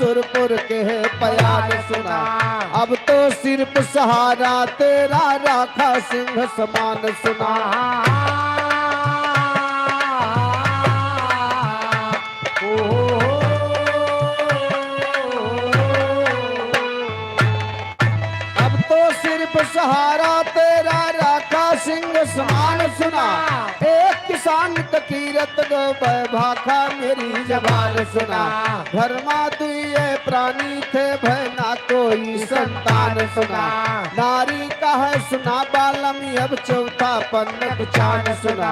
सुरपुर के पयान सुना। अब तो सिर्फ सहारा तेरा राखा सिंह समान सुना। अब तो सिर्फ सहारा तेरा राखा सिंह समान सुना। एक किसान कीरत गो भाखा मेरी जबान सुना। धर्मा दुए प्राणी थे भय ना कोई संतान सुना। नारी का है सुना बालम अब चौथा पन्नक चांद सुना।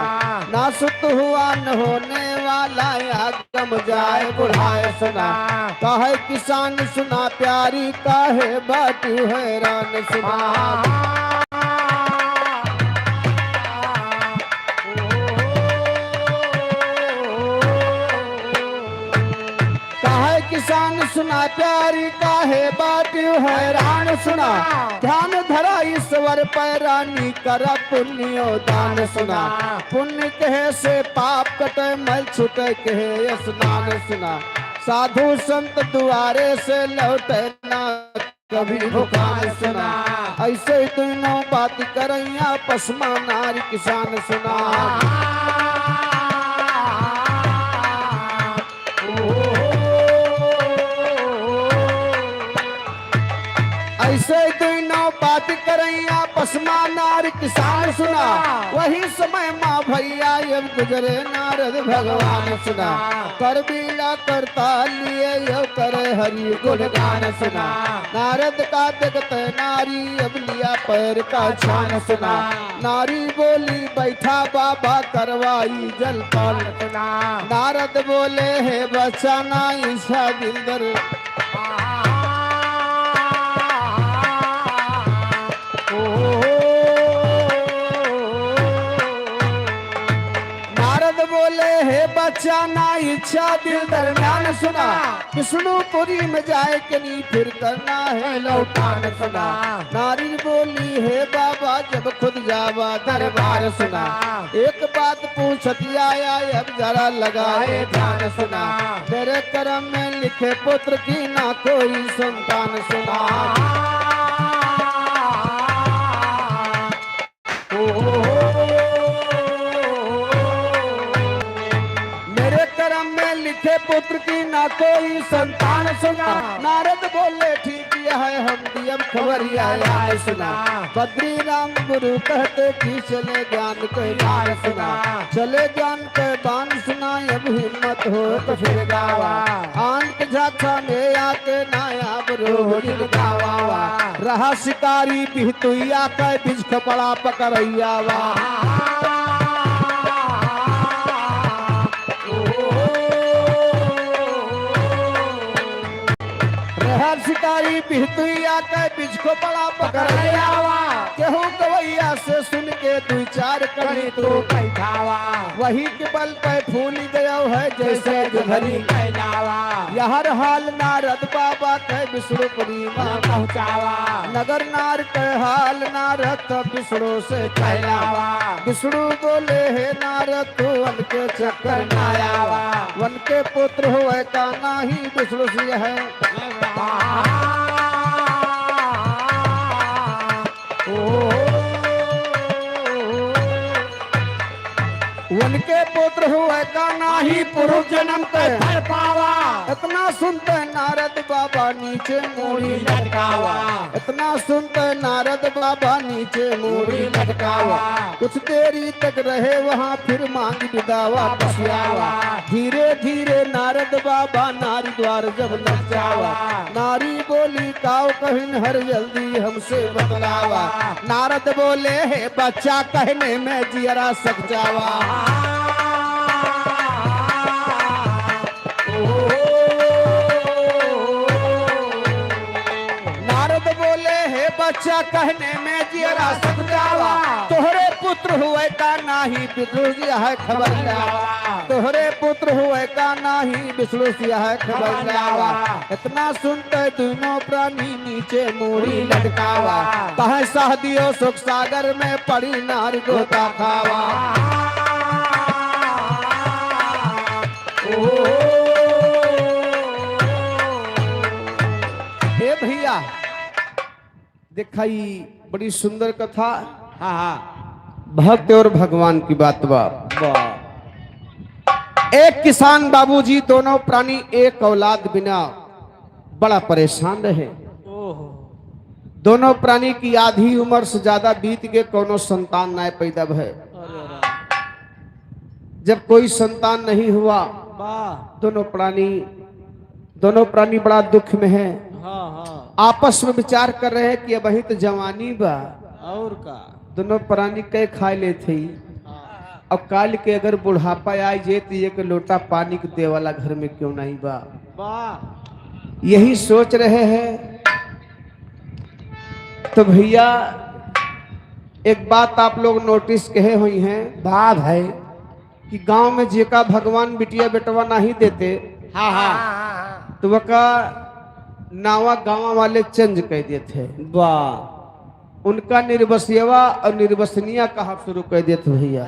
ना सुत हुआ न होने वाला या गम जाए बुढ़ाए सुना। काहे किसान सुना प्यारी काहे बाटू हैरान सुना। किसान सुना प्यारी काहे बाटी हैरान सुना। ध्यान धरा ईश्वर पैरानी करा पुण्यो दान सुना। पुण्य कहे से पाप कटे मल छुटे कहे स्नान सुना। साधु संत दुआरे से लौटे ना कभी भुखान सुना। ऐसे दोनों बात करैया पसमा नारी किसान सुना। ऐसे दोनों बात करैया पसमा नार किसान सुना। वही समय माँ भैया अब गुजरे नारद भगवान सुना। कर बीड़ा करता लिए यो करे हरि गुणगान सुना। नारद का देखते नारी अब लिया पैर का छान सुना। नारी बोली बैठा बाबा करवाई जलपान सुना। नारद बोले हे बच्चा ना ईशा दिलदर। नारद बोले हे बच्चा ना इच्छा दिल दरम्यान सुना। विष्णुपुरी में जाए के नहीं फिर करना है लौटान सुना। नारी बोली हे बाबा जब खुद जावा दरबार सुना। एक बात पूछती आया अब जरा लगाए ध्यान सुना। तेरे कर्म में लिखे पुत्र की ना कोई संतान सुना। मेरे कर्म में लिखे पुत्र की ना कोई संतान सुना। नारद बोले ठीक है हम दियम खबर आया सुना। बद्री राम गुरु कहते कि चले ज्ञान के बाण सुना। चले ज्ञान के बाण सुना अब हिम्मत हो तो फिर गावा। आन के झांसा में आके नायाब रोहिल गावा। रहा शिकारी बिहतुइया का बीज खपड़ा पकड़ैया वा। शिकारी बिहतुइया के बीच को बड़ा पकड़ैया वा। केहू गवैया से सुन के दू चार कड़ी तो बैठावा। वही के बल पे फूल गया है जैसे घड़ी कहलावा। यहर हाल नारद बाबा के विष्णुपुरी में पहुँचावा। नगर नार के हाल नारद तब विष्णु से कहलावा। विष्णु बोले हे नारद तू वन के चक्कर न आवा। वन के पुत्र हो का नाही विष्णु से है। उनके पुत्र हुए का नाही पूर्व जन्म के फल पावा। इतना सुनते नारद बाबा नीचे मूड़ी लटकावा। इतना सुनते नारद बाबा नीचे मूड़ी लटकावा। कुछ देरी तक रहे वहाँ फिर मांग विदावा पसियावा। धीरे धीरे नारद बाबा नारी द्वार जब लग जावा। नारी बोली काव कहिन हर जल्दी हमसे बतलावा। नारद बोले हे बच्चा कहने में जियरा सक जावा। नारद बोले हे बच्चा कहने में जियरा सक जावा। तोहरे पुत्र हुए का नाही विष्णु है खबर जावा। तोहरे पुत्र हुए का नाही विष्णु है खबर जावा। इतना सुनते दोनों प्राणी नीचे मूड़ी लटकावा। कहे सह दियो सुख सागर में पड़ी नारी गोता खावा। भैया दिखाई बड़ी सुंदर कथा। हाँ हाँ भक्त और भगवान की बात बा। एक किसान बाबूजी दोनों प्राणी एक औलाद बिना बड़ा परेशान रहे। ओहो दोनों प्राणी की आधी उम्र से ज्यादा बीत के कोनो संतान न पैदा भय। जब कोई संतान नहीं हुआ वाह दोनों प्राणी बड़ा दुख में है। हाँ हाँ आपस में विचार कर रहे हैं कि अब ही तो जवानी बा। और का दोनों प्राणी कई खा ले थे। अब काल के अगर बुढ़ापा आ जाए तो एक लोटा पानी के दे वाला घर में क्यों नहीं बा। वाह यही सोच रहे हैं तो भैया एक बात आप लोग नोटिस कहे हुई हैं वाह भाई कि गांव में जेका भगवान बिटिया बेटवा नहीं देते हाँ हाँ तो वका नावा गाँव वाले चेंज कह देते। वाह उनका निर्वसियवा और निर्वसनिया कहा शुरू कर देते भैया।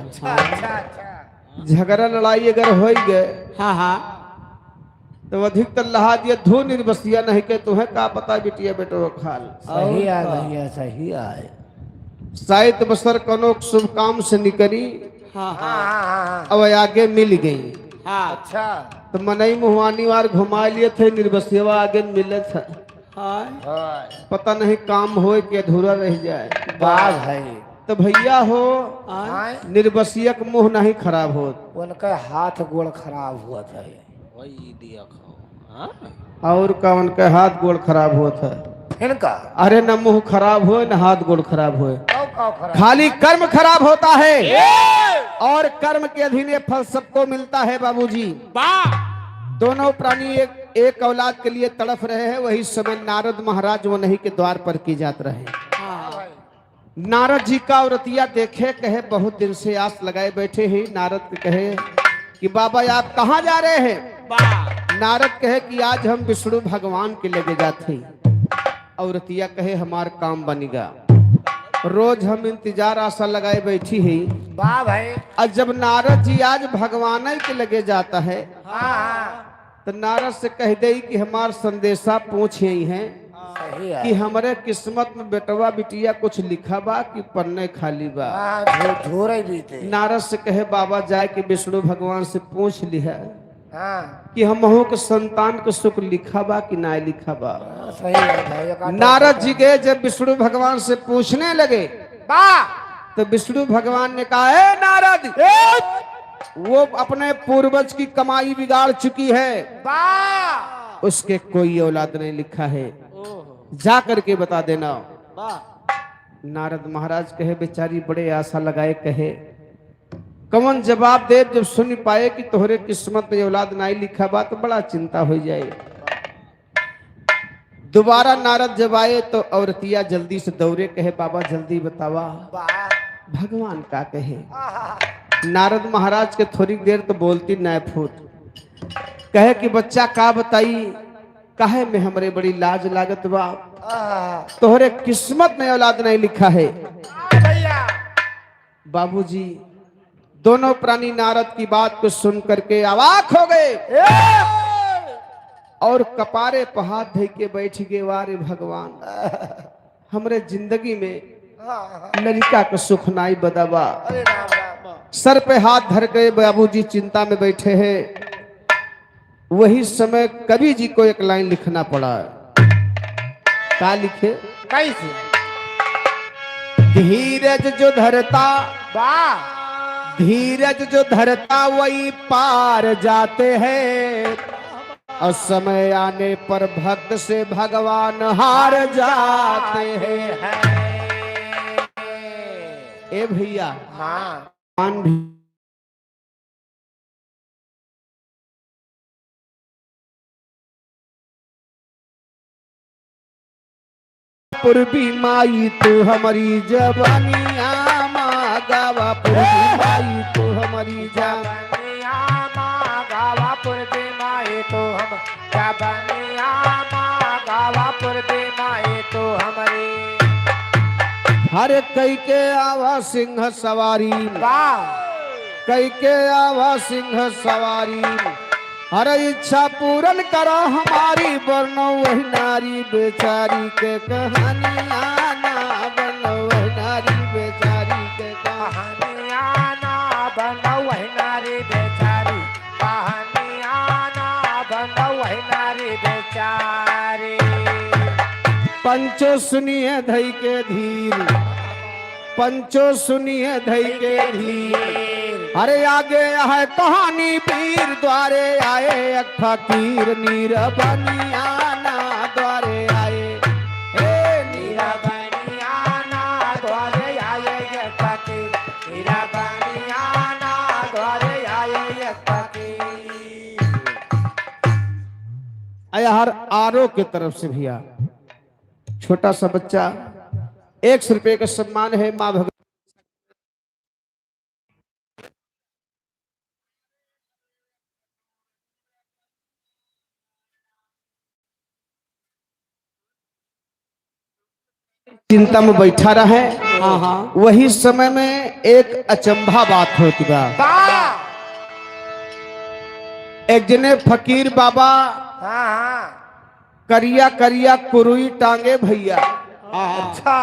झगड़ा लड़ाई अगर हो गए हाँ हाँ तो अधिकतर लहा दिया धो निर्वसिया नहीं के तुम्हें का पता बिटिया बेटो खाल। सही है भैया सही है। शायद बसर कनो शुभ काम से निकली हाँ हाँ अब आगे मिल गई। हाँ अच्छा तो मनई मुहवानी वार घुमा लिए थे निर्वसियवा आगे मिले था। पता नहीं काम हो कि अधूरा रह जाए। वाह भाई तो भैया हो निर्वसिया का मुंह नहीं खराब हो। उनका हाथ गोड़ खराब हुआ था वही दिया खाओ। और का उनका हाथ गोड़ खराब हुआ था। इनका अरे न मुंह खराब हो न हाथ गोड़ खराब हो। खाली कर्म खराब होता है और कर्म के अधीन ये फल सबको मिलता है बाबूजी। दोनों प्राणी एक औलाद के लिए तड़फ रहे हैं। वही समय नारद महाराज वो नहीं के द्वार पर की जात रहे। नारद जी का औरतिया देखे कहे बहुत दिन से आस लगाए बैठे ही। नारद के कहे कि बाबा आप कहाँ जा रहे हैं। नारद कहे कि आज हम विष्णु भगवान के लगे जाते। औरतिया कहे हमार काम बनेगा। रोज हम इंतजार आशा लगाए बैठी ही। वाह भाई और जब नारद जी आज भगवान के लगे जाता है तो नारद से कह दे कि हमार संदेशा पूछ यही है कि हमारे किस्मत में बेटवा बिटिया कुछ लिखा बा कि पन्ने खाली बा। नारद से कहे बाबा जाए कि विष्णु भगवान से पूछ लिया कि हम के संतान को सुख लिखा बा कि ना लिखा बा। सही है भाई। नारद जी के जब विष्णु भगवान से पूछने लगे तो विष्णु भगवान ने कहा है नारद वो अपने पूर्वज की कमाई बिगाड़ चुकी है। उसके कोई औलाद नहीं लिखा है जा करके बता देना। नारद महाराज कहे बेचारी बड़े आशा लगाए कहे कौन जवाब दे। जब सुन पाए कि तोहरे किस्मत में औलाद नहीं लिखा बा तो बड़ा चिंता हो जाए। दोबारा नारद जब आए तो औरतिया जल्दी से दौड़े कहे बाबा जल्दी बतावा भगवान का कहे। नारद महाराज के थोड़ी देर तो बोलती न फूट कहे कि बच्चा का बताई काहे में हमरे बड़ी लाज लागत बा। तोहरे किस्मत में औलाद नहीं लिखा है। बाबूजी दोनों प्राणी नारद की बात को सुन करके अवाक हो गए और कपारे पर हाथ धे के बैठ गए। वारे भगवान हमरे जिंदगी में लड़का का सुख नाई बदावा। सर पे हाथ धर गए बाबूजी चिंता में बैठे हैं। वही समय कवि जी को एक लाइन लिखना पड़ा। क्या लिखे कैसे धीरज जो धरता धीरज जो धरता वही पार जाते हैं और समय आने पर भक्त से भगवान हार जाते हैं। ए भैया भगवान भी पूर्वी माई तू हमारी जवानिया गावा पूर्वी माई तू हमारी जवानिया गावा पूर्वी माई तो हम जवानिया गावा पूर्वी माई तो हमारी। हर कई के आवा सिंह सवारी वाह कई के आवा सिंह सवारी अरे इच्छा पूर्ण करो हमारी, वरनो वही नारी बेचारी के कहानियां ना बनो, वही नारी बेचारी के कहानियां ना बनो, वही नारी बेचारी, कहानियां ना बनो, वही नारी बेचारी। पंचो सुनिए धई के धीर, पंचो सुनिए धई के धीर, अरे आगे है कहानी पीर, द्वारे आए एक फकीर, नीर बनियाना द्वारे आए, नीर बनियाना द्वारे आए एक फकीर, नीर बनियाना द्वारे आए एक फकीर। आया हर आरो की तरफ से भैया छोटा सा बच्चा 100 रुपये का सम्मान है माँ भगवती। चिंता में बैठा रहे। हाँ हाँ, वही समय में एक अचंभा बात होती बा। एक जने फकीर बाबा करिया करिया कुरुई टांगे भैया। अच्छा,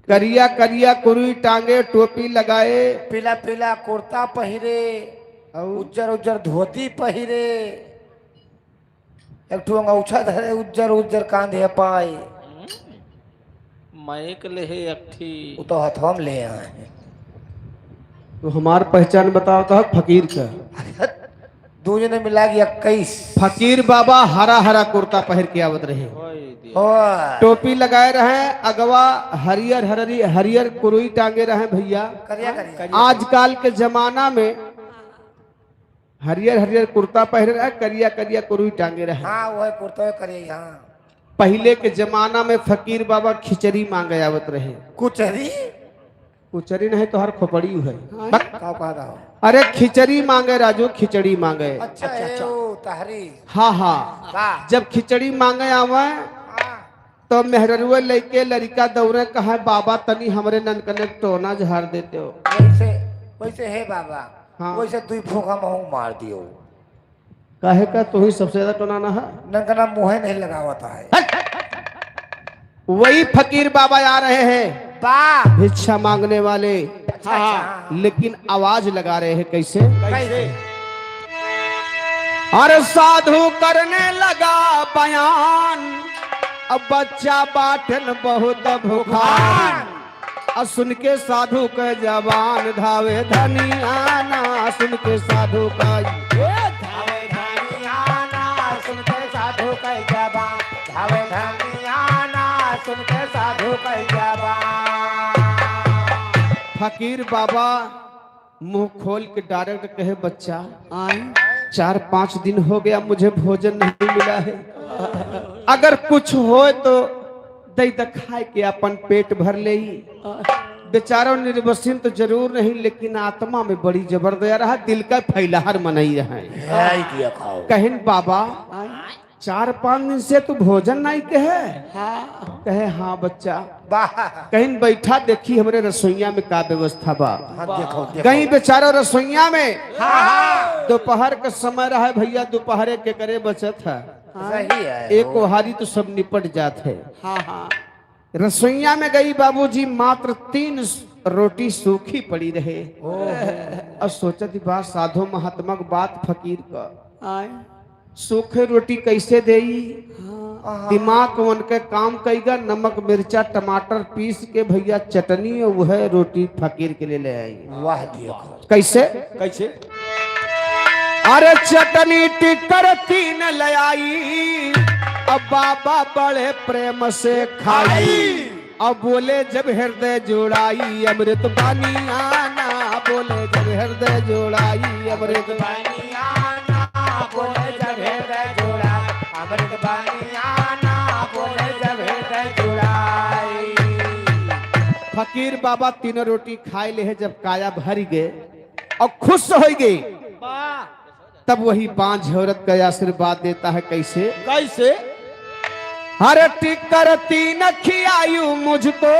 करिया करिया कुरुई टांगे, टोपी लगाए, पीला पीला कुर्ता पहिरे, उज्जर उज्जर धोती पहिरे, एक ठो अंगूछा धरे, उज्जर उज्जर कांधे पाए, माइक ले है अठी, वो तो हथम ले आए। तो हमार पहचान बताओ तो फकीर का। दो जने मिला के 21। फकीर बाबा हरा हरा कुर्ता पहन के आवत रहे, टोपी लगाए रहे, अगवा हरियर हररी हरियर कुरुई टांगे रहे भैया। करिया करिया आजकल के जमाना में हरियर हरियर कुर्ता पहन रहे, करिया करिया कुरुई टांगे रहे। हाँ वह कुर्ता करिए। हाँ पहले के जमाना में फकीर बाबा खिचड़ी मांगे आवत रहे। कुचरी कुचरी नहीं तो हर खोपड़ी है। अरे खिचड़ी मांगे राजू, खिचड़ी मांगे। अच्छा अच्छा तहरी। हाँ हाँ, जब खिचड़ी मांगे आवे तो मेहरुआ लेके लड़का दौड़े, कहा बाबा तनी हमरे ननकने टोना झाड़ देते हो। वैसे वैसे है बाबा। हाँ। वैसे 2 फूका महू मार दियो। काहे का तू ही सबसे ज्यादा टोना है। ननकना मुँह नहीं लगा होता है। वही फकीर बाबा आ रहे हैं भिक्षा मांगने वाले। हाँ। लेकिन आवाज लगा रहे हैं कैसे? कैसे? अरे साधु करने लगा बयान, अब बच्चा बाटन बहुत भूखान, सुन के साधु के जवान धावे धनियाना, सुन के साधु का धावे धनियाना, सुन के साधु के जवान, धावे धनियाना, सुन के साधु के जवान। फकीर बाबा मुंह खोल के डायरेक्ट कहे, बच्चा 4-5 दिन हो गया मुझे भोजन नहीं मिला है, अगर कुछ हो तो दई खाए के अपन पेट भर ले। बेचारो निर्वसिन तो जरूर नहीं, लेकिन आत्मा में बड़ी जबरदस्त रहा, दिल का फैलाहर मनाई रहा। कहिन बाबा 4-5 दिन से तू भोजन नहीं कहे? कहे हाँ बच्चा। कहीं बैठा देखी हमरे रसोईया में का व्यवस्था बा। कहीं बेचारा रसोईया में दोपहर का समय रहा भैया, दोपहरे के करे बचत है, एक ओहारी तो सब निपट जाते है। रसोईया में गई बाबूजी, मात्र 3 रोटी सूखी पड़ी रहे। और सोचती बात साधु महात्मा की बात, फकीर का सूखे रोटी कैसे देई? दिमाग उनके काम कईगा, नमक मिर्चा टमाटर पीस के भैया चटनी और वह रोटी फकीर के लिए ले आई। वाह देखो कैसे कैसे? अरे चटनी टिक्कर 3 ले आई, अब बाबा बड़े प्रेम से खाई, अब बोले जब हृदय जोड़ाई अमृत पानी आना, बोले जब हृदय जोड़ाई अमृत पानी आना, बोले जब हृदय जोड़ा अमृत पानी आना, बोले जब हृदय जोड़ाई। फकीर बाबा 3 रोटी खाए ले है, जब काया भर गए और खुश हो गए, तब वही 5 औरत का आशीर्वाद देता है। कैसे कैसे? हर टिक्कर 3 खियायु मुझको,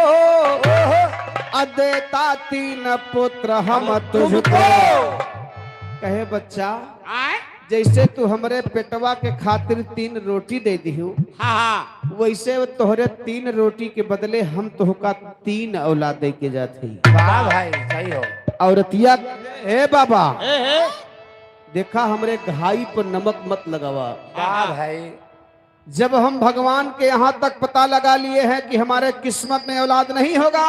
देता 3 पुत्र हम तुझको, कहे बच्चा आए जैसे तू हमरे पेटवा के खातिर 3 रोटी दे दिहू, हाँ हाँ वैसे तोहरे 3 रोटी के बदले हम तोहका 3 औलाद दे के जाते ही। वाह भाई सही हो औरतिया ए बाबा ए देखा हमरे घाई पर नमक मत लगावा। वाह भाई जब हम भगवान के यहाँ तक पता लगा लिए हैं कि हमारे किस्मत में औलाद नहीं होगा,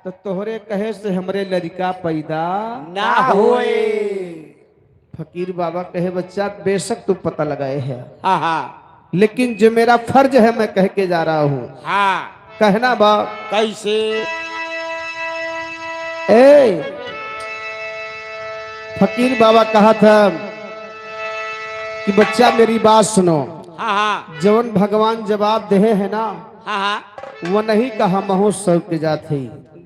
तो तोहरे कहे से हमरे लड़का पैदा ना होए फकीर बाबा कहे बच्चा बेशक तू पता लगाए है, हाँ हाँ लेकिन जो मेरा फर्ज है मैं कह के जा रहा हूँ। हाँ कहना बा कैसे ए फकीर बाबा कहा था कि बच्चा मेरी बात सुनो, हाँ हाँ जवन भगवान जवाब दे है ना हाँ हाँ वो नहीं कहा महोत्सव के जाते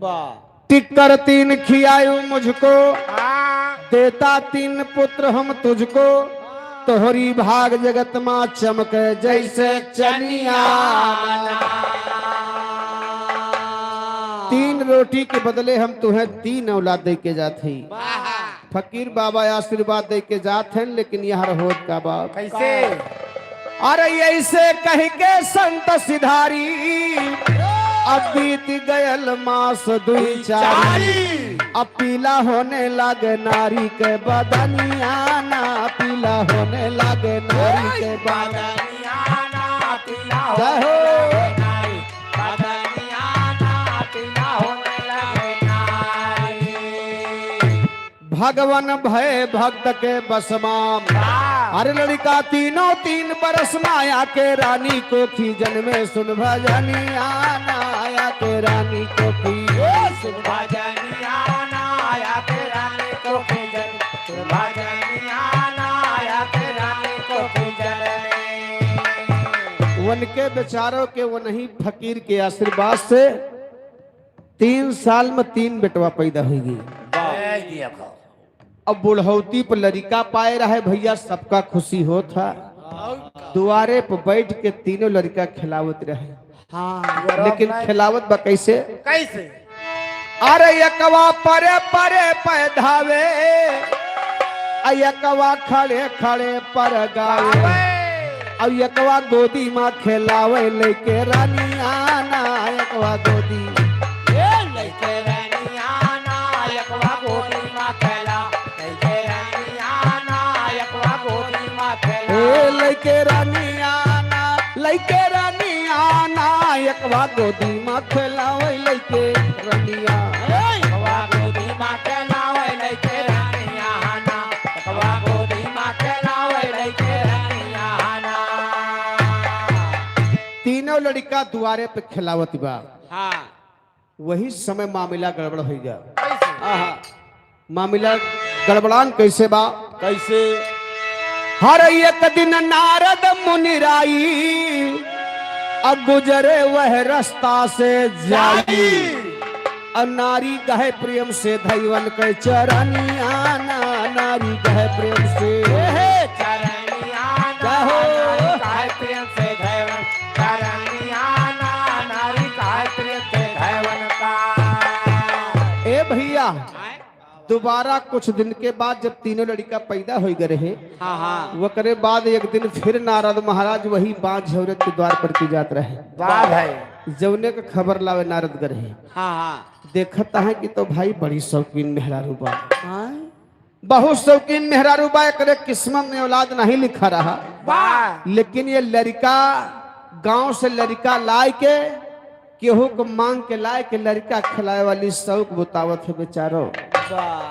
वाह टिक्कर 3 खियायू मुझको, हाँ देता 3 पुत्र हम तुझको, तोहरी भाग जगत माँ चमक जैसे चनिया। 3 रोटी के बदले हम तुम्हें 3 औलाद दे के जाते। फकीर बाबा आशीर्वाद दे के जाते हैं, लेकिन यहाँ होत का बाप कैसे अरे ऐसे कह के संत सिधारी अब बीत गयल मास 2-4 अब पीला होने लगे नारी के बदनिया ना, पीला होने लगे नारी के बदनिया जय हो। भगवान भय भक्त के बसमाम अरे लड़का 3 बरस माया के रानी को खीजन में सुन भजनिया नाया के रानी को सुन भजनिया नाया के रानी को खीजन, सुन भजनिया नाया के रानी को खीजन। वन के बेचारों के वो नहीं फकीर के आशीर्वाद से 3 साल में 3 बेटवा पैदा होगी। अब बुढ़ौती पर लड़का पाए रहे भैया सबका खुशी हो था, दुआरे पर बैठ के 3 लड़का खिलावत रहे। हाँ लेकिन खिलावत बा कैसे कैसे अरे यकवा परे परे पैधावे, यकवा खड़े खड़े पर गावे, अब यकवा गोदी माँ खिलावे लेके रानिया ना, यकवा गोदी लेके रानिया ना, यकवा गोदी माँ खेला, लेके रानिया ना, यकवा गोदी माँ खेला। लेके रानिया ना, लेके रानिया ना, यकवा गोदी माँ खिलावे लेके रानिया, यकवा गोदी माँ खेलावे लेके रानिया ना, यकवा गोदी माँ खेलावे लेके रानिया ना। 3 लड़का दुआरे पे खिलावत बा। हाँ वही समय मामला गड़बड़ हो गया। कैसे मामला गड़बड़ान कैसे बा कैसे हर एक दिन नारद मुनिराई, अब गुजरे वह रास्ता से जाई, अब नारी गहे प्रेम से धैवन के चरनिया ना, नारी गहे प्रेम से चरनिया क्या हो? नारी काहे प्रेम से धैवन, चरनिया ना, नारी काहे प्रेम से धैवन का। ए भैया दोबारा कुछ दिन के बाद जब 3 लड़का पैदा हो गए रहे, हाँ हाँ वो करे बाद एक दिन फिर नारद महाराज वही बांझ औरत के द्वार पर की जात रहे। वाह भाई जौने का खबर लावे नारद गए रहे, हाँ हाँ देखता है कि तो भाई बड़ी शौकीन मेहरारू बा, बहुत शौकीन मेहरारू बा, एकरे किस्मत में औलाद नहीं लिखा रहा, वाह लेकिन ये लड़का गांव से लड़का लाए के केहू को मांग के लाए के लड़का खिलाए वाली शौक बुतावत है बेचारो।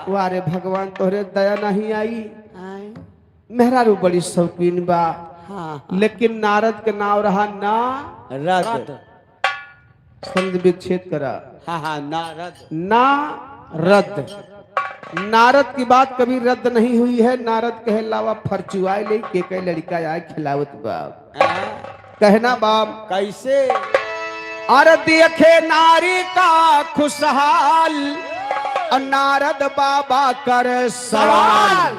वारे भगवान तोहरे दया नहीं आई, मेहरारू बड़ी शौकीन बा। लेकिन नारद के नाम रहा नारद, संध विच्छेद करा नारद। नारद की बात कभी रद्द नहीं हुई है। नारद कहे लावा फरचुआई ले के कई लड़का आए खिलावत बाप, कहना बाप कैसे अरे देखे नारी का खुशहाल, नारद बाबा कर सवाल,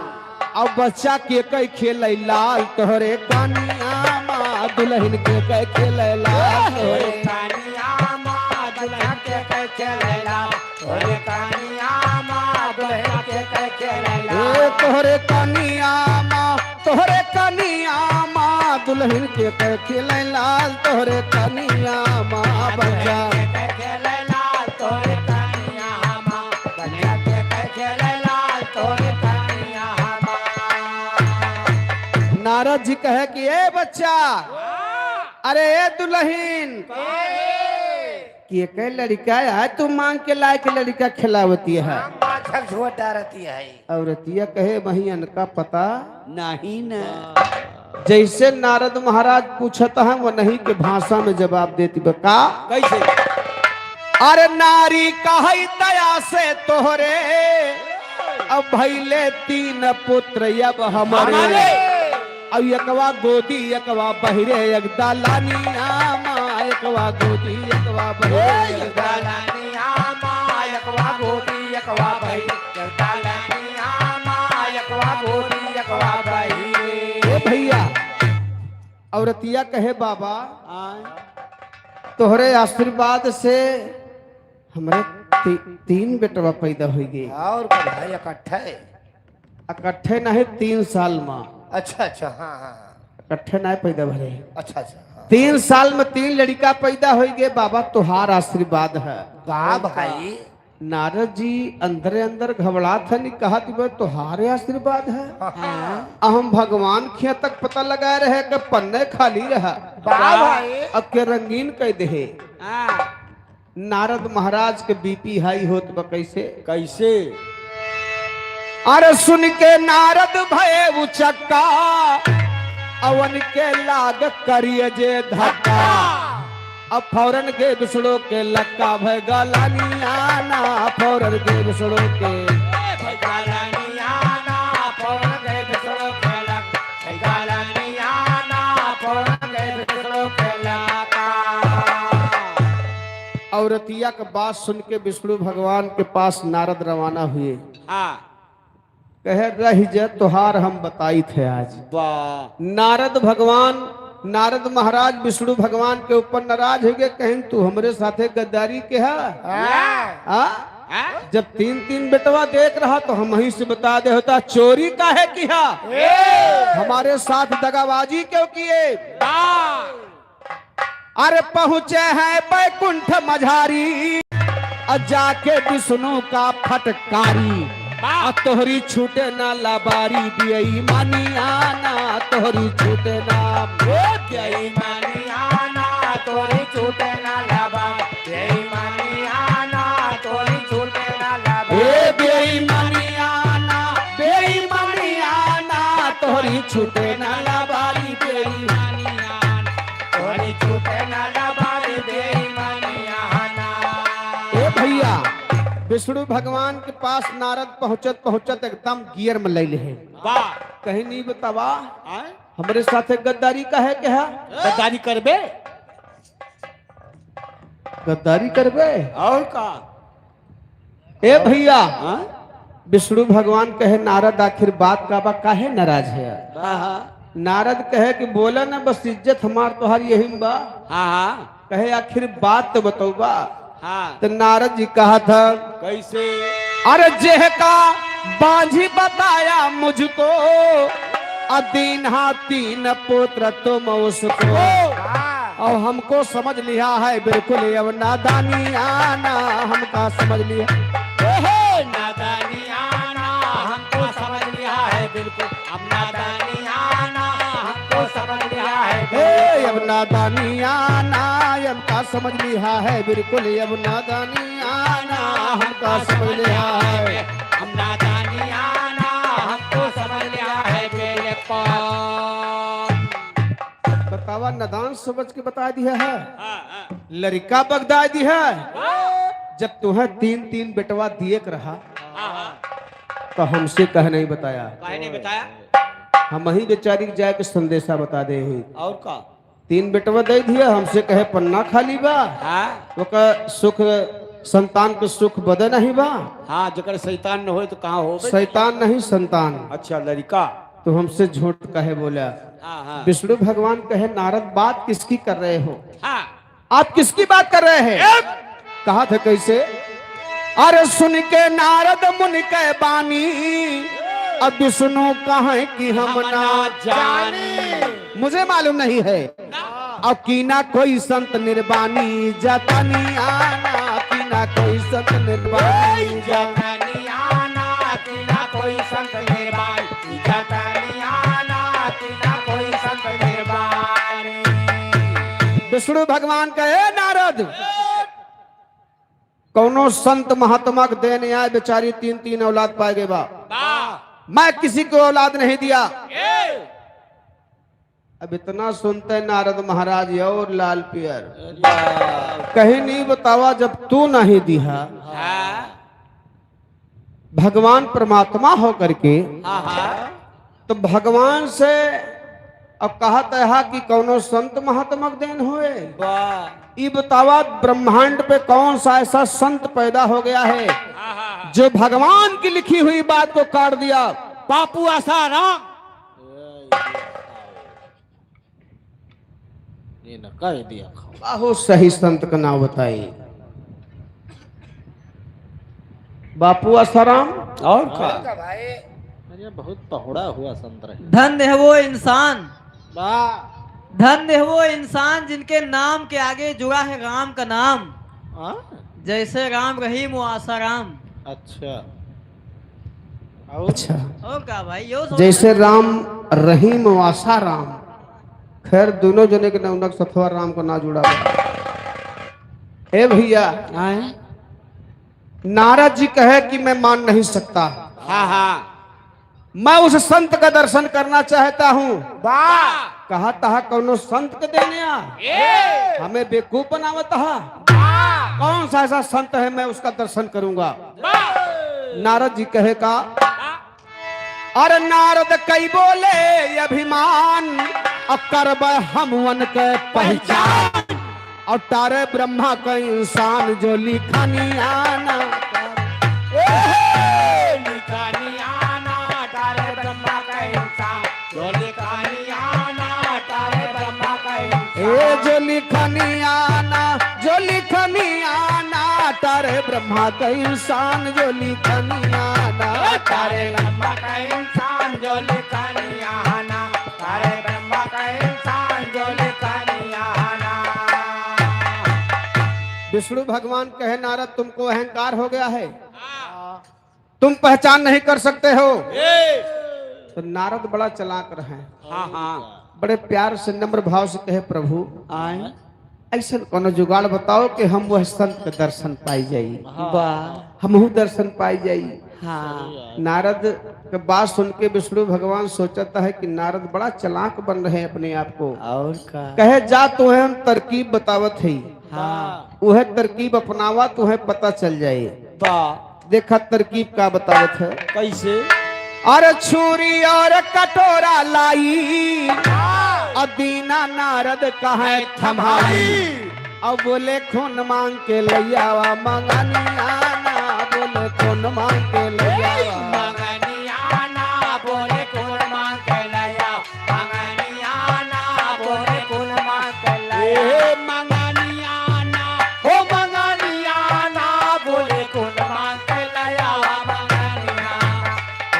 अब बच्चा के कई खेल लाल, तोहरे कानिया माँ दुल्हन के कई खेल लाल, तोहरे कानिया माँ दुल्हन के खेल लाल, तोहरे कानिया माँ दुल्हन के के खेलला ए तोहरे कनिया माँ दुल्हन के कह खिलैला तोहरे कनिया माँ बच्चा के खेलला तोरे कनिया माँ कन्या के खेलला तोरे कनिया माँ नारद जी कहे कि ए बच्चा अरे ए दुल्हन कि एक लड़का है तू मांग के लायक लड़का खिलावती है माछक झोटा रहती है औरतिया कहे बहियन का पता नहीं न जैसे नारद महाराज पूछता है वो नहीं के भाषा में जवाब देती बका कैसे अरे नारी कही दया से तोहरे अब भैले 3 पुत्र अब हमारे अब एकवा गोदी एकवा बहिरे एक दालानिया माँ एकवा गोदी एकवा बहिरे एक दालानिया माँ एकवा गोदी एकवा बही दालानिया माँ एकवा गोदी एकवा बही ए भैया औरतिया कहे बाबा तोहरे आशीर्वाद से हमरे 3 बेटवा पैदा हो गए और भाई इकट्ठे इकट्ठे नहीं 3 साल में अच्छा अच्छा हाँ हाँ इकट्ठे नहीं पैदा भरे अच्छा अच्छा हाँ। 3 साल में 3 लड़का पैदा हो गए बाबा तुहार आशीर्वाद है वाह भाई नारद जी अंदर अंदर घबरा था नहीं कहा कि तुहारे आशीर्वाद है हम भगवान खिया तक पता लगा रहे कि पन्ने खाली रहा वाह भाई अब के रंगीन कह दे नारद महाराज के बीपी हाई होत बा कैसे अरे सुन के नारद भये उचक्का अवन के लाग करिए जे धक्का अब फौरन के बिसड़ो के लक्का भय गलानिया ना फौरन के बिसड़ो के गालानिया ना पौन गए बिसरो खेला गालानिया ना पौन गए बिसरो खेला औरतिया का बात सुन के विष्णु भगवान के पास नारद रवाना हुए कहे रही जे तुहार हम बताई थे आज नारद महाराज विष्णु भगवान के ऊपर नाराज हो गए कहीं तू हमरे साथे गद्दारी के है जब 3 बेटवा देख रहा तो हम ही से बता दे होता चोरी का है किया हमारे साथ दगाबाजी क्यों किए अरे पहुंचे हैं बैकुंठ मझारी जाके विष्णु का फटकारी तोहरी छूटे ना लाबारी दिए मानिया ना तोहरी छूटे ना मानिया ना तोरी छूटे ना लाबा मानिया ना तोरी छूटे ना लाबा बेईमानिया ना तोहरी छूटे ना लाबारी बेईमानिया तोरी छूटे ना लाबारी बेईमानिया ना ए भैया विष्णु भगवान के पास नारद पहुंचत एकदम गियर में ले है कहीं नहीं बतावा हमारे साथे गद्दारी का है क्या गद्दारी करबे गद्दारी करबे और का ए भैया विष्णु भगवान कहे नारद आखिर बात का बा काहे नाराज है नारद कहे कि बोला ना बस इज्जत हमार तोहार यही बा कहे आखिर बात तो बतौबा तो नारद जी कहा था कैसे अरे जेह का बांझी बताया मुझको अदीन 3 पुत्र तुम उसको और हमको समझ लिया है बिल्कुल अब नादानी आना हमका समझ लिया नादानी आना हमको समझ लिया है बिल्कुल अब नादानी आना हमको समझ लिया है अब नादानी आना हमका समझ लिया है बिल्कुल अब नादानी आना हमका समझ लिया है हम नादानी आना हमको समझ लिया है बिल्कुल बतावा नादान समझ के बता दिया है लड़का बगदा दी है जब तुम्हें 3 बेटवा दिए रहा तो हमसे कह नहीं बताया नहीं बताया हम ही बेचारी जाए के संदेशा बता दे और का 3 बेटवा दे दिया हमसे कहे पन्ना खाली बा वो का सुख संतान के सुख बदे नहीं बा जकर शैतान न हो तो कहाँ हो शैतान नहीं संतान अच्छा लड़का तो हमसे झूठ कहे बोला विष्णु भगवान कहे नारद बात किसकी कर रहे हो आप किसकी बात कर रहे हैं कहा था कैसे अरे सुन के नारद मुनि के बानी, अब विष्णु कहें कि हम ना जानी। मुझे मालूम नहीं है। अब कीना कोई संत निर्वाणी जतनी आना, कीना कोई संत निर्वाणी जतनी आना कीना कोई संत निर्वाण, जतनी आना कीना कोई संत निर्वाण। विष्णु भगवान कहे नारद, कौनो संत महात्मा के देने आए, बेचारी 3-3 औलाद पाएगे बा, मैं किसी को औलाद नहीं दिया। अब इतना सुनते नारद महाराज और लाल पियर कहीं नहीं बतावा, जब तू नहीं दिया भगवान परमात्मा हो करके, तो भगवान से अब कहता है कि कौनो संत महात्मा के देन होए। ये बतावा ब्रह्मांड पे कौन सा ऐसा संत पैदा हो गया है जो भगवान की लिखी हुई बात को काट दिया। बापू आसाराम ये न कह दिया। बहुत सही संत का नाम बताइए। बापू आसाराम और क्या बहुत पहुड़ा हुआ संत रहे। धन्य है वो इंसान, वाह धन्य है वो इंसान जिनके नाम के आगे जुड़ा है राम का नाम। जैसे राम रहीम वो आसाराम। अच्छा अच्छा, और क्या भाई, यो जैसे राम रहीम वासा राम, खैर दोनों जने के नौनक सथवा राम को ना जुड़ा। ए भैया, नारद जी कहे कि मैं मान नहीं सकता, मैं उस संत का दर्शन करना चाहता हूँ। कहा तहा कौनो संत के देने आ, हमें बेवकूफ बनावत हा। कौन सा ऐसा संत है मैं उसका दर्शन करूंगा। नारद जी कहे का, अरे नारद कई बोले अभिमान, और करब हमवन के पहचान, और तारे ब्रह्मा का इंसान जो लिखनी आना। लिखनी आना तारे ब्रह्मा का इंसान, जो लिखनी आना तारे ब्रह्मा का इंसान। जो लिखनी आना, जो लिखनी आना तारे ब्रह्मा का इंसान, जो लिखनी आना तारे ब्रह्मा का इंसान, जो लिखनी आना तारे ब्रह्मा का इंसान, जो लिखनी आना। विष्णु भगवान कहे नारद तुमको अहंकार हो गया है, तुम पहचान नहीं कर सकते हो। तो नारद बड़ा चालाक रहे, बड़े प्यार से नम्र भाव से कहे प्रभु ऐसा कोनो जुगाड़ बताओ कि हम वह संत के दर्शन पाई जाई, हमहू दर्शन पाई जाई। नारद के बात सुन के विष्णु भगवान सोचता है कि नारद बड़ा चालाक बन रहे हैं अपने आप को। और कहे जा तुम्हें हम तरकीब बतावत है, वह तरकीब अपनावा तुम्हें पता चल जाए। देखा तरकीब का बतावत है कैसे। अरे छुरी और कटोरा लाई, अदीना नारद कहे थमाई, अब बोले खून मांग के लियावा मंगनी आना, बोले खून मांग के लियावा मंगनी आना, बोले खून मांग के लिया, मंगनी आना, बोले खून मांग के लिया, मंगनी आना, हो मंगनी आना, बोले खून मांग के लिया, मंगनी आना,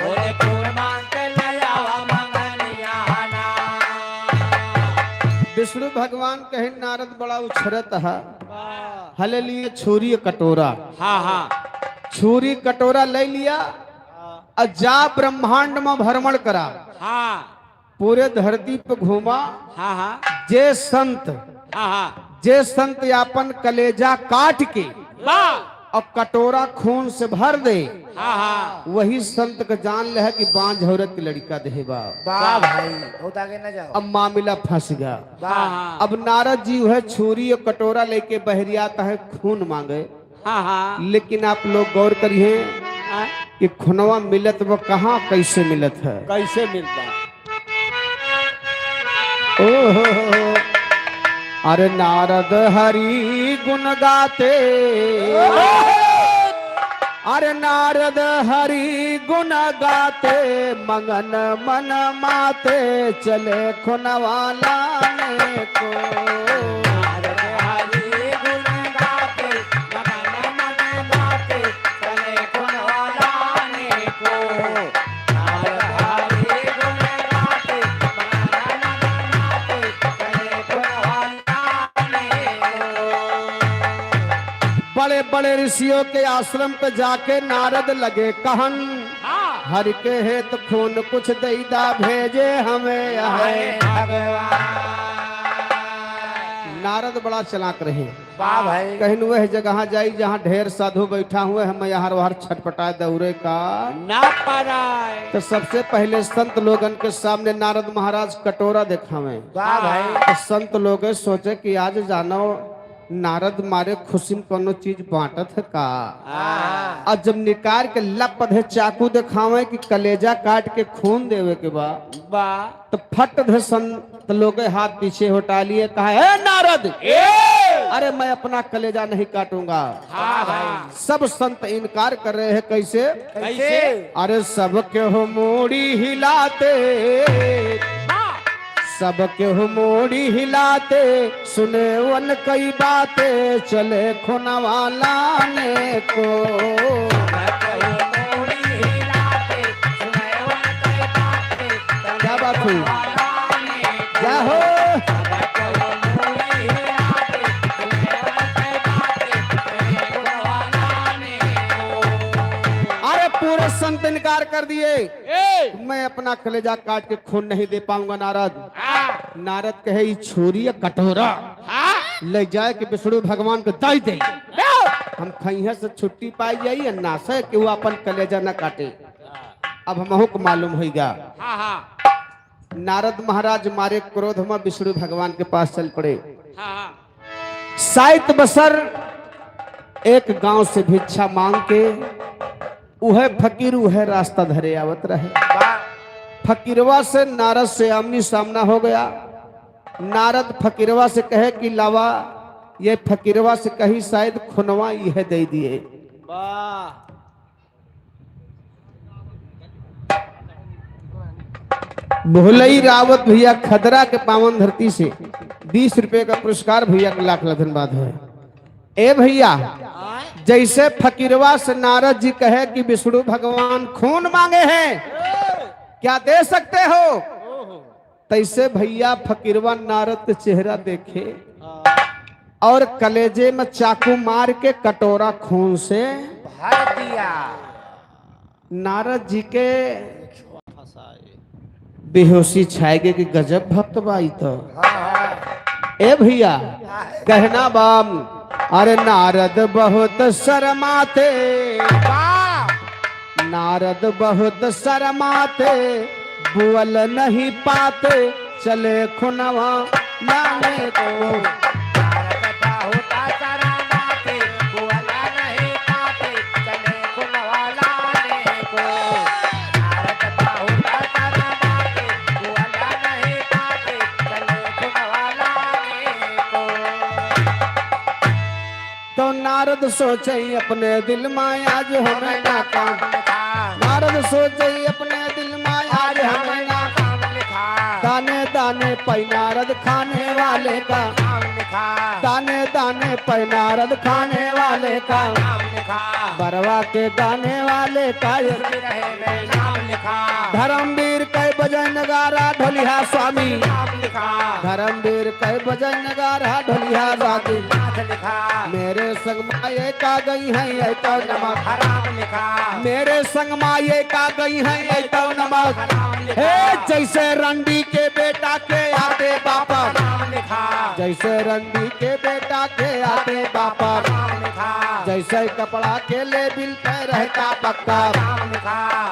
बोले खून मांग के लिया, मंगनी आना। विष्णु भगवान कहे नारद बड़ा उछरत है, हले लिए छुरी कटोरा। छुरी कटोरा ले लिया और जा ब्रह्मांड में भ्रमण करा, पूरे धरती पे घूमा। जे संत यापन कलेजा काट के और कटोरा खून से भर दे, वही संत का जान ले है कि बांझ औरत की लड़का देबा। भाई बहुत आगे न जाओ। अब मामला फंस गया। अब नारद जी वह छुरी और कटोरा लेके बहरियाता है खून मांगे। लेकिन आप लोग गौर करिए कि खुनवा मिलत वो कहाँ कैसे मिलत है, कैसे मिलता। ओहो अरे नारद हरि गुण गाते, अरे नारद हरि गुण गाते, मगन मन माते चले खुनवा लाने को। नारद हरि गुण गाते, मगन मन गाते बड़े ऋषियों के आश्रम पे जाके नारद लगे कहन, हर के हेत खून कुछ दैदा भेजे हमें है भगवान। नारद बड़ा चलाक रहे। वाह भाई। कहीं वह जगह जाई जहाँ ढेर साधु बैठा हुए, हम यहाँ वहां छटपटाए दौरे का ना पाराए। तो सबसे पहले संत लोगन के सामने नारद महाराज कटोरा दिखावे। वाह भाई। तो संत लोग सोचे कि आज जानो नारद मारे खुशी में कोनो चीज बांटत है का। हाँ। और जब निकार के लपधे चाकू दिखावे कि कलेजा काट के खून देवे के बाद वाह। तो फट धे संत लोग हाथ पीछे हटा लिए, कहा है नारद अरे मैं अपना कलेजा नहीं काटूंगा। हाँ भाई। सब संत इनकार कर रहे हैं। कैसे? कैसे? अरे सबके हो मोड़ी हिलाते, सबके हो मोड़ी हिलाते, सुने वन कई बातें, चले खुनवा लाने को। क्या बात हुई? क्या हो? अरे पूरे संत इनकार कर दिए, मैं अपना कलेजा काट के खून नहीं दे पाऊंगा नारद। नारद कहे ई छोरी कटोरा ले जाए कि विष्णु भगवान को दई दे, हम खैया से छुट्टी पाई जाई ना से कि वो अपन कलेजा न काटे। अब हमहू को मालूम होगा। नारद महाराज मारे क्रोध में विष्णु भगवान के पास चल पड़े। साइत बसर एक गांव से भिक्षा मांग के उहे फकीर उहे रास्ता धरे आवत रहे। फकीरवा से नारद से आमनी सामना हो गया। नारद फकीरवा से कहे कि लावा, ये फकीरवा से कही शायद खुनवा यह दे दिए। भोलई रावत भैया खदरा के पावन धरती से 20 रुपए का पुरस्कार भैया के लाख लाख धन्यवाद है। ए भैया, जैसे फकीरवा से नारद जी कहे कि विष्णु भगवान खून मांगे हैं, क्या दे सकते हो? तैसे भैया फकीरवा नारद के चेहरा देखे और कलेजे में चाकू मार के कटोरा खून से भर दिया। नारद जी के बेहोशी छाएगे कि गजब भक्त बाई तो। ए भैया कहना बाम, अरे नारद बहुत शर्माते, नारद बहुत शर्माते, बोल नहीं पाते, चले खुनवा लाने को। तो नारद सोचे अपने दिल में आज हमें ना काम, नारद सोचे अपने दिल में आज हमें ना काम। दाने दाने पै नारद खाने वाले का, दाने दाने पै नारद खाने वाले का, बरवा के गाने वाले का, धर्मवीर कै बजय नगारा ढोलिया स्वामी, धर्मवीर कै बजय नगारा ढोलिया स्वामी। मेरे संग माये का गई है ये तो नमक, मेरे संग माये का गई है ये तो नमक। हे जैसे रंडी के बेटा के आते बापा, जैसे रंडी के बेटा के आते बापा, जैसे कपड़ा के ले बिल पे रहता पक्का,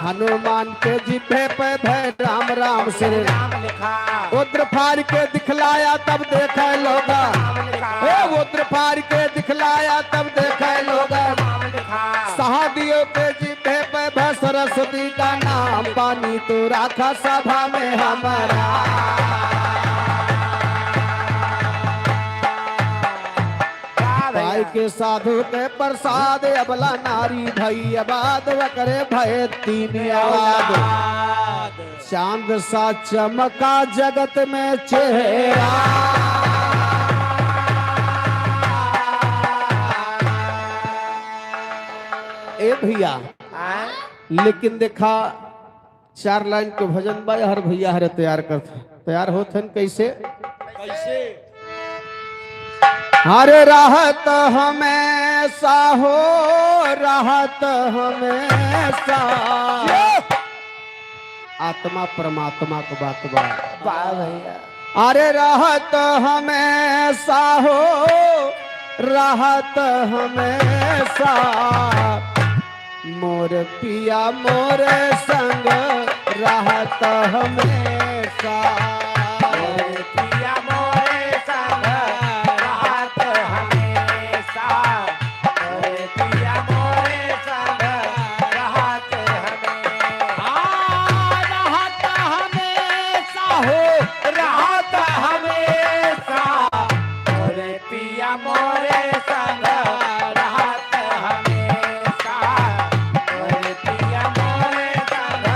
हनुमान के जिभे पे भय राम राम श्री राम। उद्र फाड़ के दिखलाया तब देखे लोगा, उद्र फाड़ के दिखलाया तब देखे लोगा। सहादियों के जिभे पे भय सरस्वती का नाम, पानी तो राखा सभा में हमारा। भाई के साधु के प्रसाद, अबला नारी भई आबाद, वकरे भय तीन आवाद। चांद सा चमका जगत में चेहरा, ए भैया लेकिन देखा 4 लाइन के भजन बा हर भैया हरे तैयार करते, तैयार होते कैसे? कैसे? हरे राहत हमेशा हो, राहत हमेशा। आत्मा परमात्मा को बात बात। वाह भैया। अरे राहत हमेशा हो, राहत हमेशा। मोर पिया मोर संग राहत हमेशा। मोरे पिया मोरे संग राहत हमेशा। मोरे पिया मोरे संग राहत हमेशा। राहत हमेशा हो, राहत हमेशा। मोरे पिया मोरे संग राहत हमेशा। मोरे पिया मोरे संग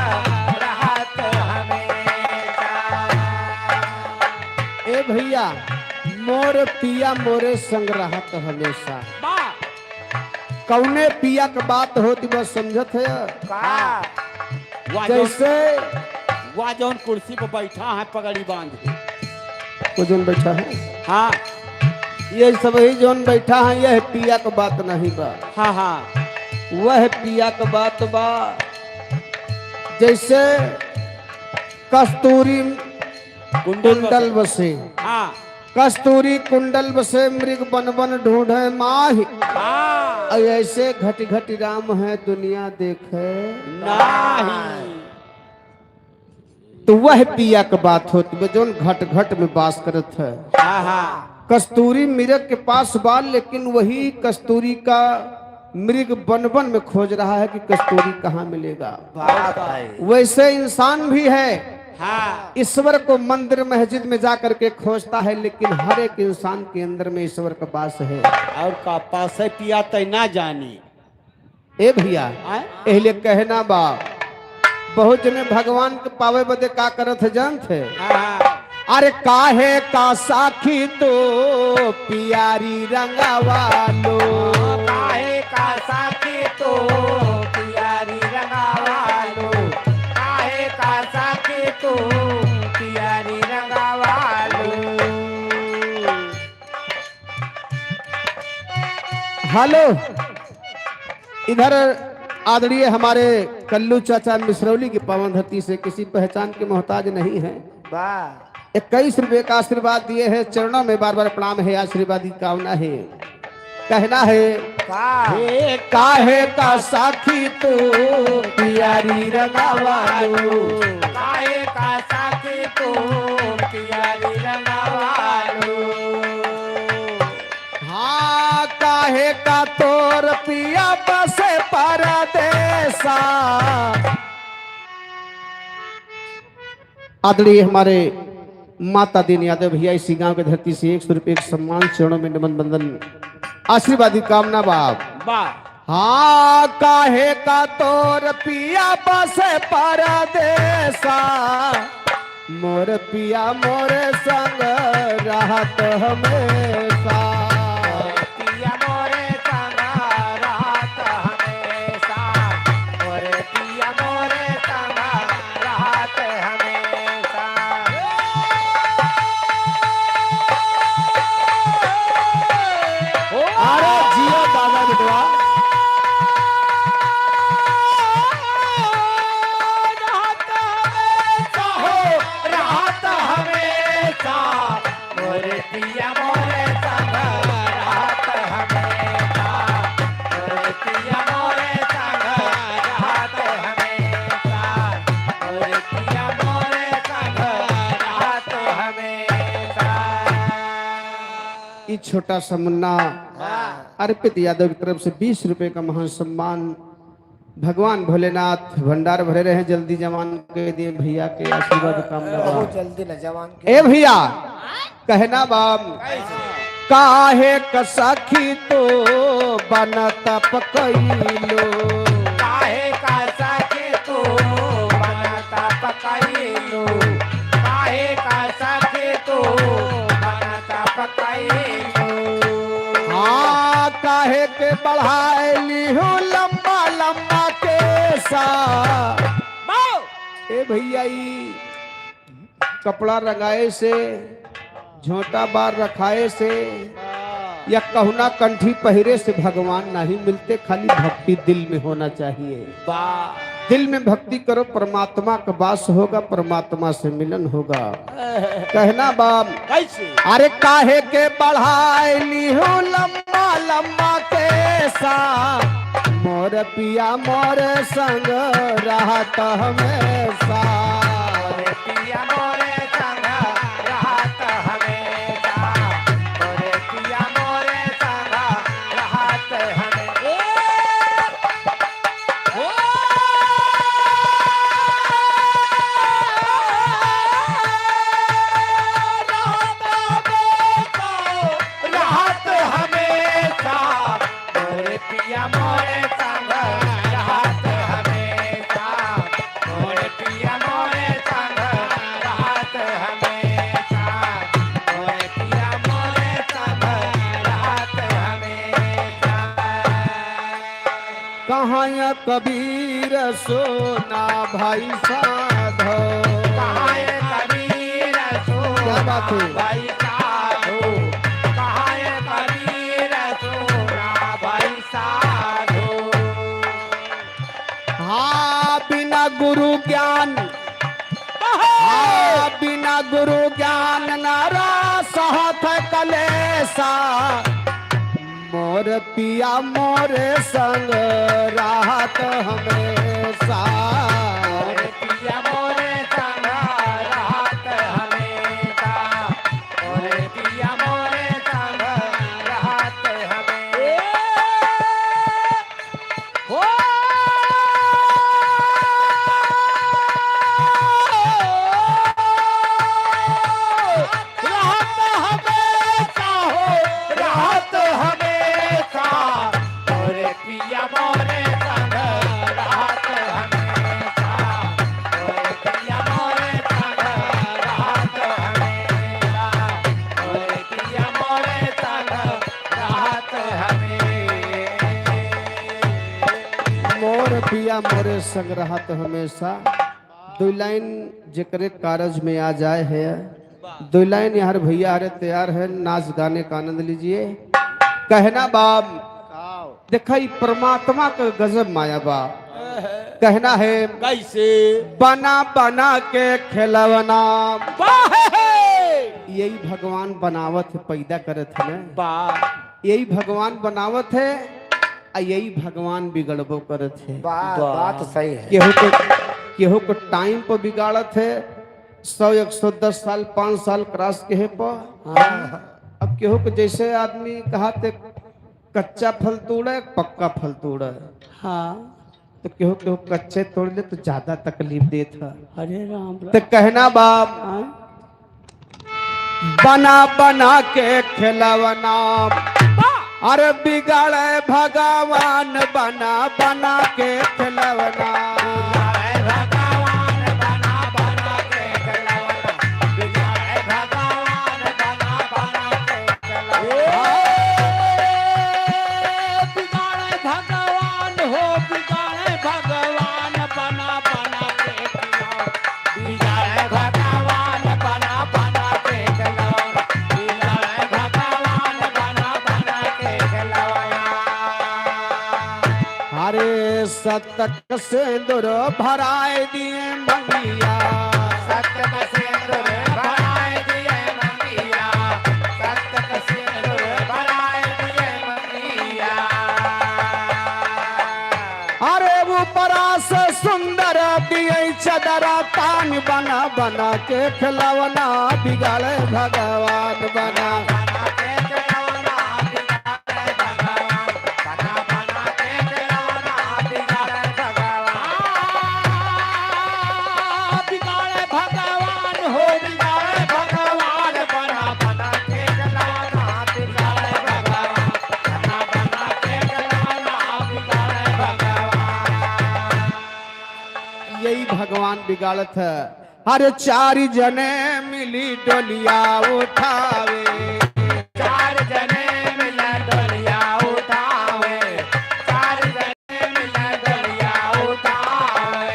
राहत हमेशा। ए भैया मोर पिया मोरे संग रहत हमेशा। कौने पिया के बात होती बस समझत है। का जैसे वह जौन कुर्सी पर बैठा है पगड़ी बांध के। वो जोन बैठा है, हाँ ये सब ही जोन बैठा है, यह पिया के बात नहीं बा। हाँ हाँ। वह पिया के बात बा। जैसे कस्तूरी कुंडल बसे, हाँ कस्तूरी कुंडल बसे मृग बन बन ढूंढे माही। हाँ। और ऐसे घट घट राम है दुनिया देखे। नहीं। तो वह पिया के बात होती है जोन घट घट में वास करत है। हाँ हाँ। कस्तूरी मृग के पास बा, लेकिन वही कस्तूरी का मृग बन बन में खोज रहा है कि कस्तूरी कहाँ मिलेगा। बात है। वैसे इंसान भी है, हाँ ईश्वर को मंदिर मस्जिद में जा करके खोजता है, लेकिन हर एक इंसान के अंदर में ईश्वर का वास है। और का पास है पिया तय ना जानी। ए भैया आय? एहले कहना बा, बहुत जने भगवान के पावे बदे का करत है जानत है। हाँ अरे काहे का साखी तो पियारी रंगावालो। काहे का साथी तो पियारी रंगावालो। काहे का साथी तो पियारी रंगावालो। हेलो, इधर आदरणीय हमारे कल्लू चाचा मिसरौली की पावन धरती से किसी पहचान के मोहताज नहीं है। वाह 21 रुपए का आशीर्वाद दिए हैं, चरणों में बार बार प्रणाम है, आशीर्वाद की कामना है। कहना है हे काहे का साथी तो पियारी रंगावालो। काहे का साथी तो पियारी रंगावालो। हाँ काहे का तोर पिया बसे परदेसा। आदरणीय हमारे माता दीन यादव भैया इसी गांव की धरती से 100 रुपए के सम्मान, चरणों में नमन बंदन, आशीर्वाद की कामना बाप। वाह हाँ काहे का तोर पिया बसे परदेसा। मोर पिया मोरे संग रहत हमेशा। पिया मोरे संग रहत हमेशा। मोरे पिया मोरे संग रहत हमेशा। अरे जियो दादा बिटवा। रहत हमेशा। मोरे पिया मोरे संग रहत हमेशा। मोरे पिया मोरे संग रहत हमेशा। मोरे पिया मोरे संग रहत हमेशा। ई छोटा सा मुन्ना अर्पित यादव की तरफ से 20 रुपए का महान सम्मान। भगवान भोलेनाथ भंडार भरे रहे, जल्दी जवान के दिए भैया के आशीर्वाद कामना बा। जल्दी न जवान के ए भैया कहना बाम, काहे कसाखी तो बनत पकैलो। काहे का साके तो बनता पकाइलो। काहे का साके तो बनता पकाइलो। हाँ काहे के बढ़ाई हूँ लंबा लंबा केसा। ए भैया ई कपड़ा रंगाए से, झोंटा बार रखाए से, या कहुना कंठी पहरे से भगवान नहीं मिलते, खाली भक्ति दिल में होना चाहिए। वाह दिल में भक्ति करो, परमात्मा का वास होगा, परमात्मा से मिलन होगा। कहना बाप कैसे अरे काहे के बढ़ाई ली हो लम्बा लम्बा के सा, मोर पिया मोर संग रहत हमेशा। पिया मोरे संग रहत हमेशा, मोरे पिया मोरे संग रहत हमेशा। रहत हमेशा, मोरे पिया मोरे संग रहत हमेशा, मोरे पिया मोरे संग रहत हमेशा, मोरे पिया मोरे संग रहत हमेशा। कहाँ या कबीर सोना भाई साधो, कहाँ ये कबीर सोना क्या बात है? भाई साधो, कहाँ ये कबीर सोना भाई साधो। हाँ बिना गुरु ज्ञान, हाँ बिना गुरु ज्ञान नारा सहत कलेसा, मोर पिया मोरे संग राहत हमेशा। मोरे पिया मोरे संग रहत हमेशा, मोरे पिया मोरे संग रहत हमेशा। रहत हमेशा हो, रहत हमेशा, मोरे पिया मोरे संग रहत हमेशा, मोरे पिया मोरे संग रहत हमेशा, मोरे पिया मोरे संग रहत हमेशा। मोर पिया मोरे संग रहत हमेशा। दो लाइन जेकरे कारज में आ जाए है, दो लाइन यार भैया अरे तैयार है, नाच गाने का आनंद लीजिए। कहना बाप देखा ई परमात्मा का गजब माया बाप। कहना है कैसे बना बना के खिलवना, बाहे यही भगवान बनावत है, पैदा करत है ना, बा यही भगवान बनावत है, आ यही भगवान बिगड़बो करत है। बात सही है। केहू को टाइम पर बिगाड़त है, 100 110 साल 5 साल क्रॉस के है पर। अब केहू को जैसे आदमी कहा थे कच्चा फल तोड़े पक्का फल तोड़े, हाँ तो केहू केहू कच्चे तोड़ ले तो ज्यादा तकलीफ देता। अरे राम तो कहना बाप बना बना के खिलवना, अरे बिगाड़े भगवान बना बना के खिलवना। भगवान बना बना के खिलौना, बिगाड़े भगवान बना बना के खिलौना। बिगाड़े भगवान हो, बिगाड़े भगवान बना बना के खिलौना, बिगाड़े भगवान बना बना के खिलौना, बिगाड़े भगवान बना बना के खिलौना। अरे सतक से दूर भराए दिए मंगिया, सत्य का सिंदूर भराए दिए मंगिया, सत्य का सिंदूर भराए दिए मंगिया। अरे ऊपरा से सुंदर दिए चदरा तान बना बना के खिलवना, बिगाड़े भगवान बना। बना के खिलौना, बिगाड़े भगवान, बना बना के खिलौना, बिगाड़े भगवान। बिगाड़े भगवान हो, बिगाड़े भगवान बना बना के खिलौना, बिगाड़े भगवान, बना बना के खिलौना, बिगाड़े भगवान। यही भगवान बिगाड़त है। अरे 4 जने मिली डोलिया उठावे, चार जने मिला डोलिया उठावे, चार जने मिला डोलिया उठावे।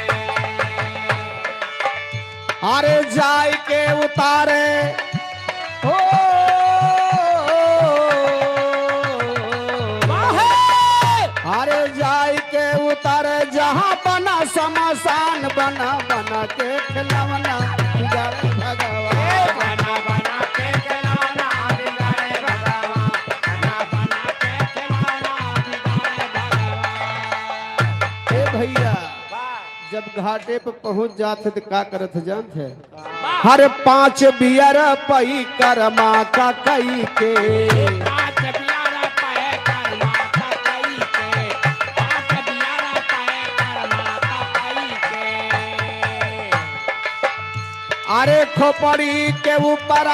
अरे जाय के उतारे हो जहाँ बना शमशान बना बना के खिलौना बिगाड़े भगवान। बना बना के खिलौना बिगाड़े भगवान, बना बना के खिलौना बिगाड़े भगवान। ए भैया वाह जब घाटे पे पहुंच जाते तो का करत जानत है? वाह। हर 5 बियर पई करमा का कई के, पाँच बियारा पाए कर माता कई के, पाँच बियारा पाए कर माता कई के। अरे खोपड़ी के ऊपर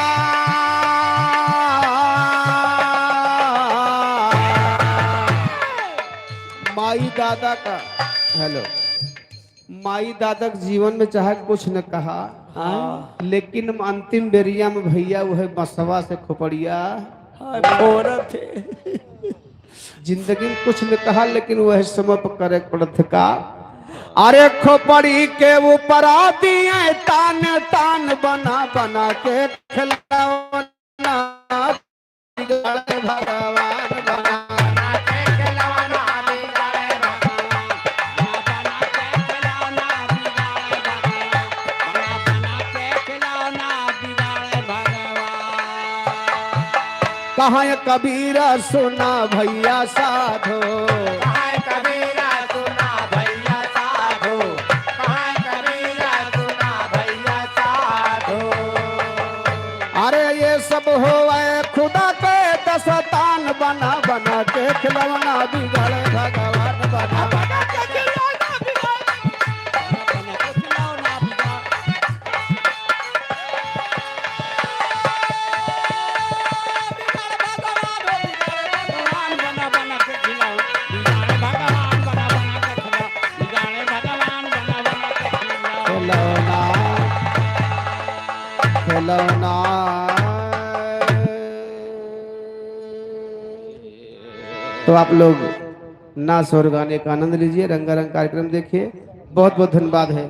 माई दादा का हेलो माई दादा के जीवन में चाहे कुछ न कहा लेकिन अंतिम बेरिया में भैया वह मसवा से खोपड़िया जिंदगी में कुछ न कहा लेकिन वह समय पर करे पड़त का। अरे खोपड़ी के ऊपर दिए तान तान बना बना के खिलौना बिगाड़े भगवान बना। बना के खिलौना बिगाड़े भगवान, बना के खिलौना बिगाड़े भगवान, बना के खिलौना बिगाड़े भगवान। कहाँ ये कबीरा सुना भैया साधो, कहाँ कबीरा सुना भैया साधो, कहाँ कबीरा सुना भैया साधो। अरे ये सब हो खुदा के दस्तान बना बना के खिलौना बिगाड़े भगवान बना। बना के खिलौना बिगाड़े, बना के खिलौना बिगाड़े भगवान, बना बना के खिलौना बिगाड़े भगवान, बना बना के खिलौना बिगाड़े भगवान, बना बना के खिलौना। खिलौना खिलौना। तो आप लोग नाच और गाने का आनंद लीजिए, रंगारंग कार्यक्रम देखिए। बहुत बहुत धन्यवाद है।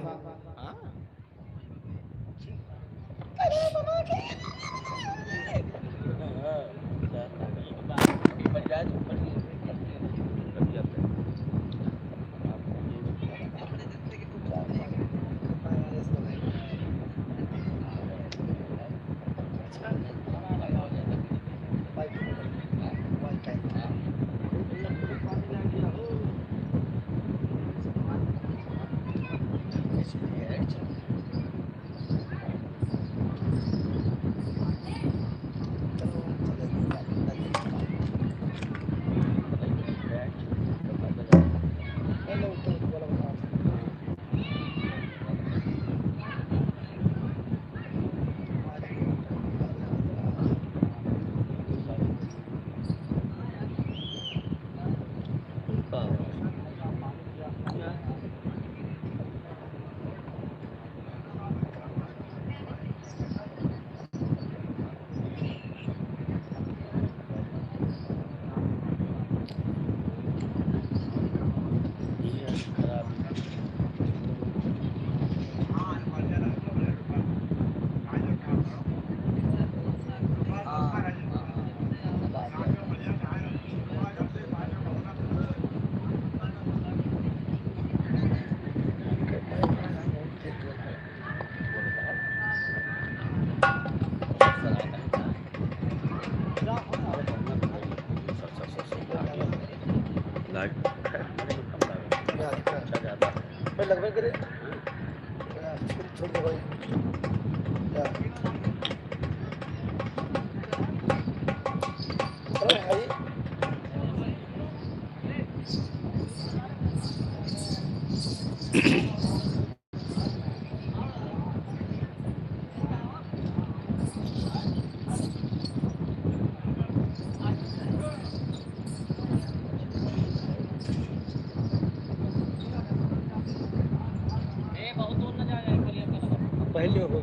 पहले हो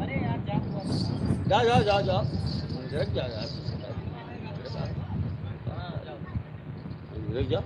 अरे यार जा जा जा जा रख जा यार रख जा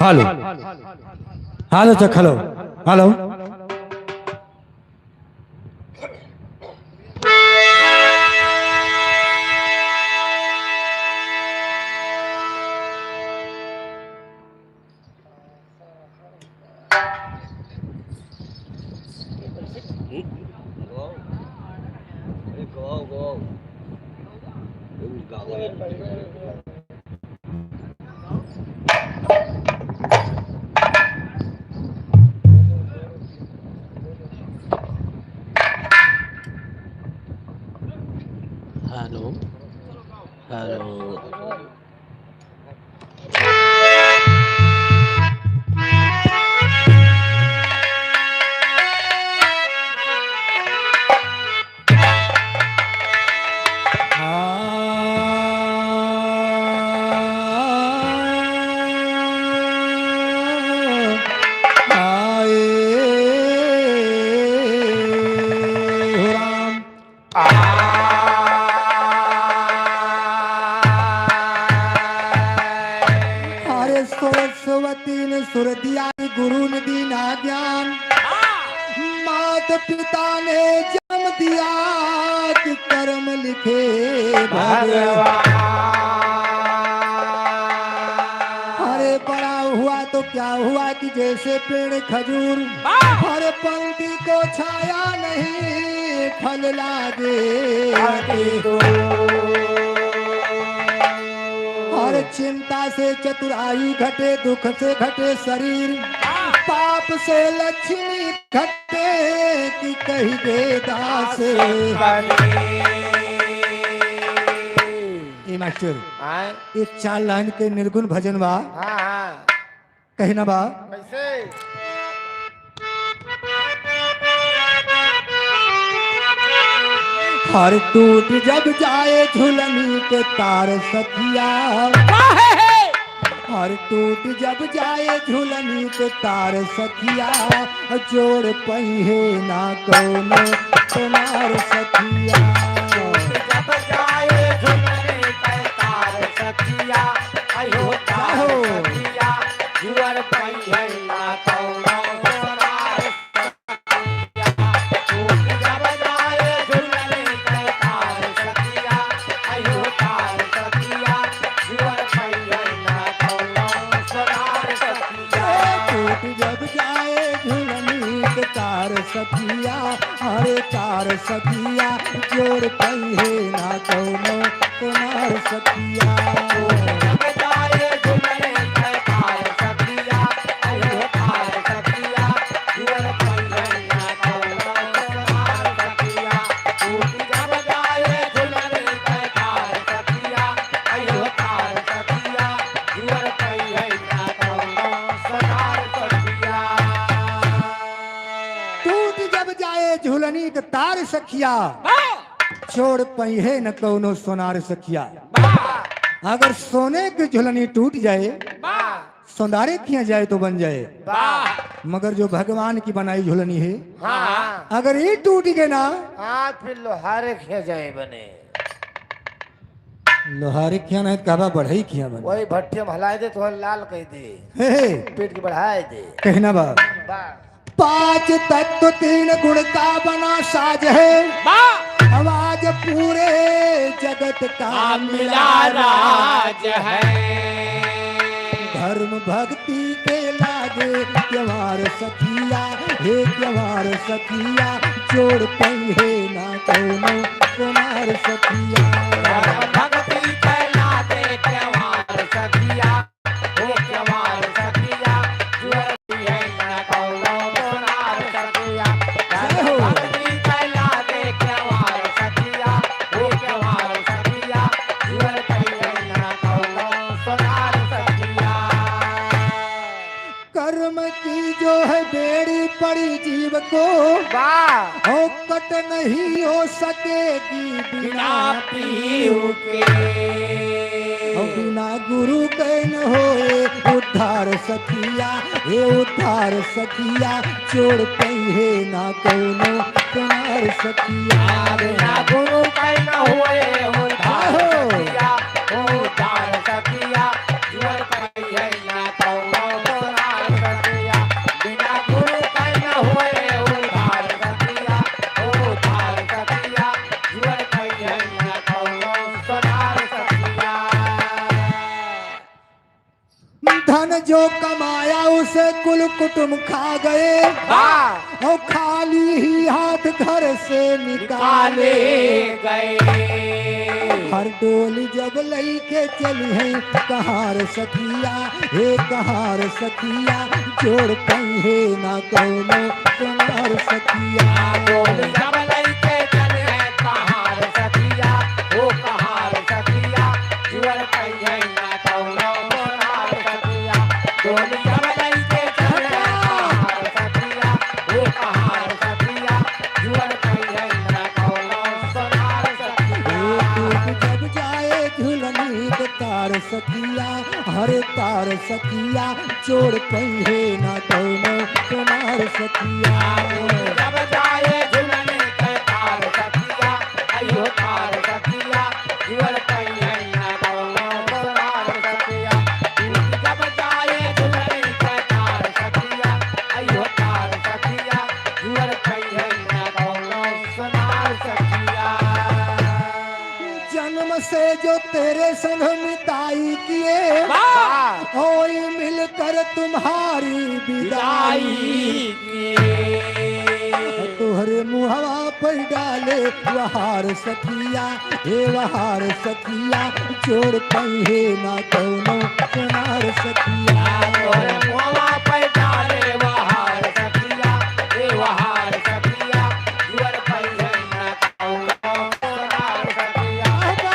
हेलो हेलो चक hello hello hello hello Saraswati ने सुर दिया गुरु ने दीना ज्ञान माता पिता ने जन्म दिया कि कर्म लिखे भगवान। अरे बड़ा हुआ तो क्या हुआ कि जैसे पेड़ खजूर हर पंक्ति को छाया नहीं फल लागे और चिंता से चतुराई घटे दुख से घटे शरीर पाप से लक्ष्मी घटे कि कही दास मास्टर एक 4 लाइन के निर्गुण भजन बा कहना बा कैसे हर टूट जब जाए झुलनी के तार सखिया हर टूट जब जाए झुलनी के तार सखिया जोड़ पहिए ना कोनो तुम्हार सखिया जब जाए झुलने के तार सखिया आयो तार सखिया जुअर पहिए ना कोनो सोनार सखिया जब जाए झुलने के तार सखिया आयो तार सखिया जुअर पहिए ना कोनो सोनार सखिया टूट जब जाए झुलनी के तार सखिया अरे तार सखिया जोड़ पहिए ना कोनो तुम्हार सखिया जब जाए झुलने के तार सखिया आयो तार सखिया जुअर पहिए ना कोनो झुलनी के तार सखिया छोड़ पहिए न कौनो सोनार सखिया। अगर सोने की झुलनी टूट जाए सोनारे किया जाए तो बन जाए, मगर जो भगवान की बनाई झुलनी है हाँ अगर ये टूट गए ना हाँ फिर लोहारे खिया जाए बने, लोहारे किया नहीं कहवा बढ़ई किया बन। वही भट्टी में हलाए दे तो लाल कह दे, हे पेट की बढ़ाए दे। कहना बा बा पांच तत्व तीन गुण का बना साज है, आवाज पूरे जगत का मिला राज है। धर्म भक्ति के लागे त्योहार सखिया, हे त्योहार सखिया जोड़ पहिए ना कौनो कुमार सखिया। भक्ति कैला दे त्योहार सखिया, हे त्योहार सखिया जुअर है न कौनो सोनार सखिया। भक्ति कैला दे त्योहार सखिया, हे त्योहार सखिया जुअर है न कौनो सोनार सखिया। कर्म की जो है बेड़ी पड़ी जीव को वाह हो कट नहीं हो सकेगी बिना पीहू के, हो बिना गुरु के न होए उद्धार सखिया, हे उद्धार सखिया जोड़ पहिए ना कौनो कुमार सखिया। बिना गुरु के न हुए उद्धार सखिया, उद्धार सखिया जुअर पहिए न कौनो सोनार सखिया। बिना गुरु के न हुए उद्धार सखिया, उद्धार सखिया जुअर पहिए न कौनो सोनार सखिया। धन जो कमाया उसे कुल कुटुंब खा गए, वाह और खाली ही हाथ घर से निकाले। गए हर डोली जब लई के चली है कहार सखिया, हे कहार सखिया जोड़ पहिए ना कौनो कुमार सखिया। बोल जब लइके चले कहार सखिया, ओ कहार सखिया जुअर पहिए न कौनो सोनार सखिया। बोल जब लइके चले कहार सखिया, ओ कहार सखिया जुअर पहिए न कौनो सोनार सखिया। जब जाए झुलनी के तार सखिया, हरे तार सखिया जोड़ पहिए ना कौनो कुमार सखिया। जब जाए झुलने के तार सखिया, अयो तार सखिया जुअर पहिए न कौनो सोनार सखिया। जब जाए झुलने के तार सखिया, अयो तार सखिया जुअर पहिए न कौनो सोनार सखिया। जन्म से जो तेरे संग मिताई किए, वाह ओई मिलकर तुम्हारी विदाई। तुहरे मुहवा पर डाले वहार सखिया, हे वहार सखिया जोड़ पहिए ना कौनो कुमार सखिया। और मोवा पर डाले वहार सखिया, ए वहार सखिया जुअर पहिए न कौनो सोनार सखिया।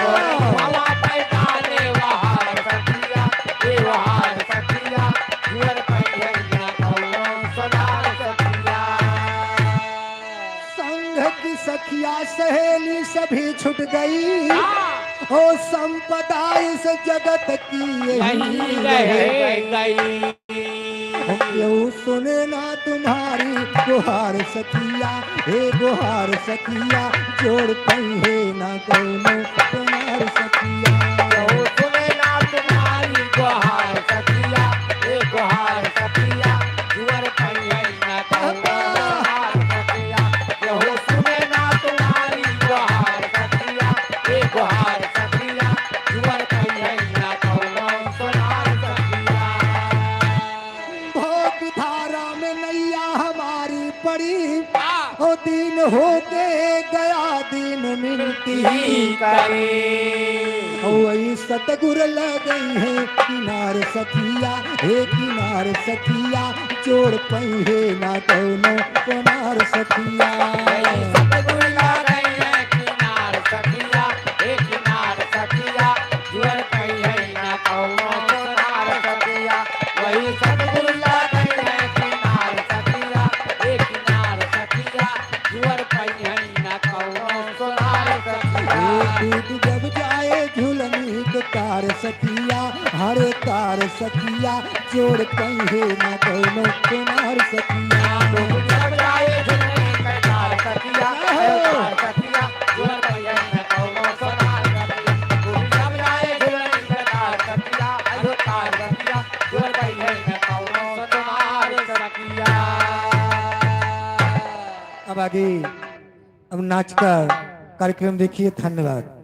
और मोवा पर डाले वहार सखिया, ए वहार सखिया जुअर पहिए न कौनो सोनार सखिया। संघ की सखिया सहेली सभी छुट गई, ओ संपदा इस जगत की यही रह गई। केहू सुने ना तुम्हारी गुहार सखिया, हे गुहार सखिया जोड़ पहिए ना कौनो कुमार सखिया। ओ सुने ना तुम्हारी गुहार सखिया, ए गुहार सखिया जुअर पहिए न कौनो सोनार सखिया। ओ सुने ना तुम्हारी गुहार सखिया, ए गुहार सखिया जुअर पहिए न कौनो सोनार सखिया। भोग धारा में नैया हमारी पड़ी, ओ दिन होके गया दिन मिलती ही वही सतगुर लग गई है किनार सखिया, हे किनार सखिया जोड़ पहिए ना कौनो कुमार सखिया। सतगुरु गई है किनार सखिया, ए किनार सखिया जुअर पहिए न कौनो सोनार सखिया। वही सतगुरु गई है किनार सखिया, ए किनार सखिया जुअर पहिए टूट जब जाए झुलनी तो तार सखिया, हरे तार सखिया, जोड़ पहिए न कौनो सुनार सखिया। जब जाए झुलनी के तार सखिया, तार सखिया, जोड़ पहिए न कौनो सुनार सखिया। जब जाए झुलनी के तार सखिया, तार सखिया, जोड़ पहिए न कौनो सुनार सखिया। अब आगे अब नाच का कार्यक्रम देखिए। धन्यवाद।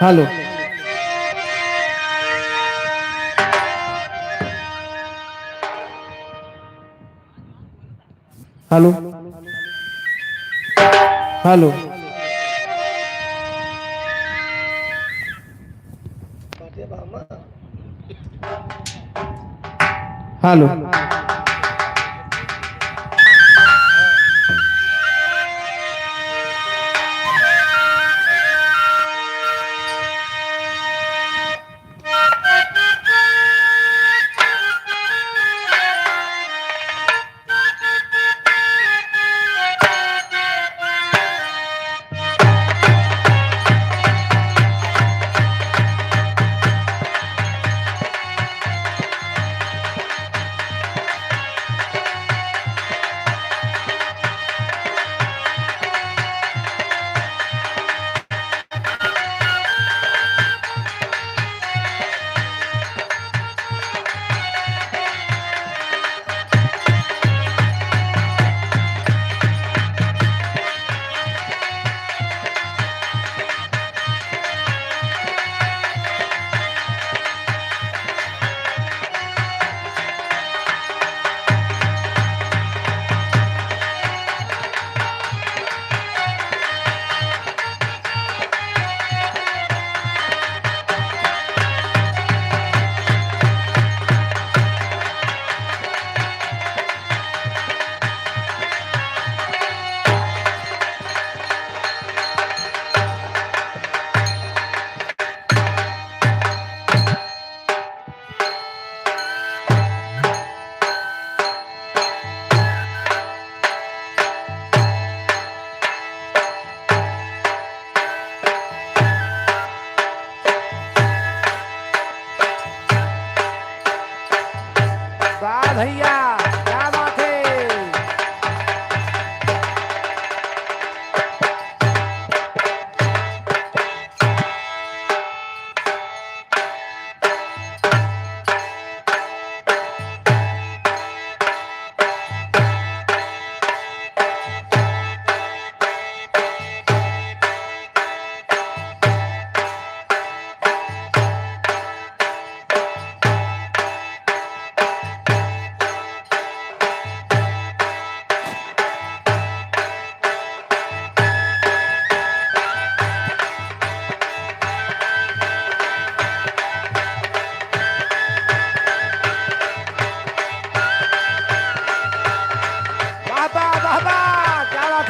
हेलो हेलो हेलो हेलो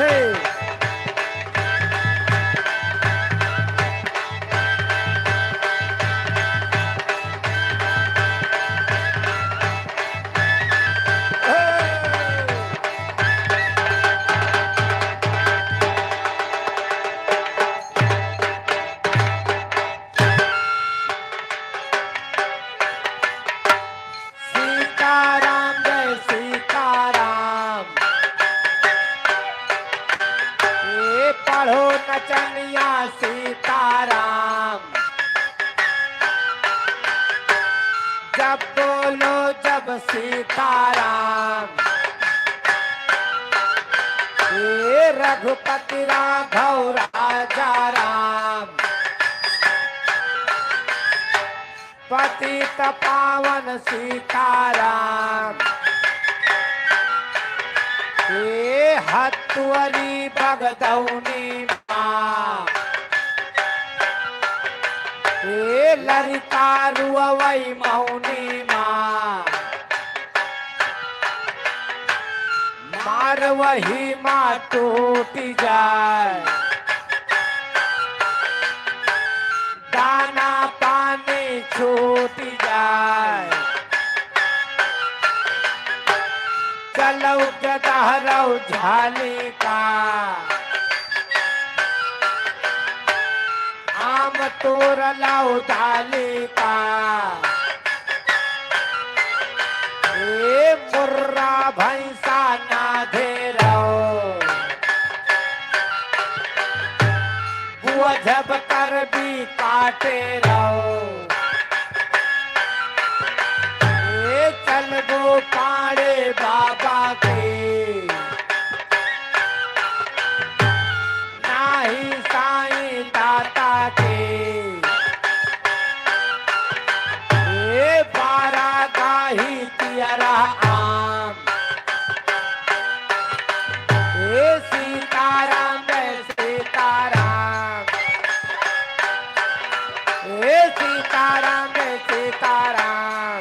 हे सीताराम जय सीताराम ये पढ़ो नचनिया सीताराम जब बोलो जब सीताराम ये रघुपति राघव राजा राम पतित पावन सीताराम हे हतुअरी भगदौनी माँ हे ललिता रुअवई मौनी माँ मार वही माँ टूट जाए दाना पानी छूट जाए चलो गदहरौ झाली का आम तोर लाओ डाली का ए मुर्रा भैंसा ना दे रहो बुआ जब कर भी काटे रहो ए चल गो पाड़े बाबा के नाही साईं दाता के ए बारा गाही तियरा आम ए सीताराम जय सीताराम ए सीताराम जय सीताराम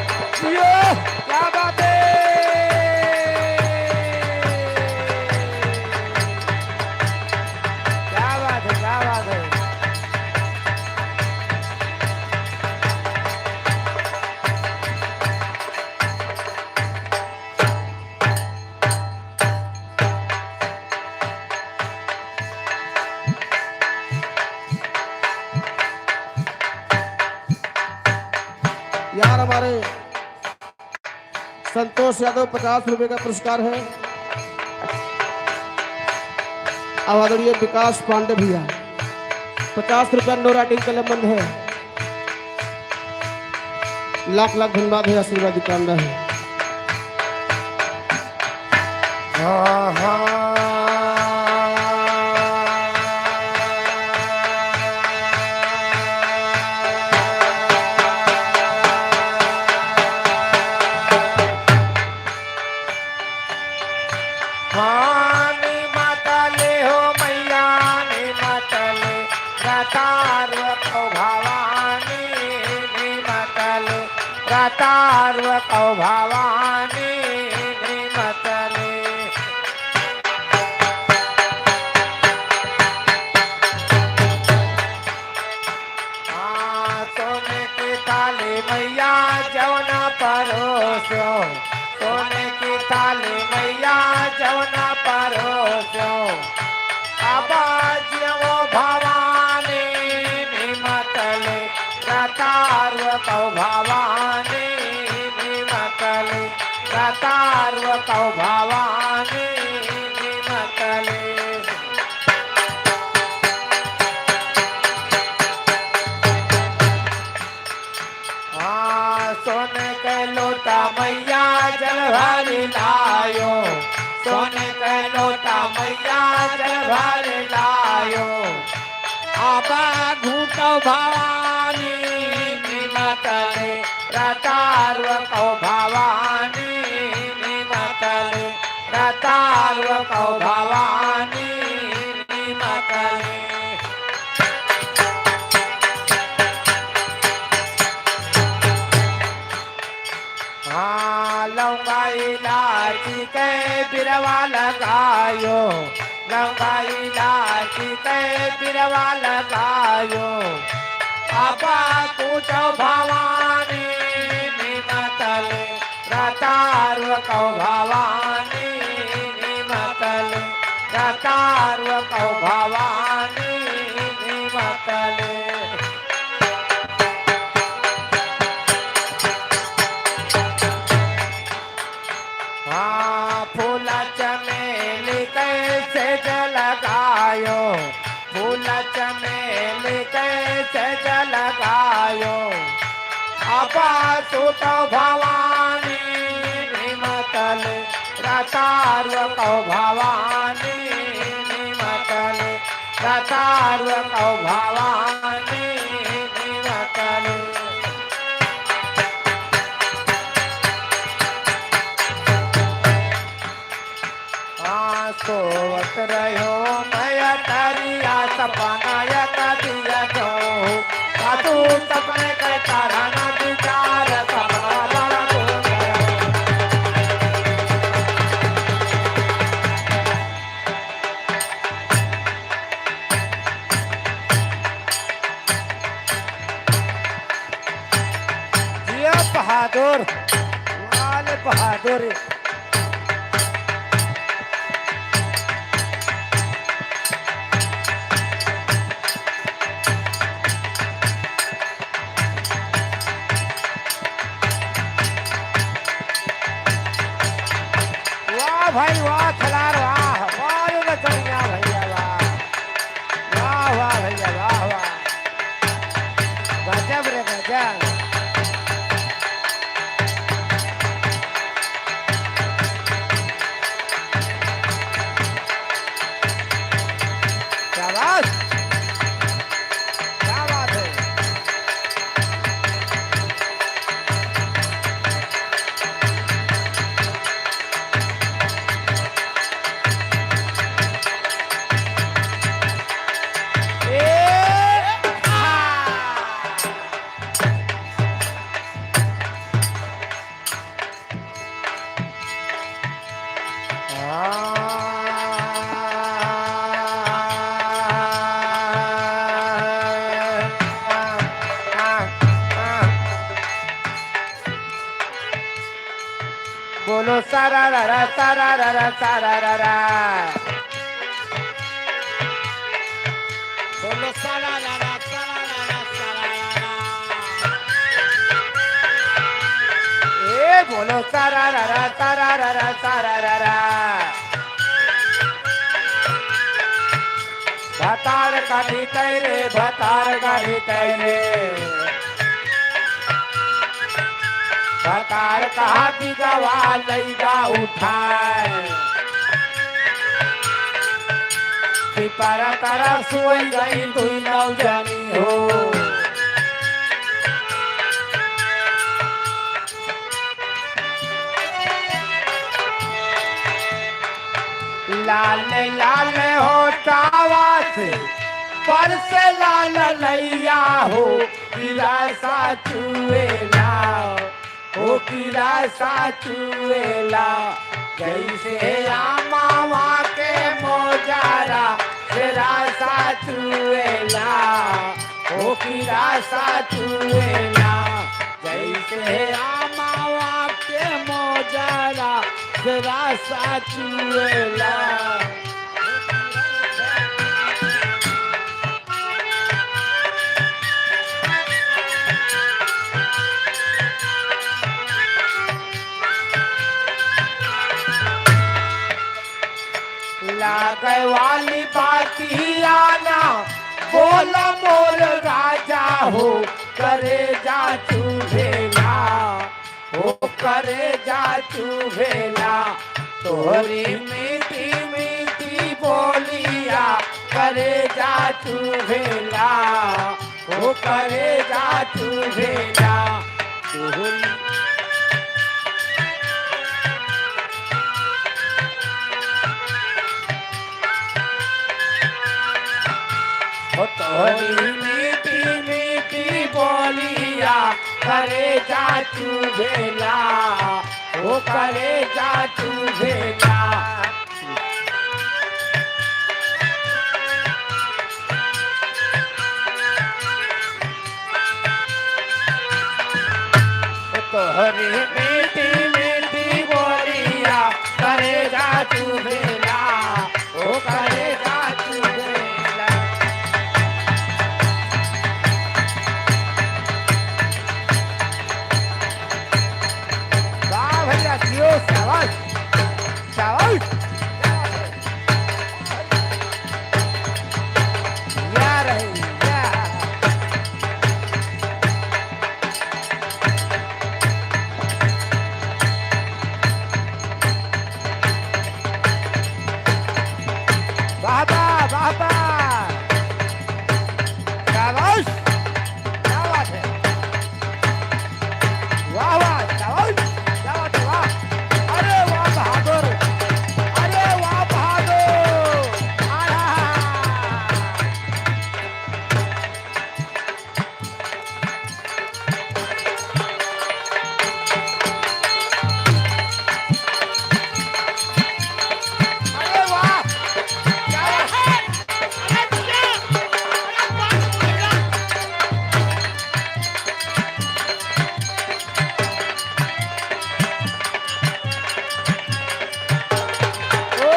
क्या बात है क्या बात है क्या बात है यार हमारे संतोष यादव 50 रुपए का पुरस्कार है। अब आदरणीय विकास पांडे भैया 50 रुपया नो राइटिंग कलम बंद है। लाख लाख धन्यवाद है, आशीर्वाद कामना है। नी मतले हो मैया नी मतले रतार्व कौ भवानी नी मतले रतार्व कौ भवानी नी मतले रतार्व कौ भवानी निमतले सोने के लोटा मैया जल भरी लायो सोने के लोटा मैया जल भरी लायो आबा घूटो भवानी निमतले रतार्व कौ भवानी निमतले रतार्व कौ भवानी निमतले लौंगा इलाची के बिरवा लगायो लौंगा इलाची के बिरवा लगायो आपा पूछो भवानी निमतले रतार्व कौ भवानी निमतले रतार्व कौ भवानी निमतले फूल चमेली कैसे जलगायो फूल चमेली कैसे जलगायो अपा सुतो भवानी निमतले रतार्व कौ भवानी निमतले रतार्व कौ भवानी निमतले सोवत रहो मैं तरिया सपना दिया दो तू सपने के तारा न विचार सपना बड़ा जिया बहादुर लाल बहादुर भाई वाह खलार वाह वाह रचनिया भैया वाह वाह वाह भैया वाह वाह गजब रे गजब शाबाश क्या बात है बोलो सारा रा सारा रा सारा रा बोलो सारा रा सारा रा सारा ए बोलो सारा रा सारा रा सारा रा भतार काढ़ी तैरे भतार काढ़ी तैरे भतार कहा की गवा लैगा उठाए पिपर तरह सोई गई तू नौजनी हो लाल लाल हो टावा से पर से लाल लैया हो पीला सा चुएला ओ पीला सा चुएला जैसे आमावा के मोजारा तेरा सा चुएला ओ पीला सा चुएला जैसे आमावा के मोजारा तेरा सा चुएला लागे वाली बाती आना बोला मोर राजा हो करे जा चूहेला हो करे जा चूहेला तोरी मीठी मीठी बोलिया करे जा चूहेला हो करे जा चूहेला तोरी तोरी मीठी मीठी बोलिया करे जा चूहेला वो करे जा चूहेला तोरी मीठी मीठी बोलिया करे जा चूहेला वो करे जा चूहेला वाह भैया जियो शाबाश शाबाश यार यार बाबा बाबा शाबाश क्या बात है वाह वाह शाबाश क्या बात है वाह अरे वाह बहादुर अरे वाह बहादुर आहा अरे वाह क्या बात है ओ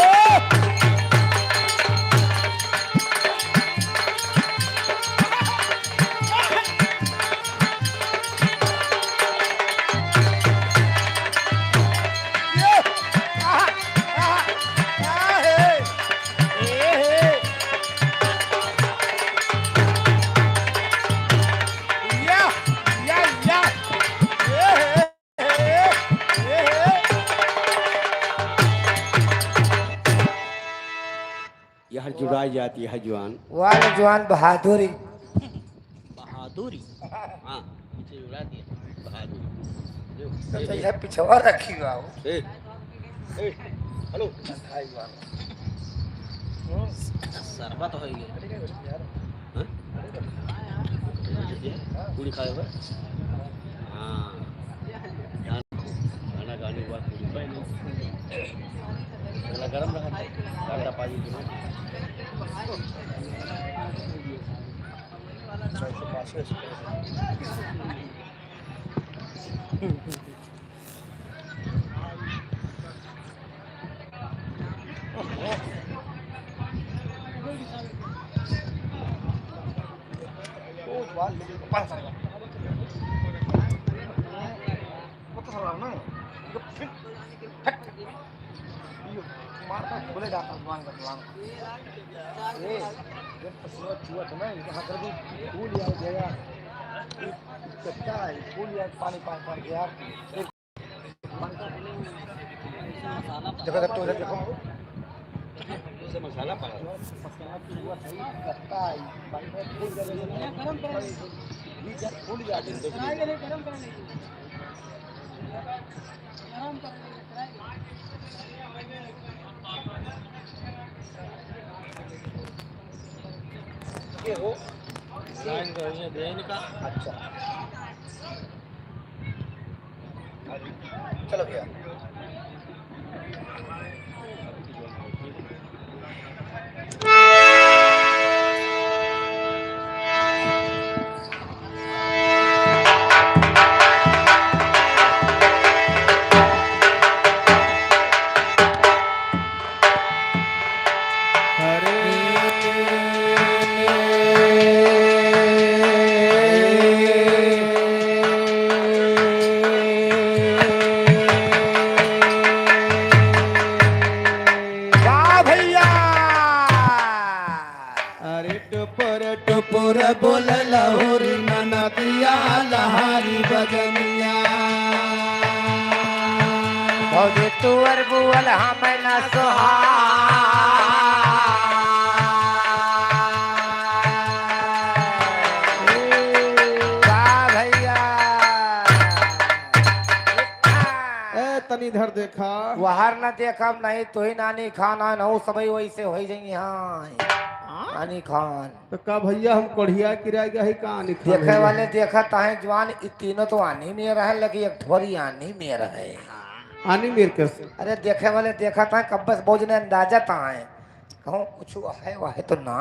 ये आहा आहा आहे ए या या या यह जुड़ाई जाती है जवान वाल जवान बहादुरी बहादुरी हाँ पीछे जुड़ा दिया बहादुरी तो यह पिछवा रखी बाबू हेलो शरबत हो गया पूरी खाएगा हाँ ध्यान रखो खाना खाने के बाद पूरी खाएंगे खाना गर्म रखा ठंडा पानी पानी पानी पानी यार देखो देखो देखो मसाला पड़ा ये हो साइन करेंगे देने का अच्छा चलो भैया पुर बोल लहोरी ननदिया लहारी बजनिया। भौजी तुअर बुअल हम न भैया तनी इधर देखा वहार न देखब नहीं तो ही नानी खाना न हो सबई वैसे हो जाएंगे। हाँ नानी खान तो का भैया हम कढ़िया किराए गए कहाँ निकल देखे वाले देखत है जवान इ तीनों तो आनी में रहे लगी एक थोड़ी आनी में रहे आनी मेर के अरे देखे वाले देखत है कब बस बोझ ने अंदाजा है कहूँ कुछ है वह तो ना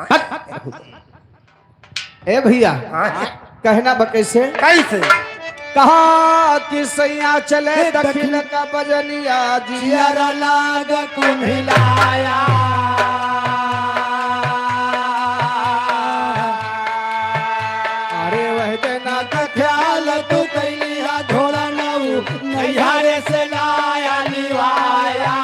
ए भैया हाँ कहना कैसे कैसे कहा कि सैया चले दखिल का बजनिया जिया लाग कुम्हिलाया। अरे वह देना का ख्याल तू कैलिया ढोला नऊ नैहारे से लाया निवाया।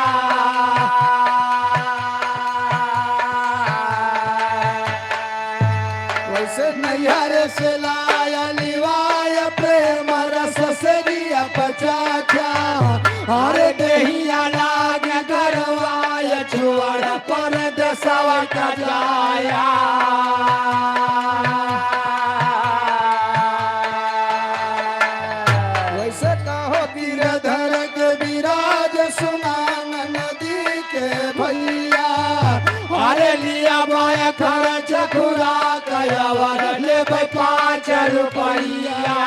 वैसे नैहारे से लाया निवाया प्रेम रस से दिया पचाचा। अरे देहिया लाग गरवाया छुआड़ा पर दसवा का जाया। वैसे कहो गिरधर के विराज सुनान नदी के भैया। अरे लिया बाया खर्च खुरा कयावर ले 5 रुपया।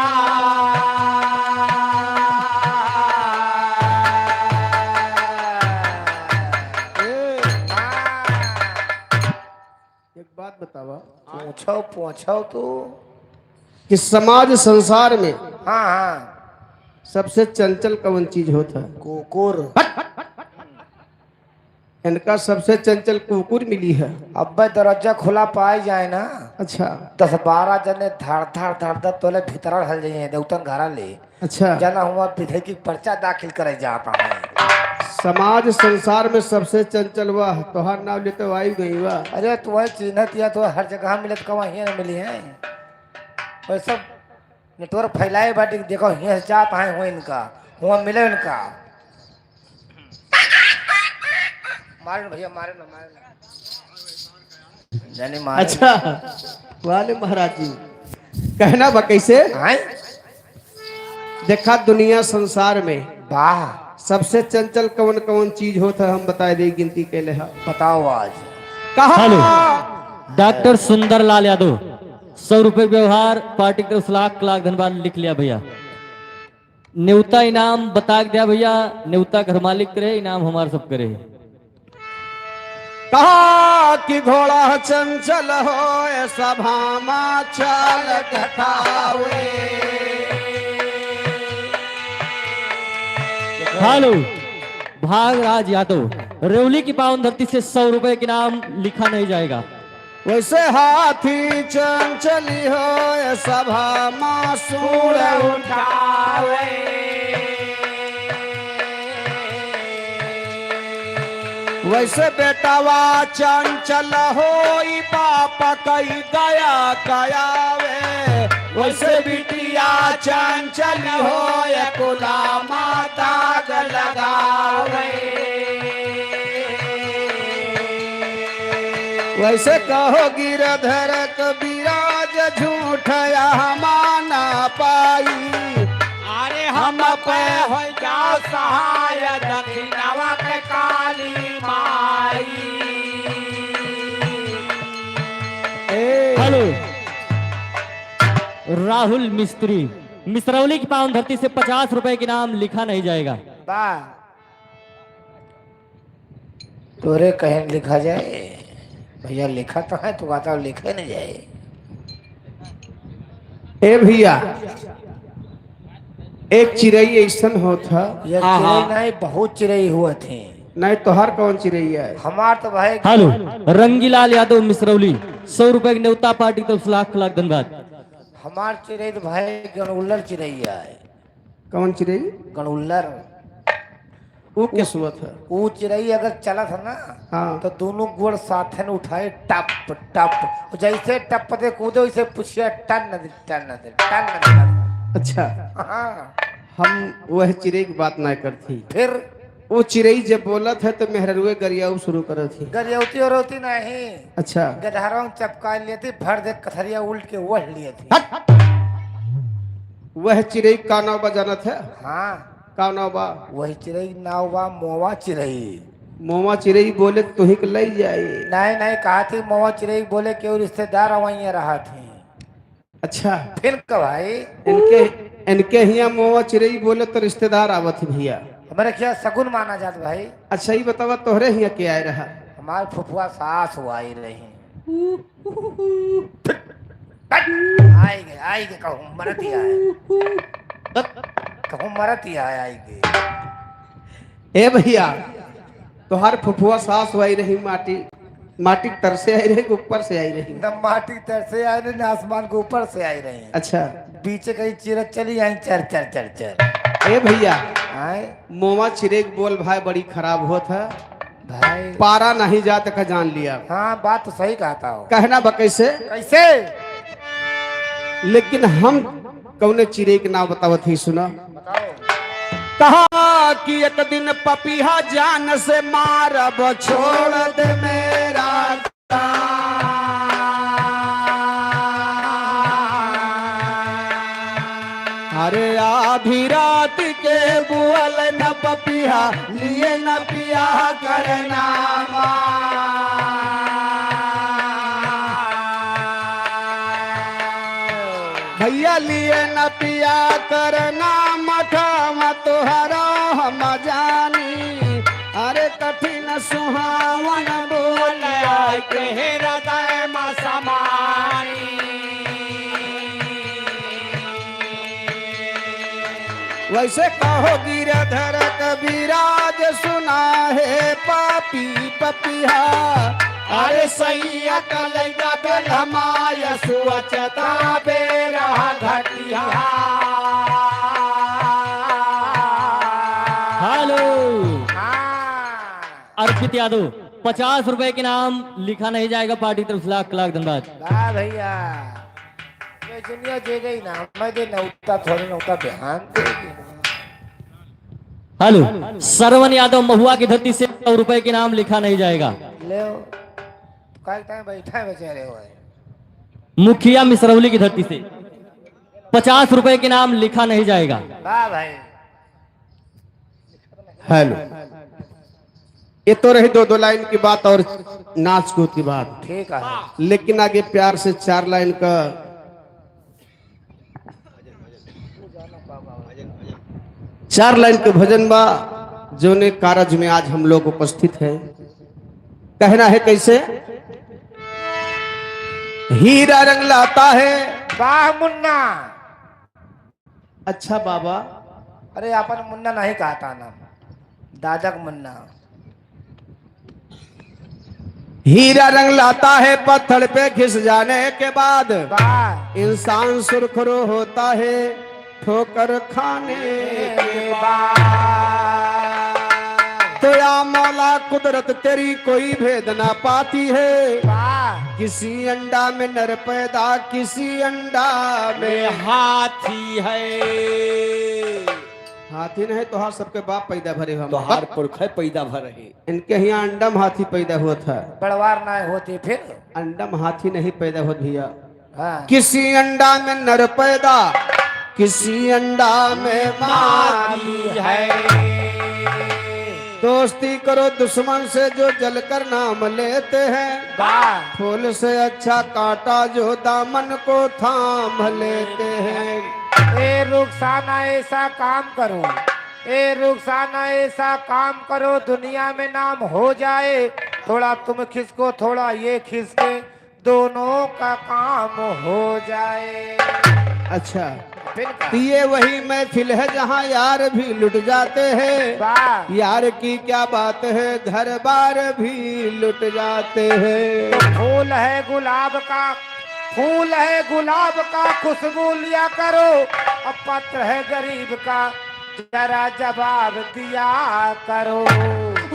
एक बात बतावा पूछो पूछो तू कि समाज संसार में हाँ हाँ सबसे चंचल कौन चीज होता है? कुकुर इनका सबसे चंचल कुकुर मिली है। अब दरवाजा खुला पाए जाए ना अच्छा 10-12 जने धड़ तोले भीतर हल जाइए देवतन घरा ले अच्छा जना हुआ विधि की पर्चा दाखिल करे जाता है। समाज संसार में सबसे चंचल वह तोहार नाम लेते आई गई वह। अरे तुम्हें चिन्हत या तो हर जगह मिले तो वहीं न मिली है वह सब नेटवर्क फैलाए बाटी देखो यहाँ जात है हुआ इनका हुआ मिले इनका मारे भैया मारे ना जाने मारे अच्छा वाले महाराज जी कहना बा कैसे हैं देखा दुनिया संसार में वाह सबसे चंचल कौन कौन चीज होता है हम बता दे गिनती के लिए बताओ आज हेलो कहा डॉक्टर सुंदरलाल यादव 100 रुपए व्यवहार पार्टी के 10 लाख धन्यवाद लिख लिया भैया। न्योता इनाम बता दिया भैया। न्योता घर मालिक करे इनाम हमारे सब करे। कहा कि घोड़ा चंचल हो सभामा चाल घटावे। हेलो भागराज यादव रेवली की पावन धरती से 100 रुपए के नाम लिखा नहीं जाएगा। वैसे हाथी चंचली हो सभा मासूर उठावे। वैसे बेटावा चंचल हो बाप कई दया कयावे। वैसे बिटिया चंचल हो कुला माता लगावे। वैसे कहो गिरधर कबीराज झूठया माना पाई। अरे हम पे हो जाओ सहाय दक्षिणवा के काली माई। हेलो राहुल मिस्त्री मिश्रौली की पावन धरती से 50 रुपए के नाम लिखा नहीं जाएगा। वाह तोरे कहीं लिखा जाए भैया लिखा तो है तू कहता लिखे नहीं जाए। ए भैया एक चिड़ई ऐसा होता ये चिड़ै नहीं बहुत चिड़ै हुए थे। नहीं तोहार कौन चिड़ई है? हमार तो भाई हेलो रंगीलाल यादव मिश्रौली 100 रुपए की न्योता पार्टी तो 10 लाख धन्यवाद। हमार चिड़ै तो भाई गणुल्लर चिड़ैया है। कौन चिड़ई? गणुल्लर वो किस हुआ था? वो चिड़ई अगर चलत है ना हाँ। तो दोनों गोड़ साथ न उठाए टप टप, जैसे टप दे कूदे वैसे पूछिए टन नदी टन नदी टन नदी। अच्छा, हाँ हम वह चिड़ै की बात ना करती। फिर वो चिड़ै जब बोलत है तो मेहरुए गरियाऊ शुरू करत थी। गरियौती और होती नहीं, अच्छा, गधहरों में चपका लेती, भर दे कथरिया उल्ट के वह लिए थी। हट। वह चिड़ै का नाव बजानत है? हाँ का नाव बा? वही चिड़ई नाव बा मोवा चिड़ई। मोमा चिड़ै बोले तुही के लई जाए। नहीं नहीं कहा थी मोवा चिड़ई बोले कि वो रिश्तेदार वहीं रहा थी। अच्छा, फिर कब भाई इनके इनके हिया मोमा चिड़ै बोले तो रिश्तेदार आवत ही भैया। हमारे क्या सगुन माना जाता भाई। अच्छा, ही बतावा तोहरे हिया के आए रहा? हमारे फुफुआ सास हुआ ही रही। आएंगे कहूँ मरत ही आए, कहूँ मरत ही आए आएंगे। ए भैया, तोहार फुफुआ सास हुई रही माटी माटी तर से आई रही, ऊपर से आई रही? न माटी तर से आए रहे न आसमान के ऊपर से आई रही। अच्छा, बीच कहीं चिरत चली आई चर चर चर चर। ए भैया, आए मोमा चिड़ै के बोल भाई बड़ी खराब होत है। भाई पारा नहीं जात का जान लिया। हाँ बात तो सही कहता हो। कहना बा कैसे? कैसे? लेकिन हम कौने चिड़ै के नाम बतावत ही सुना। बताओ। कहा कि एक दिन पपीहा जान से मारब छोड़ दे मेरा अरे आधी रात के बुअल न पपीहा लिए न पिया करना भैया लिए न पिया करना मठा तोहरा हम जानी अरे कठिन सुहावन बोल के हृदय में समानी वैसे कहो गिरधर कबीराज सुना है पापी पपिहा अरे सैया कलैया बेलमाय सुअचता बेरा घटिया। हेलो हाँ अर्पित यादव, 50 रुपए के नाम लिखा नहीं जाएगा पार्टी तरफ से। लाख लाख धन्यवाद। वाह भैया, ये दुनिया दे गई ना, मैं दे नौता थोड़ी नौता ध्यान देगी। हेलो श्रवण यादव, महुआ की धरती से 100 रुपए के नाम लिखा नहीं जाएगा। ले काय टाइम बैठा है बेचारे हो। मुखिया मिसरौली की धरती से 50 रुपए के नाम लिखा नहीं जाएगा। वाह भाई, हेलो, ये तो रही दो लाइन की बात और नाच कूद की बात, ठीक है। लेकिन आगे प्यार से 4 लाइन का 4 लाइन के भजन बा जो ने कारज में आज हम लोग उपस्थित है। कहना है कैसे? हीरा रंग लाता है। वाह मुन्ना। अच्छा बाबा, अरे अपन मुन्ना नहीं कहता ना, दादा का मुन्ना। हीरा रंग लाता है पत्थर पे घिस जाने के बाद, वाह इंसान सुरखरू होता है ठोकर खाने के बाद। तो या मौला कुदरत तेरी कोई भेद ना पाती है। वाह किसी अंडा में नर पैदा, किसी अंडा में हाथी है। हाथी नहीं तो हाथ सबके बाप पैदा भरे हम तो हर पुरख पैदा भर रहे। इनके यहाँ अंडम हाथी पैदा हुआ था। बड़वार ना होती फिर अंडम हाथी नहीं पैदा हुआ भैया। हाँ। किसी अंडा में नर पैदा, किसी अंडा में मादी है। दोस्ती करो दुश्मन से जो जलकर नाम लेते हैं। वाह फूल से अच्छा कांटा जो दामन को थाम लेते हैं। ए रुखसाना ऐसा काम करो, ए रुखसाना ऐसा काम करो, दुनिया में नाम हो जाए। थोड़ा तुम खिसको थोड़ा ये खिसके, दोनों का काम हो जाए। अच्छा, फिर तो ये वही महफिल है जहाँ यार भी लुट जाते हैं। वाह यार की क्या बात है, घर बार भी लुट जाते हैं। तो फूल है गुलाब का, फूल है गुलाब का, खुशबू लिया करो। अब पत्र है गरीब का, जरा जवाब दिया करो।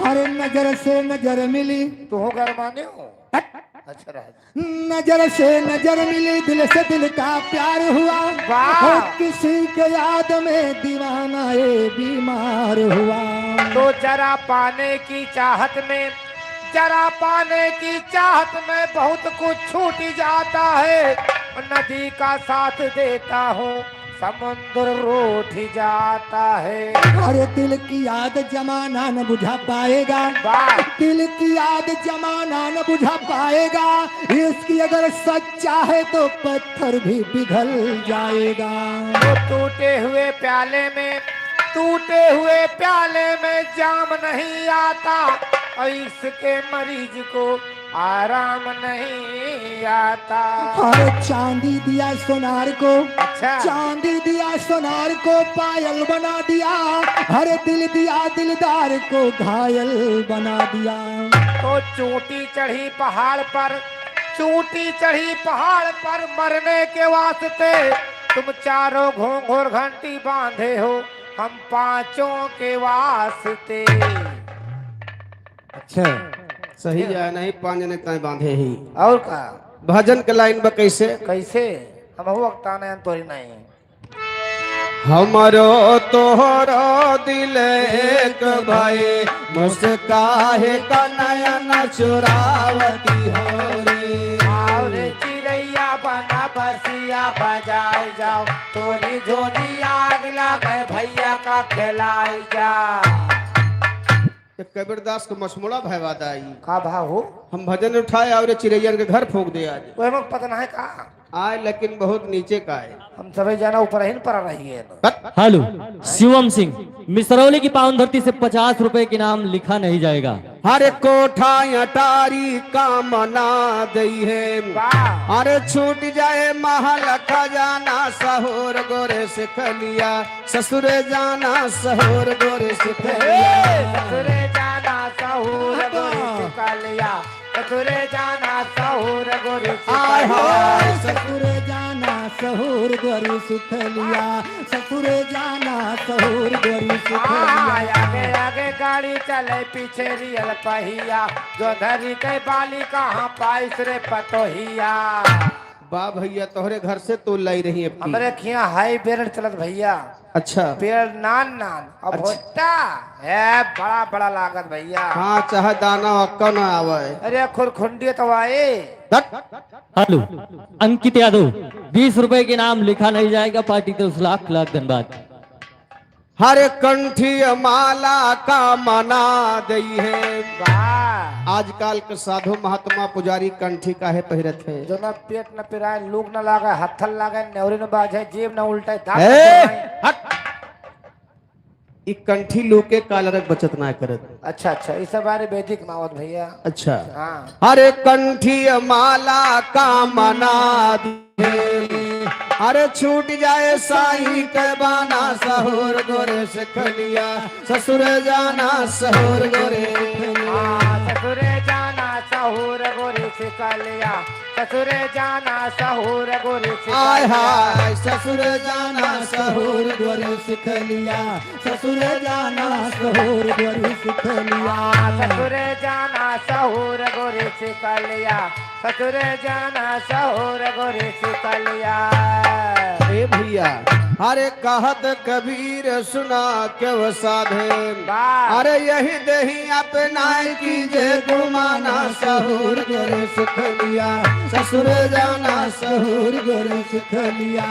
अरे नजर से नजर मिली, तू हो गरमाने हो? अच्छा राज। नजर से नजर मिली, दिल से दिल का प्यार हुआ, वाह। और किसी के याद में दीवाना ये बीमार हुआ। तो जरा पाने की चाहत में, जरा पाने की चाहत में बहुत कुछ छूट जाता है। नदी का साथ देता हूँ, समुद्र रूठ जाता है। अरे दिल की याद जमाना न बुझा पाएगा, वाह। दिल की याद जमाना न बुझा पाएगा, इसकी अगर सच्चा है तो पत्थर भी पिघल जाएगा। तो टूटे हुए प्याले में, टूटे हुए प्याले में जाम नहीं आता, और इसके मरीज को आराम नहीं आता। अरे चांदी दिया सोनार को, अच्छा। चांदी दिया सोनार को पायल बना दिया, अरे दिल दिया दिलदार को घायल बना दिया। तो चोटी चढ़ी पहाड़ पर, चोटी चढ़ी पहाड़ पर मरने के वास्ते तुम चारों घोंघोर घंटी बांधे हो, हम पांचों के वास्ते। अच्छा सही है नहीं, पांच ने तय बांधे ही। और का भजन के लाइन में कैसे? कैसे हम वक्ता नहीं तोरी नहीं। हमरो तोहरो दिल एक भाई, मुस्काहे का नयन चुरावती हो रे। और चिड़ैया बना बसिया बजाई जाओ, तोरी झोली आग लगे भैया का खिलाई जा। कबीरदास को मसमुड़ा भयवाद आई। का भाव हो? हम भजन उठाए और चिड़ैयन के घर फूक दे आज। वह मग पता नहीं का आए लेकिन बहुत नीचे का है। हम सभी जाना ऊपर ही पर रही है। हेलो, शिवम सिंह मिसरौली की पावन धरती से 50 रुपए के नाम लिखा नहीं जाएगा। हरे कोठा अटारी का मना दई है, वाह। अरे छूट जाए महल खजाना, सहोर गोरे से खलिया, ससुरे जाना सहोर गोरे से खलिया। ससुरे जाना सहूर गोरी सिकलिया, ससुरे जाना सहूर गोरी आय सिकलिया। हाय ससुर जाना सहूर गोरी सुख लिया, ससुर जाना सहूर गोरी सुख लिया। आगे आगे गाड़ी चले पीछे रियल पहिया, जो धरी के बाली कहाँ पाइस रे पतोहिया। बा भैया तोहरे घर से तो लाई रही है हमरे खिया हाई बेरड चलत भैया, अच्छा पेड़ नान नान अब भुट्टा है बड़ा बड़ा लागत भैया। हाँ चाहे दाना अक्का न आवे। अरे खुरखुंडी तो आए। हेलो, अंकित यादव 20 रुपए के नाम लिखा नहीं जाएगा। पार्टी तो 1 लाख धन्यवाद। हरे कंठी माला का मना दई है, वाह। आजकल के साधु महात्मा पुजारी कंठी का है पहिरत है। जो न पेट न पिराए, लूक न लागे, हथल लागे, नेवरी न बाजे, जेब न उल्टे, दांत न ए, पिराए। हट। ई कंठी लोके कालरक बचत ना करत। अच्छा अच्छा, इस बारे वैदिक मावत भैया। अच्छा हाँ। हरे कंठी माला का मना दे, अरे छूट जाए साईं के बाना, सहोर गोरे से खलिया, ससुर जाना सहोर गोरे हाँ, ससुरे जाना सहूर गोरी सिकलिया, ससुरे जाना सहूर गोरी आय सिकलिया। हाय ससुर जाना सहूर गोरी सुख लिया, ससुर जाना सहूर गोरी सुख लिया। ससुरे जाना सहूर गोरी सिकलिया, ससुरे जाना सहूर गोरी सिकलिया। ए भैया अरे कहत कबीर सुना क्यों साधे, वाह। अरे यही दही अपना कीजे गुमाना, सहोर गोरे सुख लिया, ससुर जाना सहोर गोरे सुख लिया।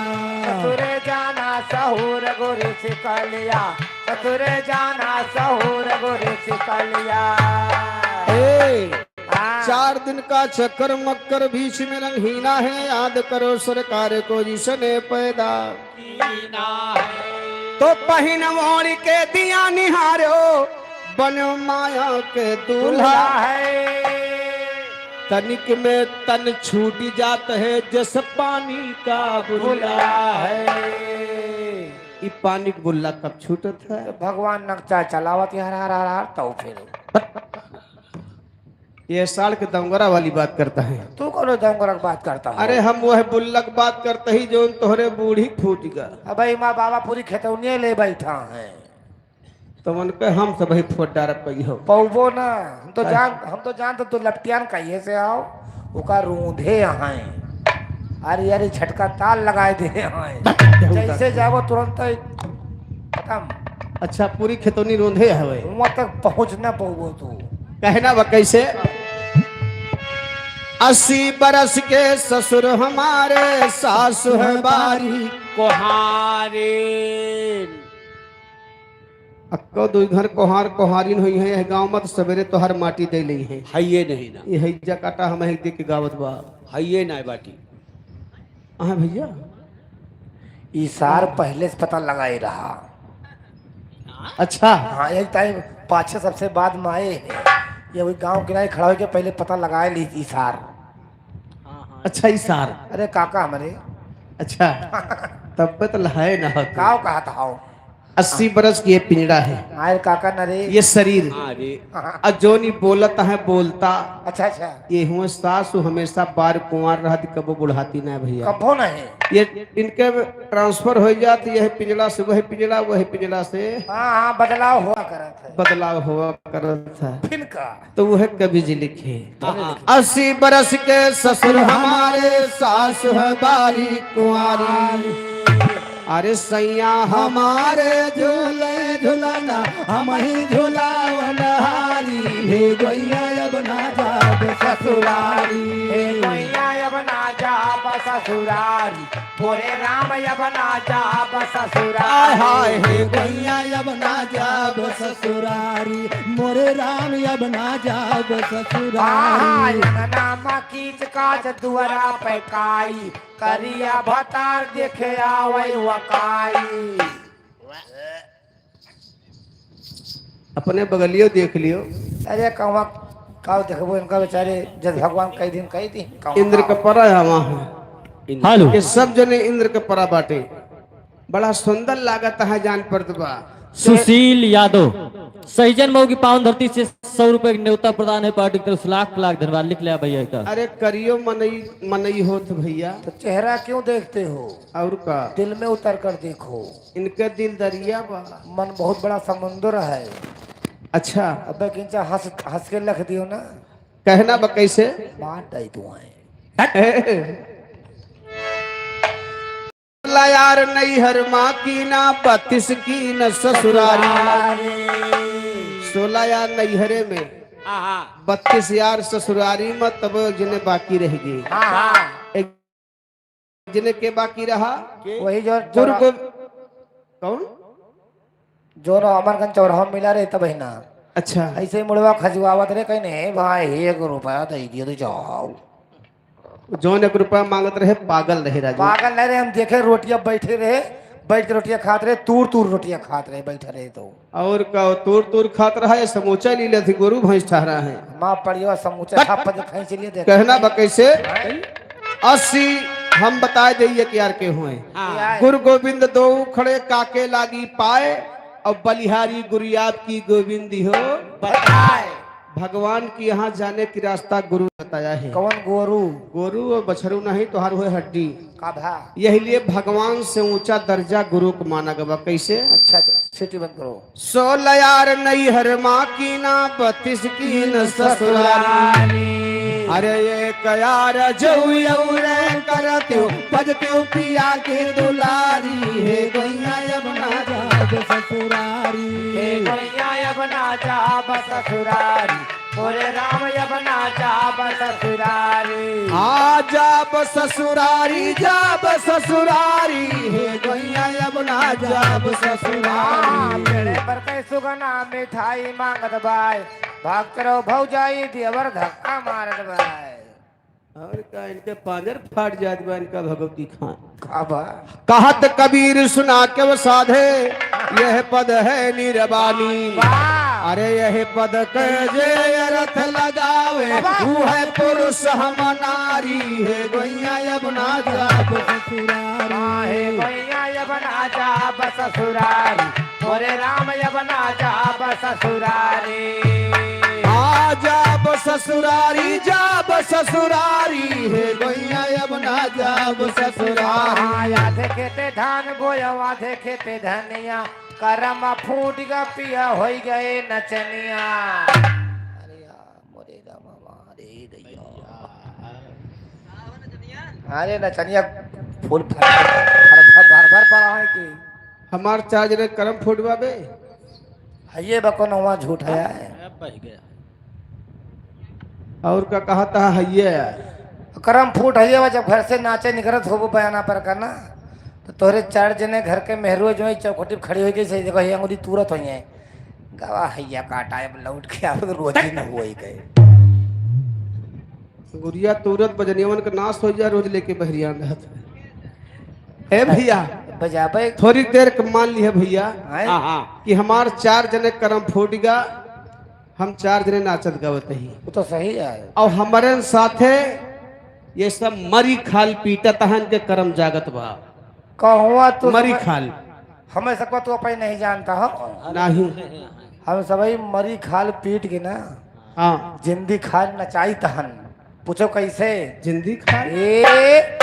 ससुरे जाना सहूर गोरी सिकलिया, ससुरे जाना सहूर गोरी सिकलिया। ए, हाँ। 4 दिन का चक्कर मक्कर बीच में रंगहीना है, याद करो सरकार को जिसने पैदा तो पहिन मोड़ के दिया निहारो, बन माया के दूल्हा है। तनिक में तन छूट जात है, जस पानी का बुल्ला है। ई पानी का बुल्ला कब छूटत है? भगवान नक्शा चलावत हर हर हर हर तो फिर ये साल के दमगरा वाली बात करता है। तू कौन दंगरक बात करता है? अरे हम वह बुल्लक बात करते ही जो तोहरे बूढ़ी फूट गा। अबे माँ बाबा पूरी खेतौनिये ले बैठा है। तो मन के हम सब ही फोट डार पई हो पौबो ना हम तो जान तो लपटियान कहिए से आओ ओका रूंधे हैं अरे यार झटका ताल लगाए दे हैं जैसे जाओ तुरंत ही खत्म अच्छा पूरी खेतोनी रोंधे हवे वहां तक पहुंच ना पौबो तू कहना बा कैसे 80 बरस के ससुर हमारे सास है बारी कोहारे अक्को दो घर कोहार कोहारिन हुई है गांव मत सवेरे तो हर माटी दे ली है हइये नहीं ना ये हैजा काटा हम है देख के गावत बा हइये ना बाटी हां भैया इसार पहले से पता लगाए रहा अच्छा हाँ एक टाइम पाछे सबसे बाद में आए ये वही गांव किनारे खड़ा होकर पहले पता लगाए ली इसार अच्छा इसार अरे काका हमारे अच्छा तब पे तो लहाए ना हो गाँव कहा था 80 बरस की ये पिंजड़ा है आए काका नरे ये शरीर हाँ, अजोनी बोलता है बोलता अच्छा अच्छा ये हुए सासु हमेशा बार कुंवर रहती कबो बुढ़ाती ना भैया कबो नहीं ये इनके ट्रांसफर हो जाती यह पिंजड़ा से वही पिंजड़ा से हाँ हाँ बदलाव हुआ करत है बदलाव हुआ करता है फिर का तो वह कवि जी लिखे 80 बरस के ससुर हमारे सास है बारी कुंवारी अरे सैया हमारे झूले झुलाना हम ही झुलावन हारी हे गोइया अब ना जाब ससुरारी हे मैया अब ना जा ससुरारी बोरे राम अब ना जा हाय ससुरारी हाय हे गोइया अब ना जाब ससुरारी मोरे राम अब ना जाब ससुरारी नामा कीच काच दुआरा पे काई करिया भतार देखे आवै वकाई अपने बगलियो देख लियो अरे कहवा का देखबो इनका बेचारे जब भगवान कई दिन इंद्र का परा है वहाँ हेलो ये सब जने इंद्र का परा बाटे बड़ा सुंदर लागत है जान पड़तबा सुशील यादव सहीजन मऊ की पावन धरती से 100 रुपए की न्योता प्रदान है पार्टी की तरफ से लाख लाख धन्यवाद लिख लिया भैया का अरे करियो मनई हो तो भैया तो चेहरा क्यों देखते हो और का दिल में उतर कर देखो इनके दिल दरिया बा मन बहुत बड़ा समुद्र है अच्छा अबे किंचा हंस हंस के रख दियो ना कहना बा कैसे बात आई तू है ला यार नैहर माँ की ना 32 की न ससुरारी 16 यार नैहरे में 32 यार ससुरारी में तब जिन्हें बाकी रह गई हाँ हाँ एक जिन्हें के बाकी रहा वही जो दुर्ग कौन जो अमरगंज चौराहा में मिला रहे तब ही ना अच्छा ऐसे ही मुड़वा खजुआवत रे कहीं नहीं भाई 1 रुपया दे दियो तो जाओ जौन 1 रुपया मांगत रहे पागल रहे राजू पागल नहीं रहे हम देखे रोटियां बैठे रहे बैठ के रोटियां खाते रहे तूर रोटियां खाते रहे बैठे रहे तो और का तूर खात रहा है समूचा ली थी गोरू भैंस ठहरा है माँ पड़ियो समूचा छाप पर खाई चलिए देख कहना बा कैसे 80 हम बता दिए कि यार के हुए गुरु गोविंद दो खड़े काके लागी पाए और बलिहारी गुरुयाब की गोविंदी हो बताए भगवान की यहाँ जाने की रास्ता गुरु बताया है कौन गोरू गोरू और बछरू नहीं तो हर हुए हड्डी का भा यही लिए भगवान से ऊंचा दर्जा गुरु को माना गया कैसे अच्छा सिटी बंद करो 16 यार नैहर माँ की ना 32 की न ससुरारी अरे ये कयार जौरे करत्यो बजत्यो पिया के दुलारी हे गैया अब ना जाब ससुरारी हे मैया अब ना जा ससुरारी बोले राम अब ना जा ससुरारी आ जाब ससुरारी जाब ससुरारी हे गैया अब ना जाब ससुरारी मेरे पर कई सुगना मिठाई मांगत बाय भाग करो भौजाई देवर धक्का मारत बाय और का इनके पांजर फाट जात बा इनका भगवती खान काबा कहत कबीर सुना के वो साधे यह पद है निरबानी अरे यह पद के जे अर्थ लगावे वो है पुरुष हम नारी हे गैया अब ना जाब ससुरारी हे मैया अब ना जा ससुरारी बोले राम अब ना जा ससुरारी आ जाब ससुरारी जाब ससुरारी हे गैया अब ना जब ससुरारी। आधे खेते धान बोया आधे खेते धनिया करम फूट गा पिया हो गए नचनिया। अरे यार मोरे रामा रे दैया। अरे नचनिया फूल भर भर पड़ा है कि हमार चार्ज रे करम फूटवा बे। ये बकनो वहाँ झूठ है। और का कहा था हइये करम फूट है जब घर से नाचे निकलत हो बयाना पर करना तो तोहरे चार जने घर के मेहरुए जो है चौखटी खड़ी हो गई सही देखो ये अंगुली तुरत हो है गवा हैया काटा अब लौट के आप तो रोज ही न हुआ ही गए। गुड़िया तुरंत बजनियवन का नाश हो जाए रोज लेके बहरिया रहत है भैया। बजाबे थोड़ी देर के मान ली है भैया आए? कि हमार 4 जने करम फूट गा हम 4 जने नाचत गावत ही वो तो सही है। और हमारे साथे ये सब मरी खाल पीटत हन के करम जागत बा। कहवा तो मरी खाल हमें सकवा तो अपन नहीं जानता हो नहीं। हम सभी मरी खाल पीट के ना हाँ जिंदी खाल नचाई तहन पूछो कैसे जिंदी खाल ए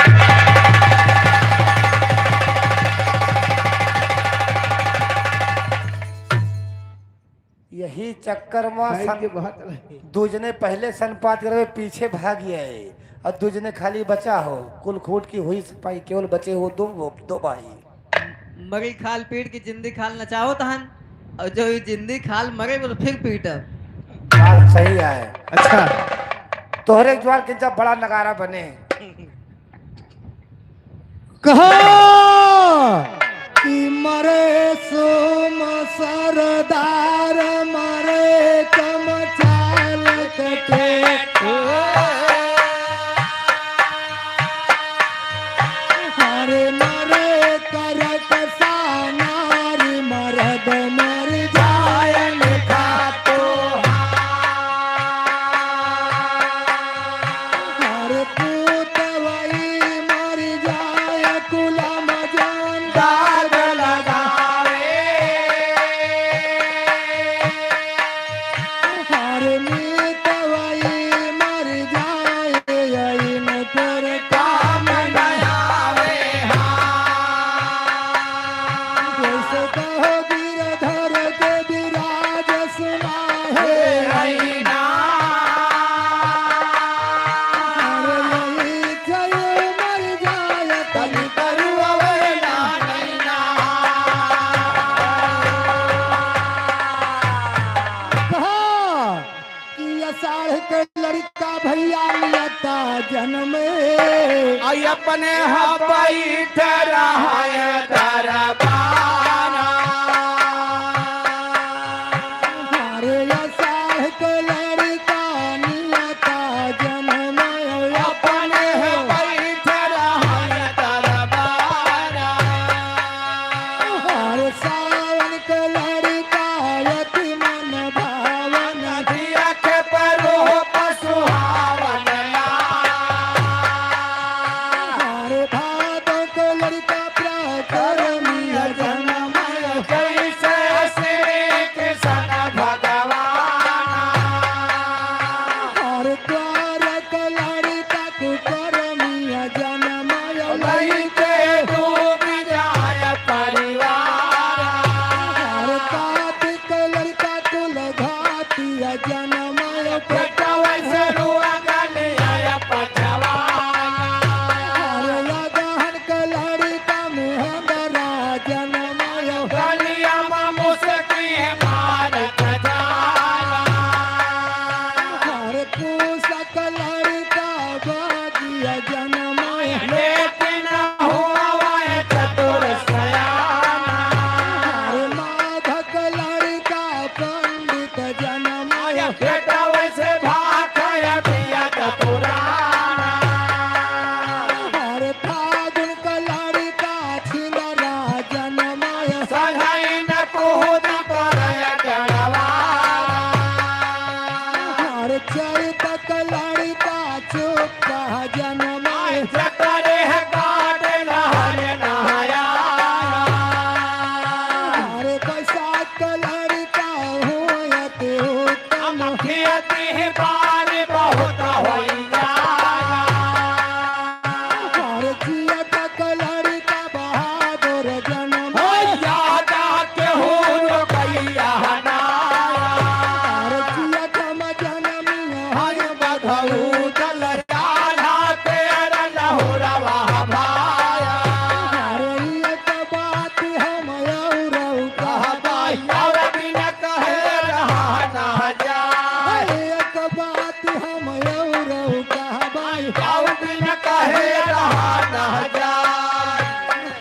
यही चक्कर में खाई के बात रही। दूजने पहले सनपात करे पीछे भाग गया है और दूजने खाली बचा हो कुल खूट की हुई सफाई केवल बचे हो दो भाई। मरी खाल पीट की जिंदी खाल नचाओ तहन और जो ये जिंदी खाल मरे वो फिर पीटब। बात सही है। अच्छा तोहरे ज्वार के जब बड़ा नगारा बने कहा कि मरे सोम सरदार मरे कमचाल कटे हरे मरे करक सानारी मरद मर जायन खातो हरे पूतवई मर जाय कुलम जान दाग लगावे हरे मीतवई मर जाय यही न कर काम नयावे जैसे कहो गिरधर के विराज सुना है रहीना हरे यही जय मर जाय तनि करुवे ना नैना कहा कि अषाढ़ के लड़का भैया नियता जन्म आई अपने हवाई ठहराय दरबारा। हरे अषाढ़ के लड़का नियता जन्म अपने हवाई ठहराय दरबारा। हरे सावन के लड़का यति मन भावन दिया के परो पसुहावन हरे भादों के लड़का प्रकर मिया जन्म जैसे श्री कृष्ण भगवान। हरे द्वार के लड़का कुकर मिया जन्म लई के डूब जाय परिवार। हरे कार्तिक लड़का कुल घातिया जन्म बेटा वैसे रुआ गलिया पचवान। हरे लगहन के लड़का मेहंदरा जन्म गलिया में मुस्की मारत जाला। हरे पूषक लड़का भागिया जन्म लेकिन हुआ वह चतुर सयाना। हरे माधक लड़का पंडित जन्म बेटा वैसे भाखय पिया पुराना। हरे फागुन का लड़का छिंदरा जन्म सधाई न कूद परय गढ़वारा। हरे चैत का लड़का चुप जन्म देखऊ दल जाला तेरा लहुरवा भाया अरे एक बात हम और कहबाई और बिन कहे रहा न जाए एक बात हम और कहबाई और बिन कहे रहा न जाए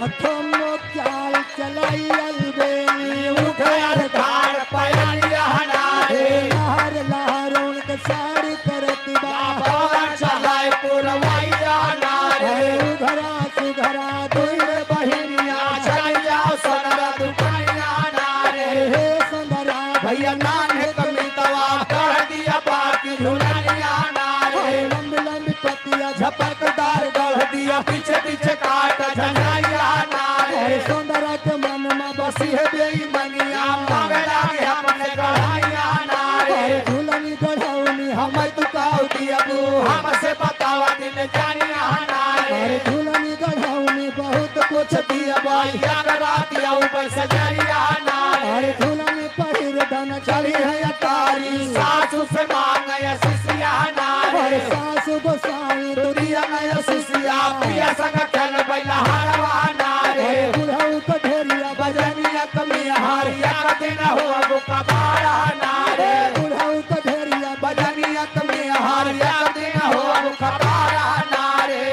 हम चाल चलाई अलबेली उठर धार पयलिया नारे लहर लहर उनके साड़ी करती बाबा पवन चलाए पुरवैया नारे उधरा सुधरा दुई बहिनिया चलिया सनर दुपैया नारे हे सुंदरा भैया नान्हे कमितवा कर दिया बाकी झुलनिया नारे लंबी लंबी पतिया झपकदार गढ़ दिया पीछे पीछे काट झनाइया नारे सुंदरा के मन में बसी है बेईमानिया मांगला के अपने गढ़ाइया नारे झूलनी गढ़ौनी हम तू कहू दिया बू हमसे बतावा दिन जानिया नारे अरे झूलनी गढ़ौनी बहुत कुछ दिया बाई रात या ऊपर सजरिया नारे अरे झूलनी पहिर धन चली है अतारी सासू से मांग या सिसिया नारे अरे सासु गोसाई दुनिया में सिसिया पिया संग चल बैला हरवा नारे बुढ़ऊ को ढेरिया बजनिया कमिया हारिया दिन हो अबू कबाड़ा नारे बुढ़ऊ को ढेरिया बजनिया कमिया हारिया दिन हो अबू कबाड़ा नारे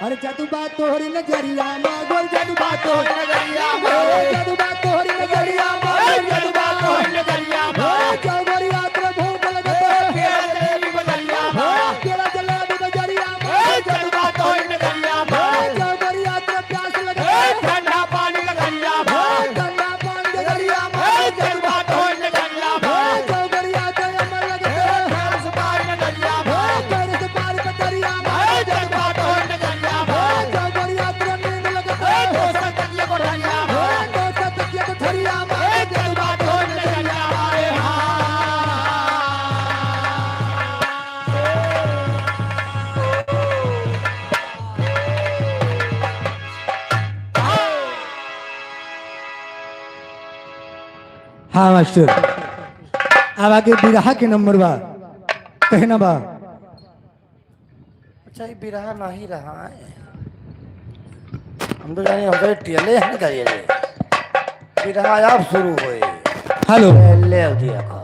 अरे जादू बात तोहरी नजरिया मागोल जादू बात तो नगरिया जादू बात तोहरी नजरिया मागोल जादू बात तोहरी नगरिया चौबरी यात्रा भूख लगे देवी बदलिया केला जलेबी नजरिया जादू बात हो नगरिया चौबरी यात्रा प्यास लगे ठंडा पानी नगरिया गंगा पान नजरिया जादू बात हो नगरिया चौबरी यात्रा अमर लगे सुपारी नगरिया पैर से पार कटरिया जादू बात हो नगरिया चौबरी यात्रा नींद लगे दोस्त तकिया को ढलिया दोस्त तकिया को ठरिया जादू बात हो नगरिया हाँ मास्टर अब आगे बिरहा के नंबर बा कहना बा अच्छा ये बिरहा नहीं रहा है हम तो जाने हम तो टेले हैं करिए बिरहा अब शुरू हुए हेलो ले दिया खाओ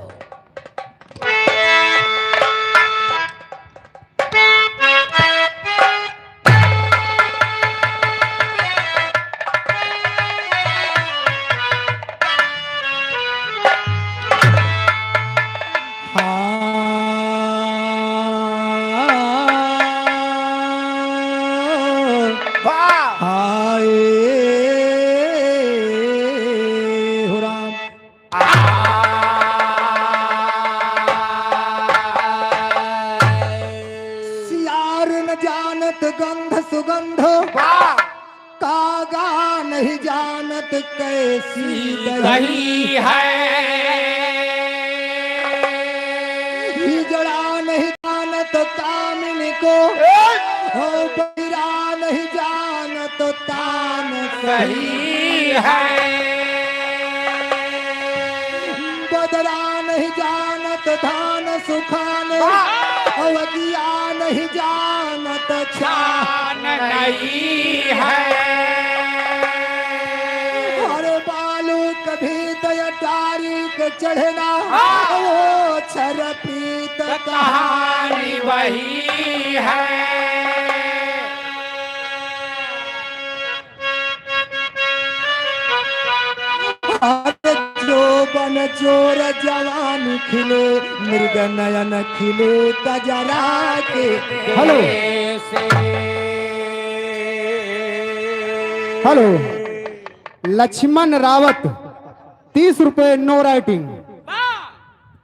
हाय हो राम सियार न जानत गंध सुगंध कागा नहीं जानत कैसी दही हिजड़ा नहीं जानत कामिनी को हो बैरा नहीं जानत तान सही बदरा नहीं जानत धान सुखाने अवगिया नहीं जानत छान अरे बालू कभी दया तारीख चढ़ना वो छर पीत कहानी वही है अरे जो बन जोर जवान खिले मृग नयन खिले कजरा के हेलो हेलो लक्ष्मण रावत 30 रुपए नो राइटिंग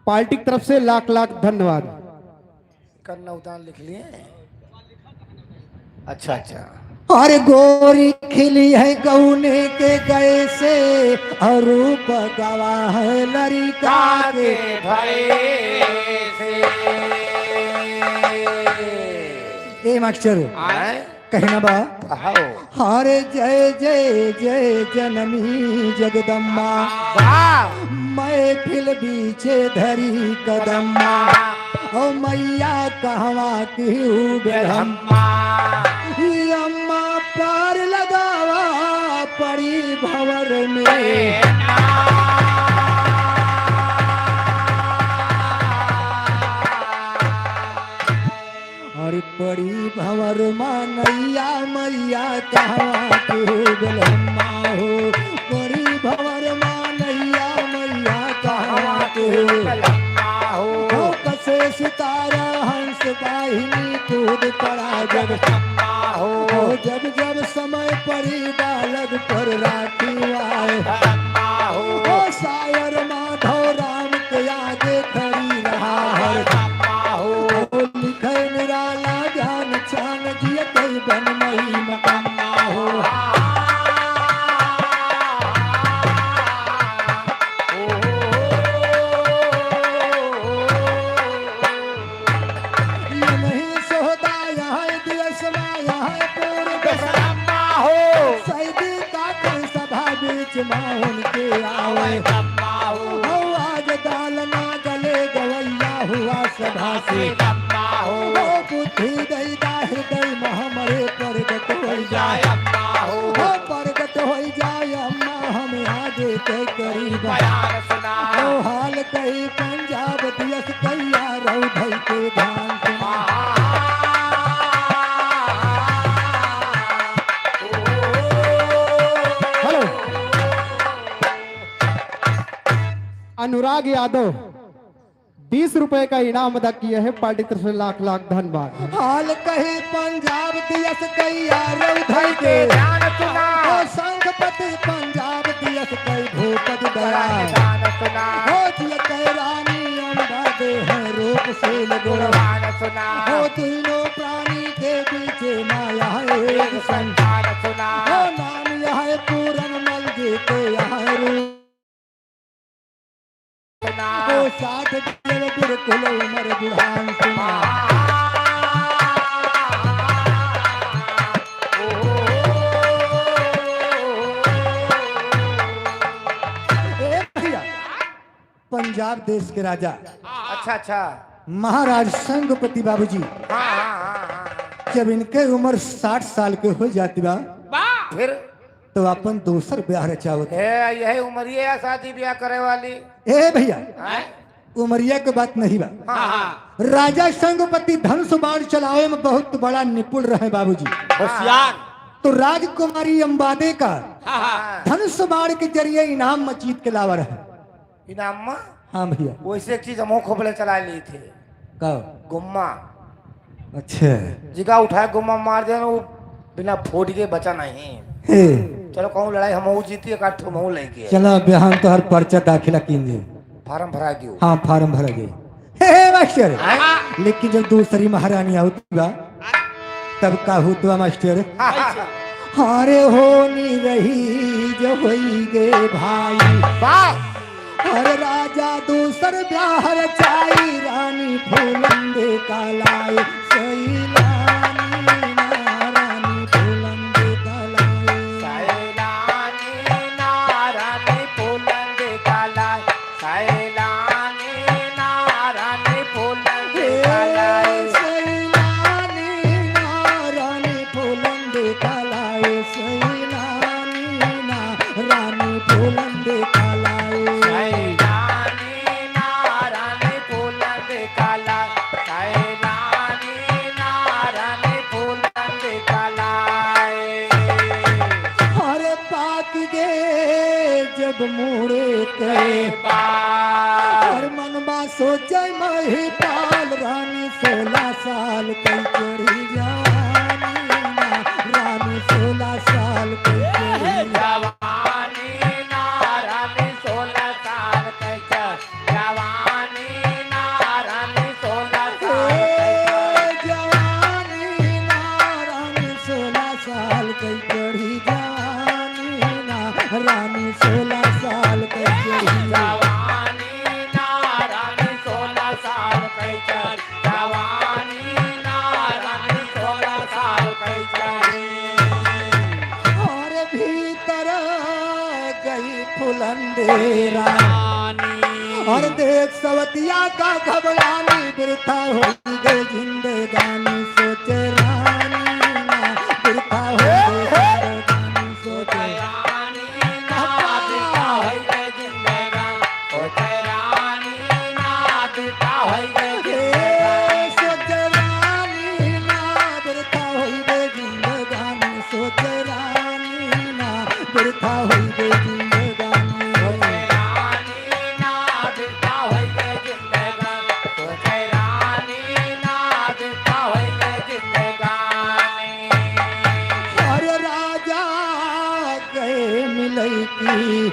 पार्टी की तरफ से लाख लाख धन्यवाद करना उतार लिख लिए अच्छा अच्छा अरे गोरी खिली है गौने के गए से और रूप गवाह लड़का के ए मास्टर कहना बा हरे जय जय जय जननी जगदम्बा मैं फिल बीचे धरी कदम्बा मैया कहवा की बेलम्मा अम्मा पार लगावा पड़ी भंवर में और पड़ी भंवर नैया मैया कहवा की बेलम्मा हो पड़ी भंवर नैया मैया कहवा की हो कसे सितारा हंस वाहिनी कूद पड़ा जब हो जब जब समय पड़ी बालक पर राखी आए हो शायर माधव राम के आगे खड़ी रहा है हो लिखे निराला ज्ञान छान जिय कई बन मही मकम्मा हो माहौल के आवे हो आज दालना गले गवैया हुआ सभा से हो बुद्धि दई हृदय हमारे प्रगट हो जाए हो प्रगट हो जाए अम्मा हम आगे के करीब हो हाल कही पंजाब दियस कैया रहो धई के ध्यान सुना अनुराग यादव 20 रुपए का इनाम अदा किया है पार्टी तरफ से लाख लाख धन्यवाद। हाल कहे पंजाब दियस कैया रौधई के ध्यान सुना हो संघपति पंजाब दियस कई भूपत दया हो जिय कै रानी अम्बा दे है रूप से गुणवान सुना हो तीनों प्राणी के बीच माया एक संतान सुना हो नाम यह पूरन मल जी के यह रूप ओ साथ देव बिरकुल उमर बुढ़ान सुना पंजाब देश के राजा अच्छा महाराज संघपति बाबूजी जब इनके उम्र 60 साल के हो जाती बा फिर तो अपन दूसर ब्याह रचावत यही उमरिया या शादी ब्याह करे वाली ए भैया उमरिया के बात नहीं बा राजा संघपति धनुष बाण चलावे में बहुत बड़ा निपुण रहे बाबूजी होशियार तो राजकुमारी अंबादे का धनुष बाण के जरिए इनाम मजीद के लावा रहे इनाम हाँ भैया वैसे एक चीज हम खोपड़े चला ली थे गुम्मा अच्छा जिगा उठाए गुम्मा मार दे वो बिना फोड़ के बचा नहीं चलो कहूँ लड़ाई हम जीती एक आठ महू लेके चलो बिहान तो हर पर्चा दाखिला कीजिए फार्म भरा दियो हाँ फार्म भरा गई हे मास्टर लेकिन जब दूसरी महारानी होती बा तब का हुआ मास्टर हारे होनी रही जो होई गे भाई हर राजा दूसर ब्याह रचाई रानी फूलंदे का लाई सही मुड़े के हर मनबा सोचे मही पाल रानी 16 साल कई चढ़ी जवानी रानी 16 साल कई चढ़ी जवानी रानी 16 साल कई जवानी रानी 16 जवानी रानी 16 साल कई चढ़ी जवानी रानी 16 साल कई चढ़ी जवानी रानी 16 साल कई चढ़ी जवानी रानी 16 साल कई चढ़ी और भीतर गई फुलंदे रानी और देख सवतिया का घबरानी बिरथा हो गए जिंदगानी सोचे रानी ना बिरथा हो गए जिंदगानी सोचे सोचे रानी ना बिरथा हो गए जिंदगानी सोचे रानी ना बिरथा हो गए जिंदगानी अरे राजा गए मिलई की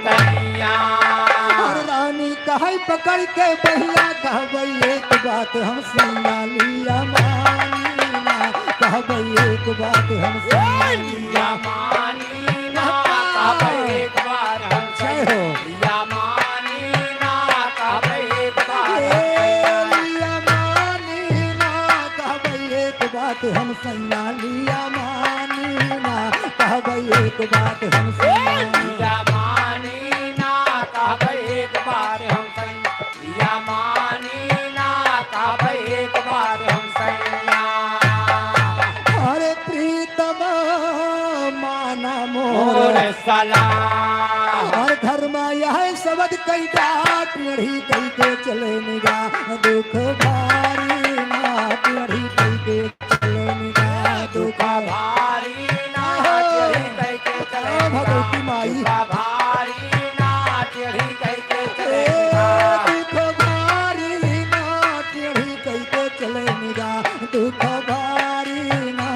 और रानी कहे पकड़ के बहिया कहबई एक बात हम सुना लिया मानीना कहबई एक बात हम सुना लिया जय हो लिया मानीना कहबई एक बात हम सुना लिया मानीना कहबई एक बात हम सुना अरे प्रीतम माना मोर और धर्म यह शब्द कई डाट लड़ी कई के चले निगाह दुख भारी ना लड़ी कई के चले निगाह दुख भारी ना कई के चले भगवती माई दुख भारी ना लड़ी कई के चले निगाह दुख भारी ना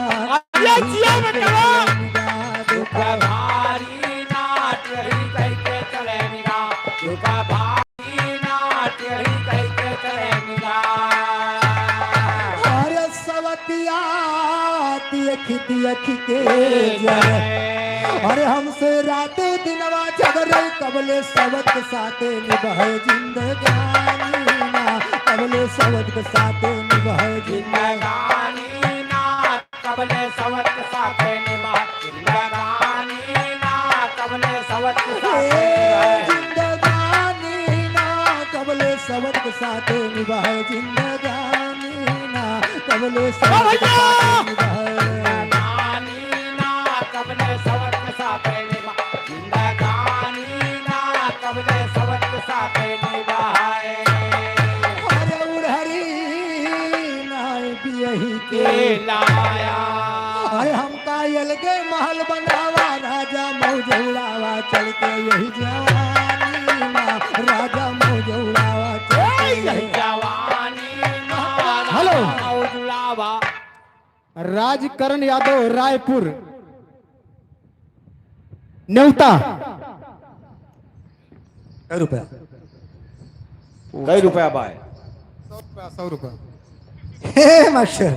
अरे सवतिया देख के अरे हमसे रातों दिनवा झगड़े कबले सवत साथे निभाए जिंदगानी ना कबले सवत साथे निभाए जिंदगानी ना कबले सवत साथे निभाए जिंदगानी ना कबले सवत जिंदगानी ना कबले सवत साथे निभाए जिंदगानी ना कबले सवत साथे निभाए अरे उड़हरी नाय बियही के लाया अरे हमका अलगे महल बनावा राजा मौजौड़ावा चल के यही जवानी ना राजा मौजौड़ावा चल के यही जवानी ना हेलो मौजौड़ावा राजकरण यादव रायपुर न्योता कई रुपया कई रुपया बाय 100 रुपया हे मास्टर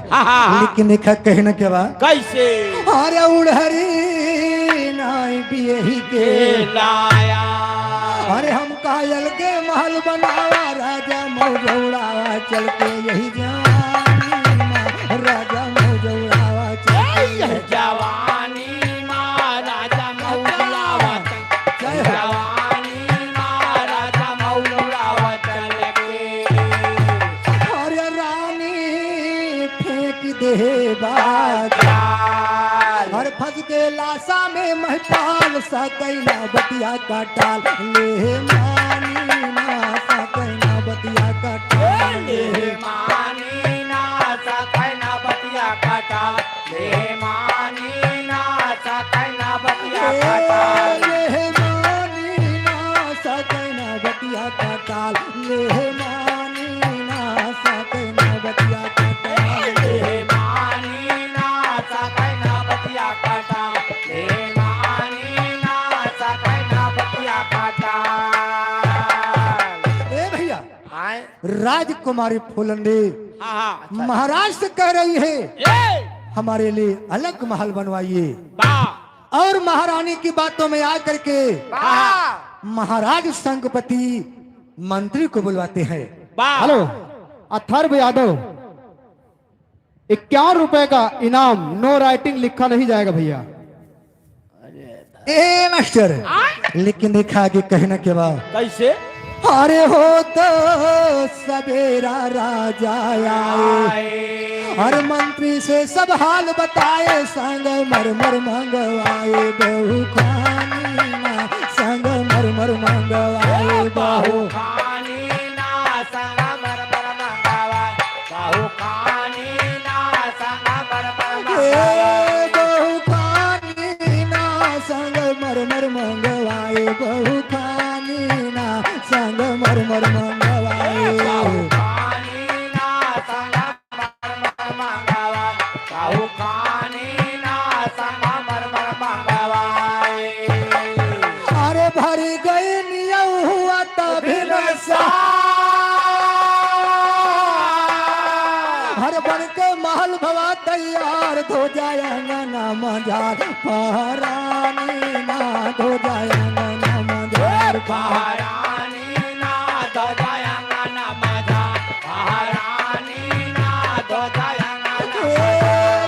लेकिन देखा कहना के बाद कैसे अरे उड़हरी नाय बियही के लाया अरे हम कायल के महल बनावा राजा मौजौड़ावा चल के यही जवानी ना राजा मौजौड़ावा चल के यही जवानी माँ राजा मौलावा जय हो जवानी माँ राजा मौलावा चल के अरे रानी फेंक दे बाजा और फंस के लाशा में महपाल सकैना बतिया का टाल ले मानी ना सकैना बतिया का टाल ले मानी ना सकैना बतिया काटा ले मानी ना सकैना बतिया काटा ले मानी ना सकैना बतिया का टाल ले मानी ना सकैना बतिया का टाल ले मानी ना सकैना बतिया काटा ले मानी ना सकैना बतिया काटा ए भैया आए राजकुमारी फूलंदी हाँ महाराज से कह रही है ए हमारे लिए अलग महल बनवाइए बा और महारानी की बातों में आकर के महाराज संगपति मंत्री को बुलवाते हैं। बा हेलो अथर्व यादव 51 रुपए का इनाम, नो राइटिंग लिखा नहीं जाएगा भैया। ए मास्टर लेकिन देखा आगे कहने के बाद कैसे अरे हो तो सवेरा राजा आए, हर मंत्री से सब हाल बताए, संग मरमर मंगवाए बहु खानी ना, संग मरमर मंगवाए बहु खानी ना संग मरमर मंगवाए, बहु खानी ना संग मरमर ए बहु खानी ना संग मरमर मंगवाए, बहु खानी ना संग मरमर मंगवाए। खानी ना संग मरमर मंगवाए, बहु खानी ना संग मरमर मंगवाए। अरे भर गए नियम हुआ तभी नशा, हर बन के महल भवा तैयार, धो जाए अंगना मजार पहरानी ना, धो जाए अंगना मजार महारानी ना दो जायंगना मजा, महारानी ना दो जायंगना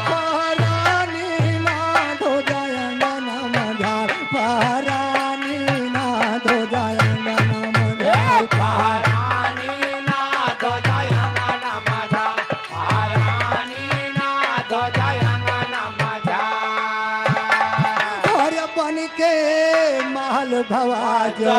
पहरानी ना, धो जाए अंगना मजार पहरानी ना, धो जाए अंगना मजार महारानी ना दो जायंगना मजा, महारानी ना दो जायंगना मजा। और बन के महल भवा जो,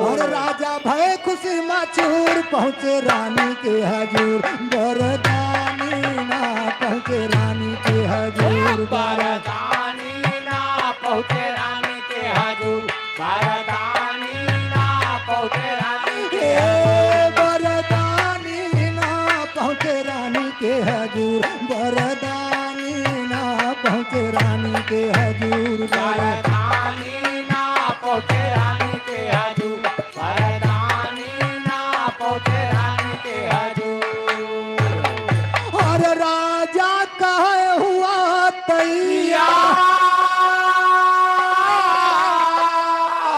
और राजा भय खुशी मचूर, पहुँचे रानी के हजूर, बरदानी ना पहुँचे रानी के हजूर बरदानी ना पहुँचे रानी के हजूर, बरदानी ना पहुँचे रानी के ए बरदानी ना पहुँचे रानी के हजूर, बरदानी ना पहुँचे रानी के हजूर बरदानी ना पहुँचे रानी के हजूर, बरदानी ना पहुँचे रानी के हजूर। और राजा कहे हुआ तैयार,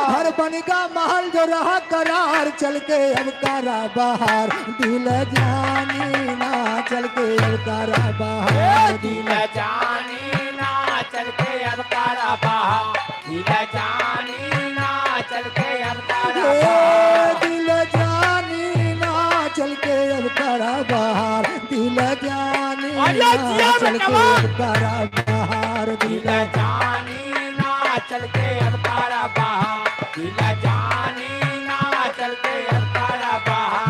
हर बनिका महल जो रहा करार, चल के अब करा बाहर दिल जानी ना, चल के अब करा बाहर दिल जानी ना चल के अब कारा बहा, दिल जानी ना चल के अब कारा बहा। दिल जानी ना चल के अब करा बाहर, दिल जानी ना चल के अब करा बाहर दिल जानी ना चल के अब कारा बहा, दिल जानी ना चल के अब कारा बहा।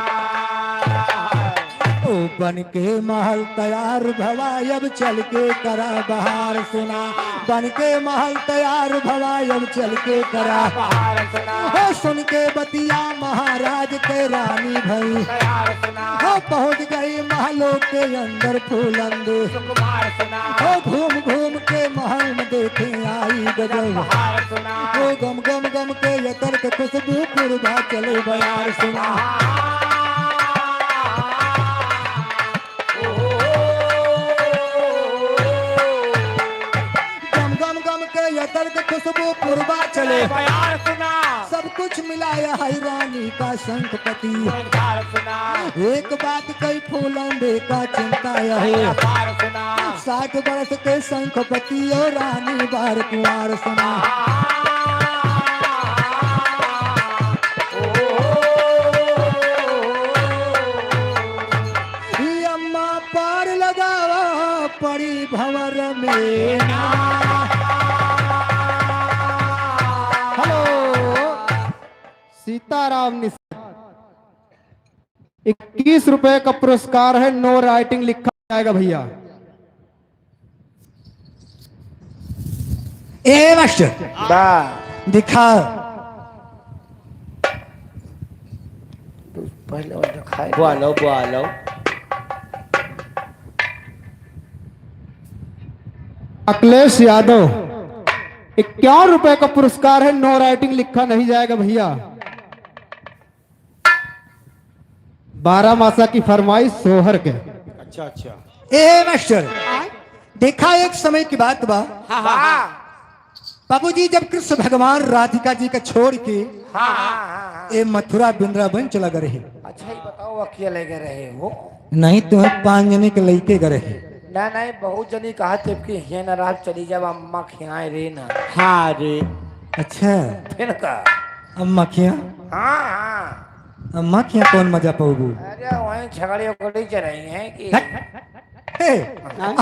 ओ बन के महल तैयार भवा, अब चल के करा बाहर सुना, बन के महल तैयार भवा, अब चल के करा बहार सुना, हो सुन के बतिया महाराज के रानी भई, तैयार सुना, हो पहुंच गई महलों के अंदर फूलंदे, सुकुमार सुना, हो घूम घूम के महल में देखे आई गजब, बहार सुना, हो गम गम गम के यतर के खुशबू पुरबा चले बयार सुना, गम गम गम के यतर के खुशबू पुरबा चले, बयार सुना, सब कुछ मिलाया है रानी का शंखपति, बहार सुना, एक बात कई फूलंदे का चिंता है, बहार सुना, 60 बरस के शंखपति और रानी बार कुंवर सुना, ही अम्मा पार लगावा पड़ी भंवर में ना। हेलो सीताराम निषाद, 21 रुपए का पुरस्कार है, नो राइटिंग लिखा जाएगा भैया। ए मास्टर दिखा, पहले और दिखाए बोलो बोलो। अखिलेश यादव, 51 रुपए का पुरस्कार है, नो राइटिंग लिखा नहीं जाएगा भैया। 12 मासा की फरमाइश सोहर के। अच्छा अच्छा, ए मास्टर देखा, एक समय की बात बा, हाँ हाँ बाबूजी जब कृष्ण भगवान राधिका जी का छोड़ के हाँ हाँ, ए मथुरा वृंदावन चला गए रहे, अच्छा ही बताओ अकेले गए रहे हो? नहीं तुम्हें 5 जने के लड़के गए रहे, ना नहीं, बहुत जनी कहा थे कि ये नाराज चली जब अम्मा खियाए रे ना। हाँ रे, अच्छा फिर का अम्मा खिया हाँ हाँ अम्मा खिया कौन मजा पाऊबू अरे वहीं झगड़े उगड़ी चल रही हैं कि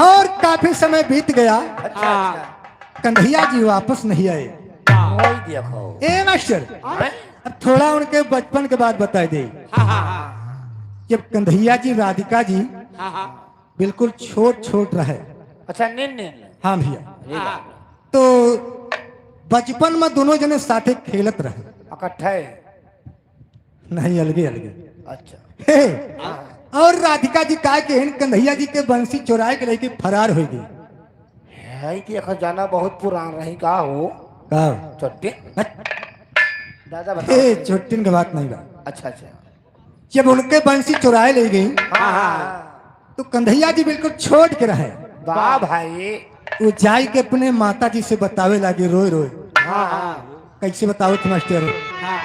और काफी समय बीत गया, अच्छा अच्छा कन्हैया जी वापस नहीं आए। वही देखो ए मास्टर, हैं? अब थोड़ा उनके बचपन के बाद बता दे। हाँ हाँ हाँ जब कन्हैया जी राधिका जी हाँ हाँ बिल्कुल छोट छोट रहे। अच्छा निन निन हाँ भैया, अरे बाप रे। तो बचपन में दोनों जने साथे खेलत रहे, इकट्ठे नहीं अलगे अलगे। अच्छा हे, और राधिका जी का के कन्हैया जी के बंसी चुराए के लेके फरार हो गई। है कि खजाना बहुत पुरान रही का हो का छोटे दादा हे बताओ छोटिन के बात नहीं बा। अच्छा अच्छा जब उनके बंसी चुराए ले गई हाँ हाँ तो कन्हैया जी बिल्कुल छोड़ के रहे। वाह भाई वो जाई के अपने माता जी से बतावे लगे रोए रोए। हाँ हाँ कैसे बताओ थे मास्टर? हाँ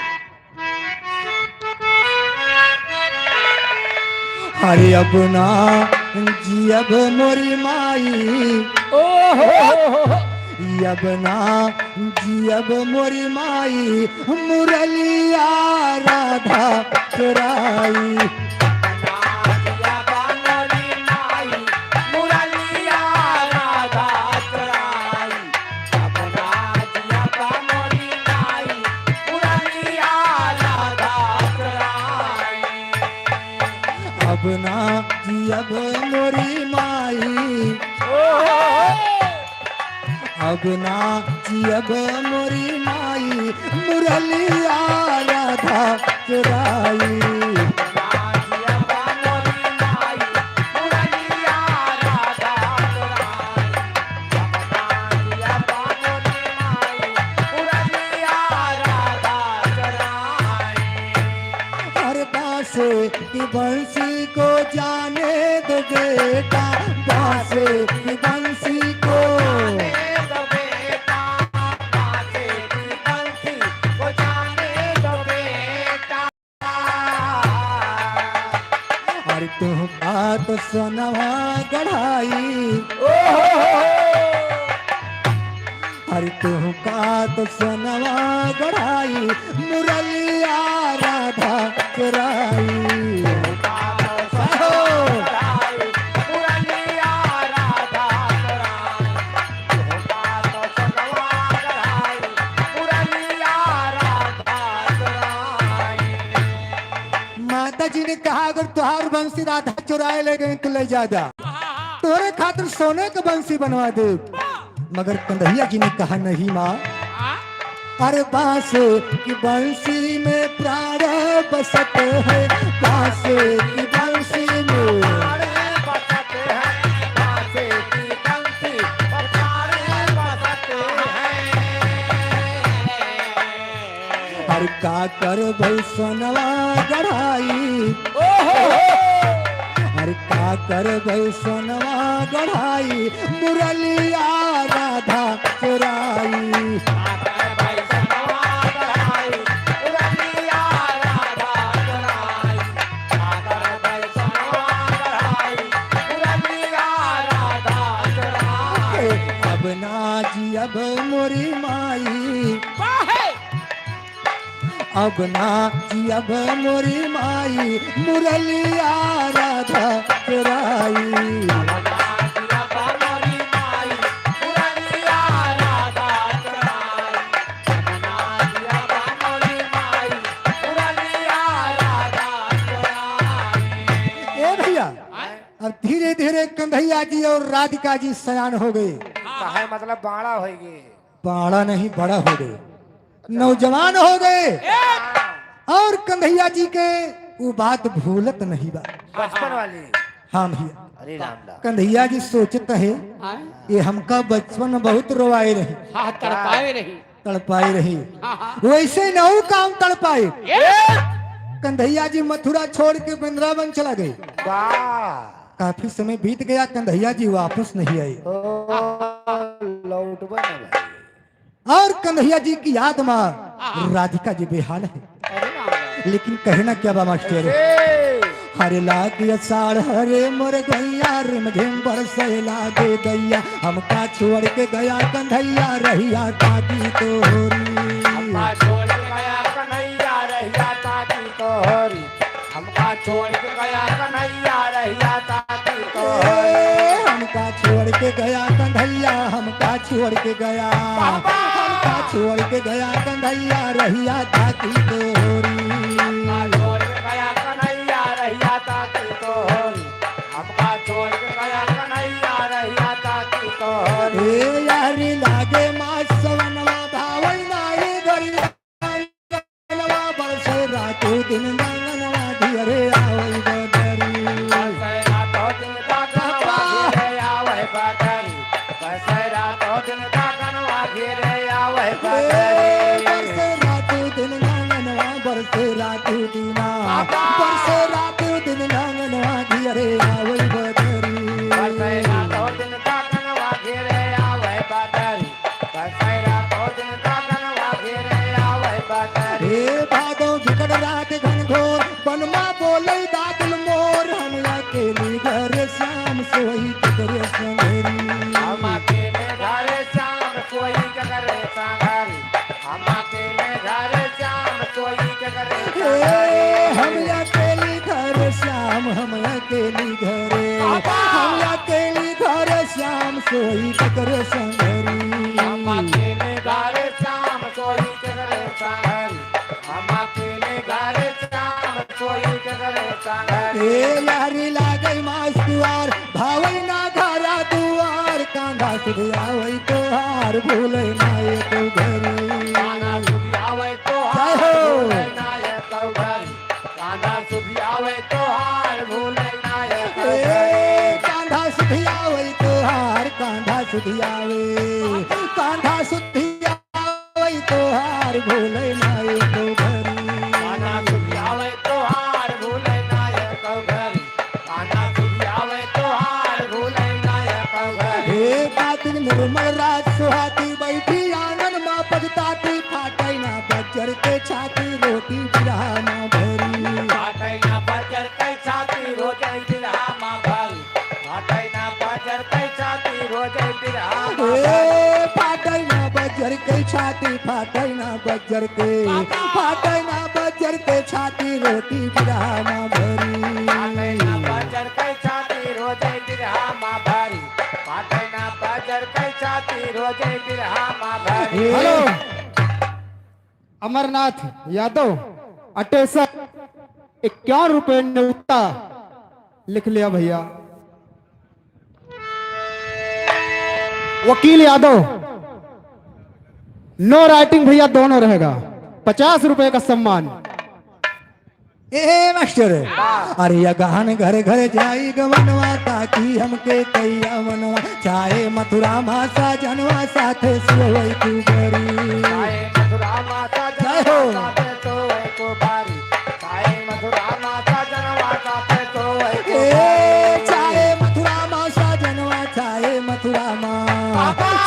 अरे अब ना जी अब मोरी माई, अब ना जी अब मोरी माई, मुरलिया राधा चुराई। नाजिया बानोली माई मुरलिया राधा चुराई अब नाजिया बानोली माई मुरलिया राधा चुराई अब ना जी अब मोरी माई, अब ना जी अब मोरी माई, मुरलिया राधा चुराई। नाजिया बानोली माई मुरलिया राधा चुराई अब नाजिया बानोली माई मुरलिया राधा चुराई हर बासे की बंसी को जाने दो बेटा, बासे की बंसी को। हर तुम बात सुनवा गढ़ाई, हर तुम बात सुनवा गढ़ाई, मुरलिया राधा चुराई। माता जी ने कहा अगर तुहार बंसी राधा चुराए ले गई तो ले जा जा, तोरे खातिर सोने का बंसी बनवा दे। मगर कन्हैया जी ने कहा नहीं माँ, अरे बांस की बंसी में प्राण बसत है, बांस की बंसी में। हर का कर भई सोनवा गढ़ाई, हर का कर भई सोनवा गढ़ाई, मुरलिया राधा चुराई। अब ना जी अब मोरी माई, अब ना जी अब मोरी माई, मुरलिया राधा चुराई। ए भैया, अब धीरे धीरे कन्हैया जी और राधिका जी सयान हो गए। काहे मतलब बाड़ा होएगी बाड़ा नहीं बड़ा हो गए, नौजवान हो गए। और कन्हैया जी के वो बात भूलत नहीं बा। बचपन वाली हाँ भैया, अरे राम राम कन्हैया जी सोचत है ये हमका बचपन में बहुत रोवाए रही, हाँ तड़पाए रही तड़पाई रही, हाँ वैसे नौ काम तड़पाए। कन्हैया जी मथुरा छोड़ के वृंदावन चला गए। वाह काफी समय बीत गया, कन्हैया जी वापस नहीं आए। लौट भाई और कन्हैया जी की याद में राधिका जी बेहाल है। लेकिन कहना क्या बा मास्टर, हरे लागे अषाढ़ हरे मोर गैया, रिम झिम बरसे लागे दैया, हमका छोड़ के गया कन्हैया, रहिया काटी तोरी। छोड़ के गया छोड़ के गया कन्हैया रहिया ताती तो हमका छोड़ के गया कन्हैया, हमका छोड़ के गया, हमका छोड़ के गया कन्हैया रहिया ताकी तोरी। छोड़ के गया कन्हैया रहिया ताती तो हमका छोड़ के गया कन्हैया रहिया ताती तो ए यारी लागे मास सवनवा भावई नाई गरिया बरसे रातो दिन नंगनवा धियरे आवई बदरी। बसरा तो दिन का गनवा घेरे आवे बदरी बसरा तो दिन का गनवा घेरे आवे बदरी बरसे रातो दिन नंगनवा बरसे रातो दिना बरसे रातो दिन नंगनवा धियरे आवई बदरी। बसरा तो दिन का गनवा घेरे आवे बदरी बसरा तो दिन का गनवा घेरे आवे बदरी हे भादो बिकट रात घनघोर बनमा बोले दादल मोर हम अकेली घर श्याम सोई करे संगरी। हम अकेले घर श्याम सोई के करे संगरी हम अकेले घर श्याम सोई के करे हे हम अकेली घर श्याम हम अकेली घरे हम अकेली घर श्याम सोई करे संगरी। हम अकेले घर श्याम सोई के करे संगरी हम अकेले घर श्याम सोई के करे संगरी ए यारी लागई मास दुआर भावई ना घरा दुआर कांधा सुधियावई तोहार भूले ना एको घरी। काना सुधियावे तो जय हार हो। भूले नायक घरी काना सुधियावे तो हार भूले नायक ए कांधा सुधियावई तोहार कांधा सुधियावे कांधा सुधियावई तोहार भूले ना एको घरी। काना सुधियावे तो हार भूले नायक घरी काना सुधियावे तो हार भूले नायक घरी हे कातिक निर्मल रात सुहाती बैठी आंगन माँ पगताती फाटई ना बज्जर के छाती रोटी बिरहा माँ भरी। फाटै ना बजर कै छाती रोजै बिरहा माँ भरी फाटै ना बजर कै छाती रोजै बिरहा माँ भरी ए फाटई ना बज्जर के छाती फाटई ना बज्जर के फाटई ना बज्जर के छाती रोटी बिरहा माँ भरी। फाटै ना बजर कै छाती रोजै बिरहा माँ भरी फाटै ना बजर कै छाती रोजै बिरहा माँ भरी हेलो अमरनाथ यादव अटेसर 51 रुपए न्यूता लिख लिया भैया। वकील यादव नो राइटिंग भैया दोनों रहेगा 50 रुपए का सम्मान। ए मास्टर अरे या गहन घर घर जाई गवनवा ताकि हमके कैया मनवा चाहे मथुरा मासा जनवा साथे सोई तू बरी। चाहे मथुरा माता जय हो। जनवा साथे सोए को बारी चाहे मथुरा माता जनवा साथे सोए को ए चाहे मथुरा मासा जनवा चाहे मथुरा माँ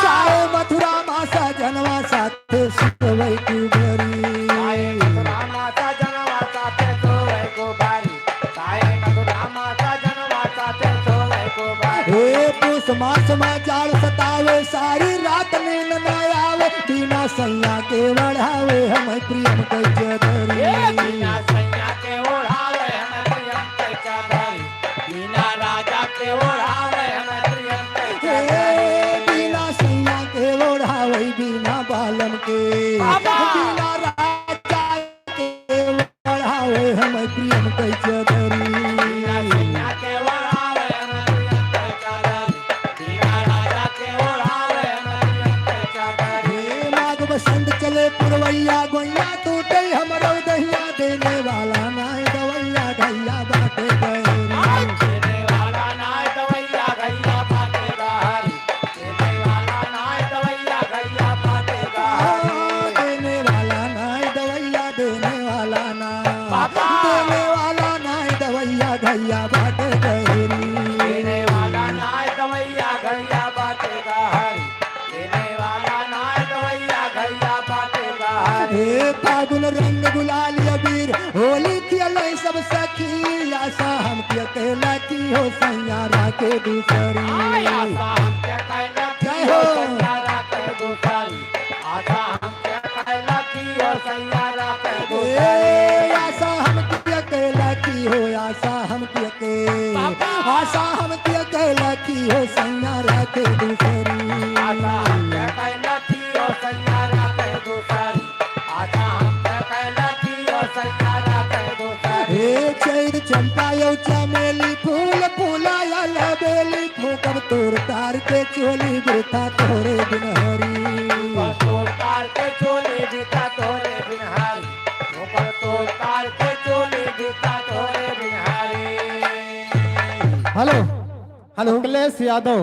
चाहे मथुरा मासा जनवा साथे सोई तू बरी। चाहे मथुरा माता जनवा साथे सोए को बारी चाहे मथुरा माता जनवा साथे सोए को बारी हे पुष मास में जाड़ सतावे सारी रात नींद न आवे बिना सैया के बढ़ावे हम प्रियम कैसे धरी। बिना सैया के ओढ़ावे हम प्रियम कै चादरी बिना राजा के ओढ़ावे हम प्रियम कै चादरी हे बिना सैया के ओढ़ावे बिना बालम के बिना राजा के ओढ़ावे हम प्रियम कैसे धरी। बिना सैया के ओढ़ावे हम प्रियम कै चादरी बिना राजा के ओढ़ावे हम प्रियम कै चादरी हे माघ बसंत चले पुरवैया गोइया टूटे हमरो दहिया देने वाला नाय दवैया धैया बाटे गहरी। देने वाला नाय दवैया गैया पाते गारी देने वाला नाय दवैया गैया पाते गारी देने वाला नाय दवैया देने वाला ना पापा। देने वाला नाय दवैया धैया बाटे गहरी। देने वाला नाय दवैया गैया पाते गारी देने वाला नाय दवैया गैया पाते गारी हे फागुन रंग गुलाल अबीर होली खेले सब सखी आशा हम के अकेला की हो सैयारा के दूसरी। आया हम के कहला जय की हो। हो सैयारा के दूसरी आशा हम के कहला की हो सैयारा के दूसरी ए आशा हम के अकेला की हो आशा थी हो सैया राखे दूसरी आशा हमके कहला थी ओ सैया राखे दूसरी आशा हमके कहला थी ओ सैया राखे दूसरी हे चैत चंपा यो चमेली फूल फूलाया लबेली फूकब तोर तार के चोली बिरथा तोरे बिन हरी तोर तार के चोली बिता तोरे बिनहारी ऊपर तोर तार के चोली बिता तोरे बिनहारी हेलो हेलो अखिलेश यादव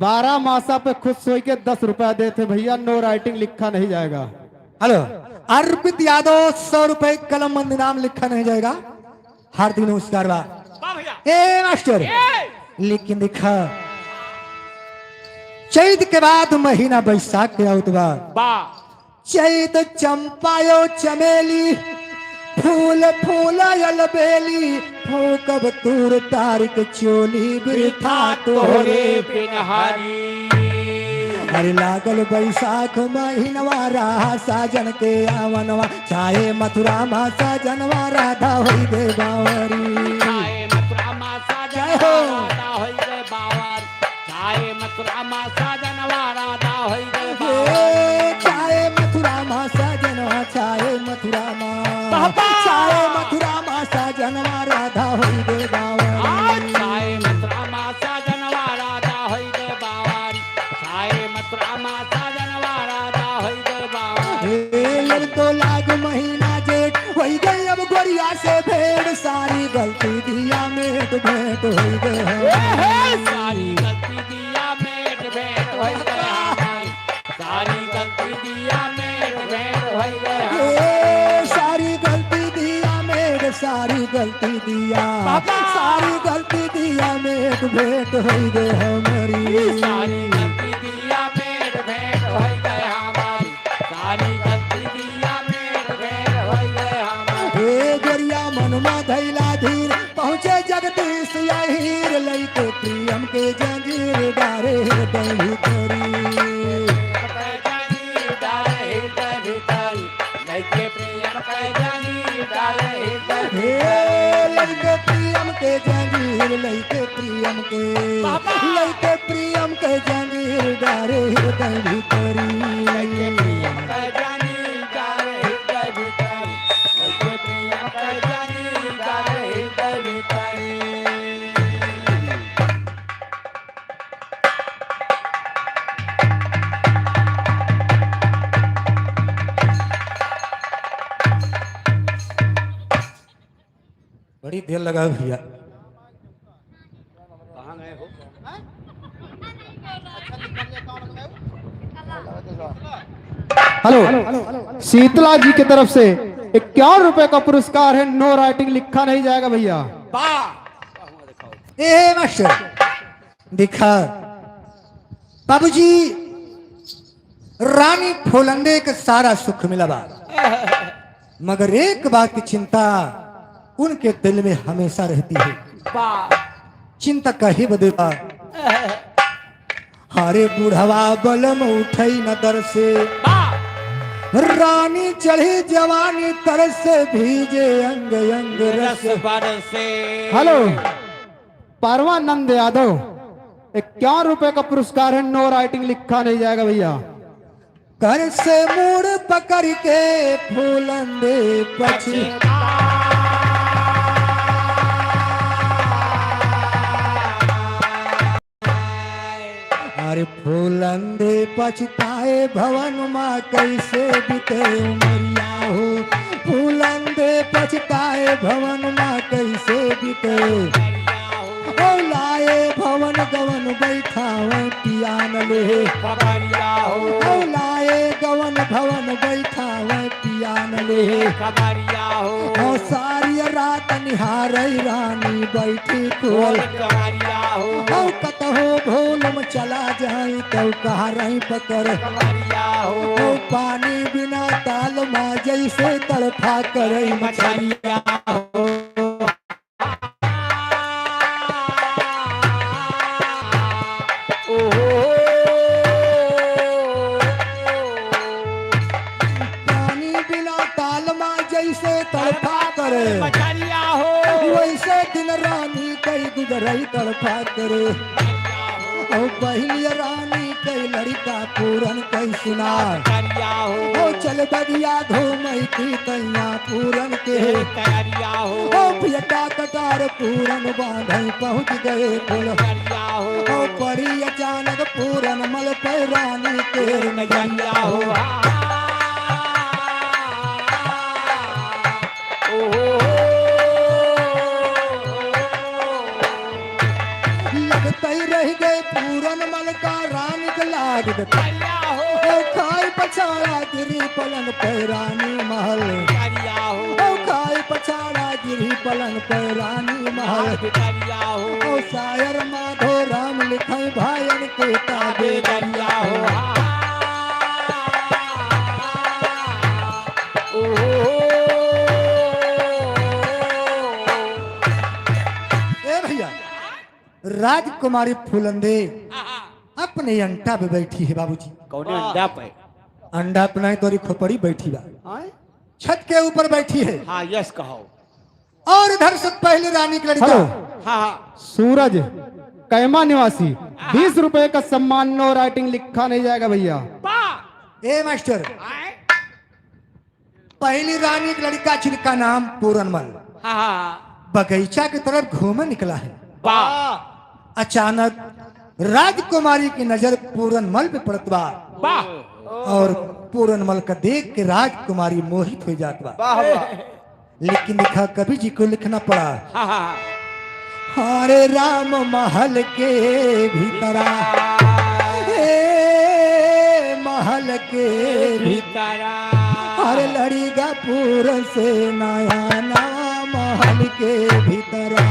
12 मासा पे खुश हो के 10 रुपया देते भैया, नो राइटिंग लिखा नहीं जाएगा। हेलो अर्पित यादव 100 रुपए कलम बंद नाम लिखा नहीं जाएगा। हार्दिक नमस्कार बा वाह भैया ए मास्टर लेकिन देखा चैत के बाद महीना बैसाख के आउत बा वाह चैत चंपायो चमेली फूल फूलायल बेली फूकब तूर तारिक चोली बिरथा तोरे तोरे बिनहारी अरे लागल बैसाख महीनवा राहा साजन के आवनवा चाहे मथुरा मा साजनवा राधा होई दे बावरी चाहे मथुरा मासा जय हो। जनवा होई गए बावर चाहे मथुरा मासा जनवा राधा होई गए हे, बावर चाहे मथुरा मा साजनवा चाहे मथुरा मा बाबा। चाहे मथुरा मा साजनवा राधा होई दे बावरी चाहे मथुरा मासा जनवा राधा होई गए बावर चाहे मथुरा मासा जनवा राधा होई गए बावर हे, तो लाग महीना जेठ होई गई अब गोरिया से भेड़ सारी गलती दिया मेट भेंट होई गए सारी गलती दिया मेट भेंट होई गए हमारी सारी गलती दिया मेट भेंट होई गए हमारी ए, सारी गलती दिया मेरे सारी गलती दिया सारी गलती दिया मेट भेंट होई गए हमारी सारी गलती दिया मेट भेंट होई गए हमारी सारी गलती दिया मेट भेंट होई गए हमारी हे गोरिया मनमा धैला धीर पहुँचे जगदीश यहीर लैके प्रियम के जंजीर डारे हृदय भीतरी हे लैके प्रियम के जंजीर लैके प्रियम के लैके प्रियम के जंजीर डारे हृदय भीतरी बड़ी देर लगा भैया हेलो शीतला जी की तरफ से 51 रुपए का पुरस्कार है, नो राइटिंग लिखा नहीं जाएगा भैया। ए मास्टर दिखा बाबूजी रानी फूलंदे के सारा सुख मिला बा मगर एक बात की चिंता उनके दिल में हमेशा रहती है। चिंता कही बदे बा हरे बुढ़वा बलम उठई न दर से रानी चढ़ी जवानी तरस से भीजे अंग अंग रस बरसे हेलो परमानंद यादव 51 रुपए का पुरस्कार है, नो राइटिंग लिखा नहीं जाएगा भैया। कर से मुड़ पकड़ के फूलंदे पछी अरे फूलंदे पछताए भवन माँ कैसे बीते उमरिया हो फूलंदे पछताए भवन माँ कैसे बीते ओ लाए भवन गवन बैठावे पियान ले खबरिया हो ओ लाए गवन भवन बैठावे पियान ले खबरिया हो ओ सारी रात निहारई रानी बैठी खोल खबरिया हो औ कतहो भोल में चला जाई तो कहा रही पकड़ खबरिया हो ओ पानी बिना ताल माँ जैसे तड़फा करई मछलिया हो पानी बिना ताल माँ जैसे तड़फा करे मछलिया हो वैसे दिन रानी कई गुजरई तड़फा करे ओ पहली रानी कई लड़का पूरन कई सुनार तैयारिया ओ हो चल बगिया घूमई की तैया पूरन के तैयारिया हो ओ पियटा कटार पूरन बांधई पहुंच गए कुल तैयारिया हो ओ पड़ी अचानक पूरन मल पे रानी के तैयारिया हो लगते रह गए पूरन मल का रानी के लाग तैयारिया हो ओ खाई पछाड़ा गिरी पलंग पे रानी महल तैयारिया हो ओ खाई पछाड़ा गिरी पलंग पे रानी महल तैयारिया हो ओ शायर माधो राम लिखे भायन के ताबे तैयारिया हो ए भैया राजकुमारी फूलंदे अपने अंटा पे बैठी है बाबूजी कौन अंडा पे अंडा अपना तोरी खोपड़ी बैठी बा छत के ऊपर बैठी है हाँ यस कहो और इधर से पहले रानी की लड़का हेलो हाँ हाँ सूरज कैमा निवासी 20 रुपए का सम्मान नो राइटिंग लिखा नहीं जाएगा भैया। ए मास्टर पहली रानी की लड़का जिनका नाम पूरनमल हाँ हाँ बगीचा की तरफ घूमे निकला है वाह अचानक राजकुमारी की नजर पूरनमल पे पड़त बा वाह और पूरनमल का देख के राजकुमारी मोहित हो जात बा लेकिन लिखा कवि जी को लिखना पड़ा हाँ हाँ हरे राम महल के भीतरा महल के भीतरा हर लड़ीगा पूरन से नया ना महल के भीतरा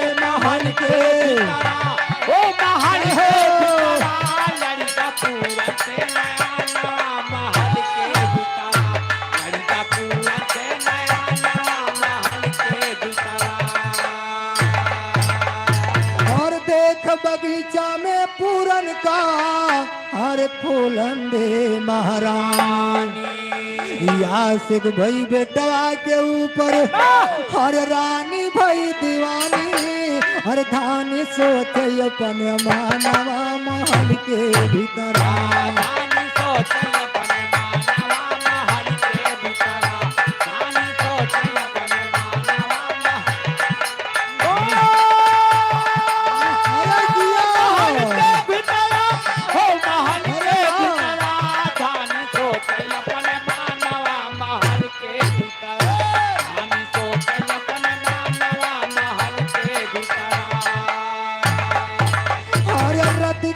महल के और देख बगीचा में पूरन का हर फूलंदे महारानी या सिख भाई बेटवा के ऊपर हर रानी भाई दीवानी हर धान सोच अपन मानवा महल के भीतर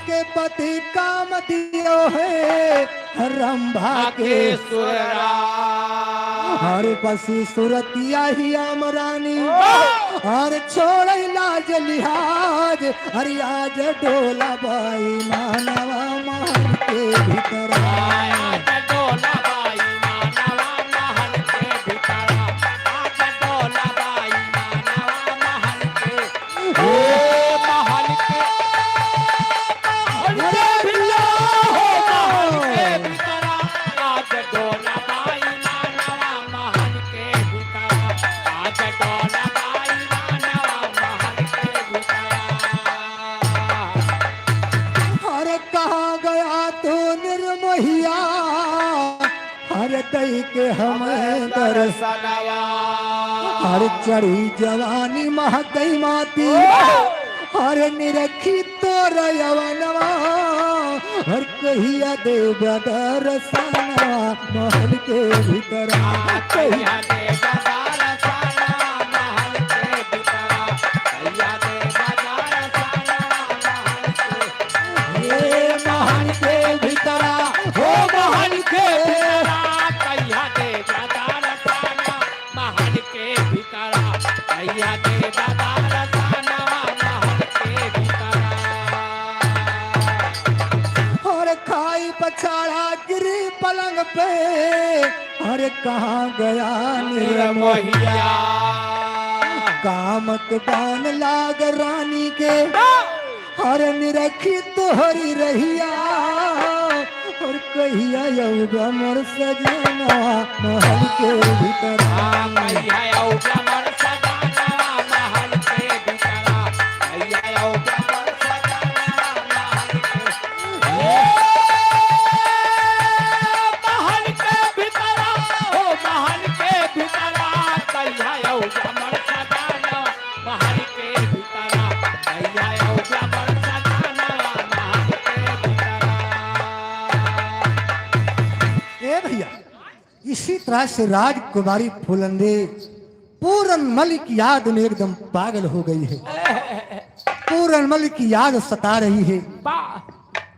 के पति काम दियो है रंभा के सुररा हर पसी सुरतिया ही अमरानी हर छोड़ लाज लिहाज हर आज डोला बाई मानवा महल के भीतर कई के हमें दर्शनवा हर चढ़ी जवानी महकई माती हर निरखी तोर यवनवा हर कहिया देव दर्शनवा महल के भीतर कहिया देव महल के भीतर हो महल के पछाड़ा गिरी पलंग पे अरे कहाँ गया निर्मोहिया कामक बान लाग रानी के हर निरखी तोहरी रहिया और कहिया यौगा मोर सजना महल के भीतर कहिया औजा मोर सजना महल के भीतरा कहिया औजा मोर सजना महल के भीतरा हो महल के भीतरा कहिया औजा मोर सजना महल के भीतरा कहिया औजा मोर सजना महल के भीतरा। ए भैया इसी तरह से राजकुमारी फूलंदे पूरनमल की याद में एकदम पागल हो गई है। पूरनमल की याद सता रही है।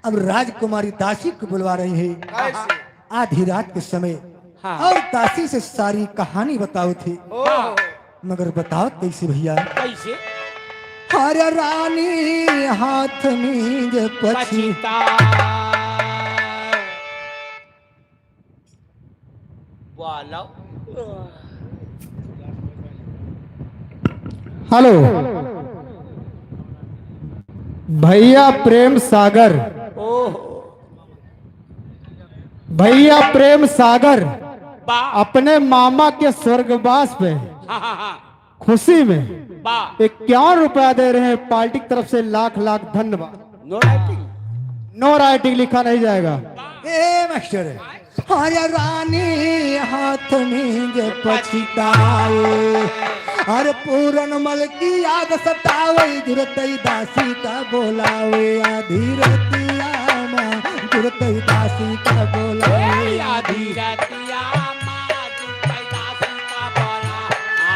अब राजकुमारी दासी को बुलवा रही है आधी रात के समय। और दासी से सारी कहानी बताओ थी मगर बताओ कैसे भैया। कैसे हर रानी हाथ में जे पछी वाला हेलो भैया प्रेम सागर, भैया प्रेम सागर बा अपने मामा के स्वर्गवास पे खुशी में बा 51 रुपया दे रहे हैं। पार्टी की तरफ से लाख लाख धन्यवाद। नो राइटिंग नो राइटिंग लिखा नहीं जाएगा। ए मास्टर हर रानी हाथ में जे पछताए हर पूरनमल की याद सतावे जुरतई दासी का बोलावे आधी रतिया मां जुरतई दासी का बोलावे आधी रातिया मां जुटै दासी का बोला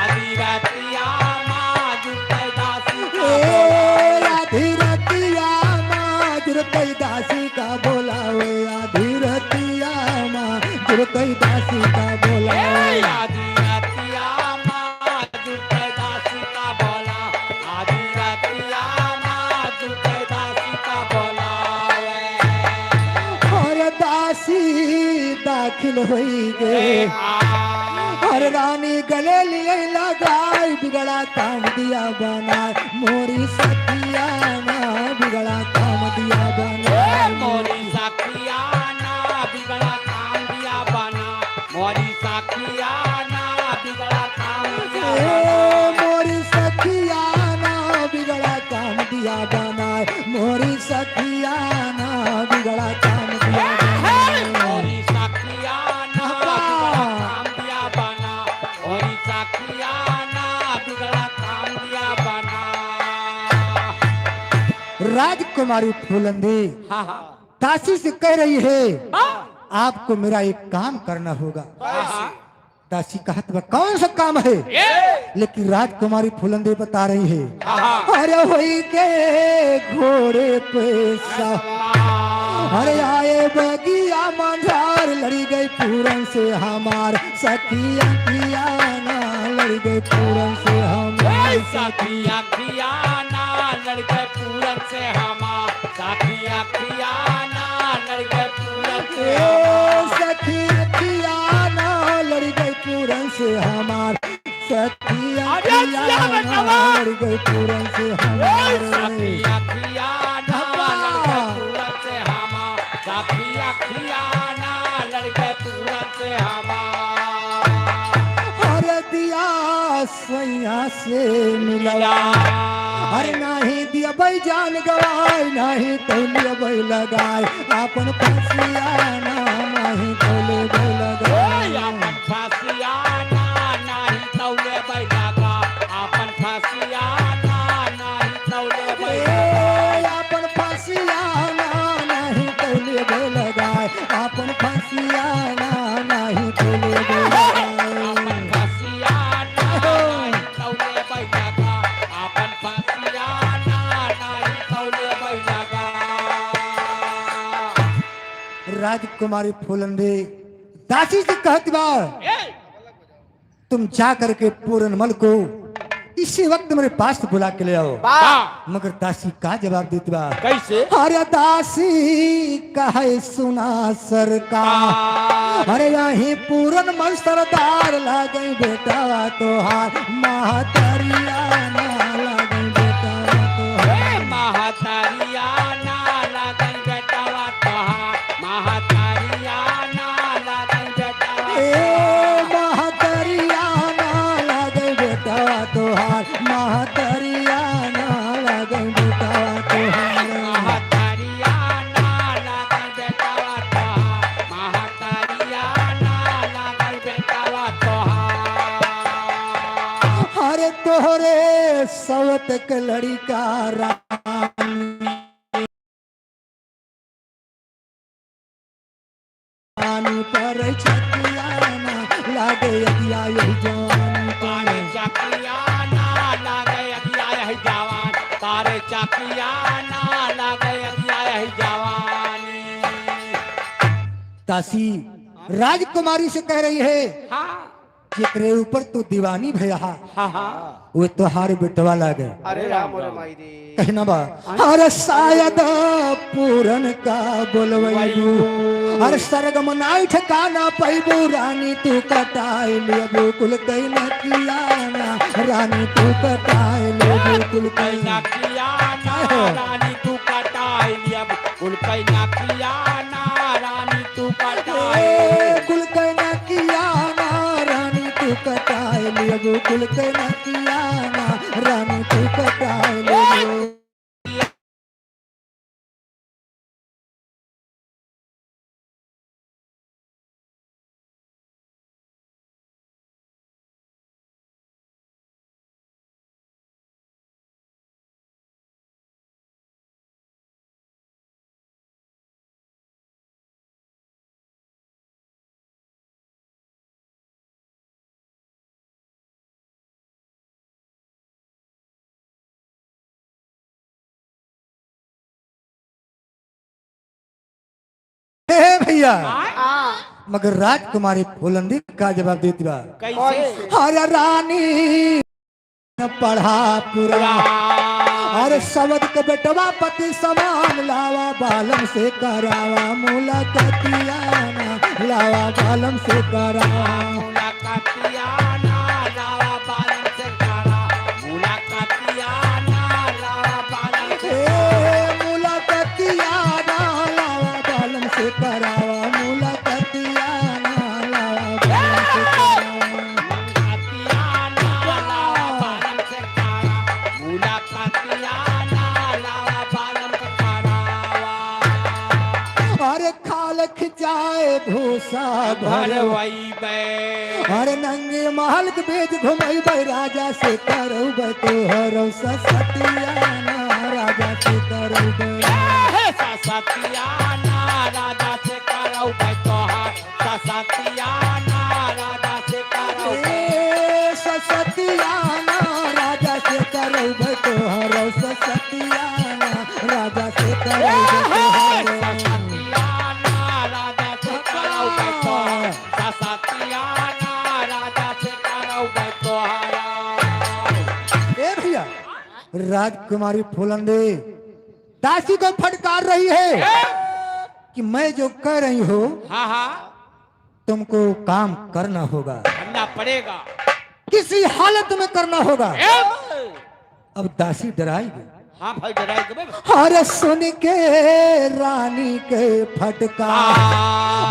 आधी रातिया मां जुटै दासी का ए आधी रतिया मां जुरतई दासी का बोलावे आधी रतिया मां जुरतई दासी का बोलावे आधी रातिया मां जुटै दासी का बोला आधी रातिया मां जुटै दासी का बोलावे और दासी दाखिल होई गे हर रानी गले लिए लगाई बिगड़ा काम दिया बनाए मोरी सखिया ना बिगड़ा काम दिया बनाए मोरी साखिया ना बिगड़ा काम दिया बना मोरी साखिया ना बिगड़ा काम दिया ए मोरी सखिया ना बिगड़ा काम दिया बनाए मोरी सखिया ना बिगड़ा काम दिया बनाए मोरी साखिया ना बिगड़ा काम दिया बना मोरी साखिया ना बिगड़ा काम दिया बना। राजकुमारी फूलंदे हाँ हाँ दासी से कह रही है आपको मेरा एक काम करना होगा। दासी कहत बा कौन सा काम है लेकिन राजकुमारी फूलंदे बता रही है अरे होई के घोड़े पे अरे आए बगिया मंझार लड़ी गई पूरन से हमार सखिया किया ना लड़ी गई पूरन से हमार साखिया खिया ना लड़के पूरन से हमा साखिया खिया ना लड़के पूरन से ए सखिया किया ना लड़ी गई पूरन से हमार सखिया किया ना लड़ी गई पूरन से हमार साखिया खिया ना लड़के पूरन से हमा साखिया खिया ना लड़के पूरन से हमा हर दिया सैया से मिला अरे नाही दिया भाई जान गवाए नाही तौलिया भाई लगाए अपन फसिया ना नाही तौले भाई लगाए अपन फासिया ना नाही तौले बैठा अपन फासिया ना नाही तौले बैठा ए, अपन फसिया ना नाही तौले भाई लगाए अपन फसिया ना नाही तौले भाई लगाए फासिया ना नाही तौले बैठा अपन फासिया ना नाही तौले बैठा। राजकुमारी फूलंदे दासी से कहती बा तुम जा करके पूरनमल को इसी वक्त मेरे पास बुला के ले आओ। मगर दासी का जवाब देती बा कैसे अरे दासी कहे सुना सरकार अरे यही पूरनमल सरदार लागे बेटा तोहार महतरिया ना लागे बेटा तोहार महातारिया ना लगन बेटावा तोहार महातारिया तोहरे सवत के लड़का रानी पर छतियाना लागे अगिया यही जवानी तारे चकिया ना लागे अगिया है जवान तारे चकिया ना लागे अगिया है जवानी दासी राजकुमारी से कह रही है हाँ जेकरे ऊपर तू दीवानी भैया हाँ हाँ वो तोहार बेटवा लागे अरे राम रे माई रे कहना बा अरे शायद पूरन का बोलवैबू अरे सरगम नाई ठिकाना पैबू रानी तू कटाई लेबू कुल कई न कियाना रानी तू कटाई लेबू कुल कई कैना किया ना रानी तू कटाई लिया कुल कैना किया ना रानी तू कटाई कुल कई न कियाना रानी तू कटाई लेबू कुल कई न कियाना रानी तू कटाई लेबू हे भैया मगर राजकुमारी फूलंदी का जवाब देती बा कैसे अरे रानी न पढ़ा पूरा अरे सवद के बेटवा पति समान लावा बालम से करावा मुलाकातियाना लावा बालम से करावा मुलाकातिया ना लावा बालन से करा मुलाकातिया ना लावा बालन से मुलाकातियाना लावा बालम से करावा मुलाकातियाना लावा बालम से करावा मुलाकातिया ना लावा बालन से करा मुलाकातिया ना लावा बालन से करावा अरे खाल खिंचाए भूसा भर भरवई बे अरे नंगे महल के बेच घुमई भाई राजा से करऊ तो हरौ सतियाना राजा से करऊ सतिया ना राजा से करौ तोहार सतिया ना राजा से करौ सतियाना राजा से करऊ तो हरौ सतियाना राजा से करऊ सतिया ना राजा से करौ तोहार सतिया ना राजा से करौ तोहारा ए भैया राजकुमारी फूलंदे दासी को फटकार रही है कि मैं जो कह रही हूँ हाँ हाँ तुमको काम करना होगा करना पड़ेगा किसी हालत में करना होगा अब दासी डराएगी हाँ भाई डराएगा अरे सुन के रानी के फटकार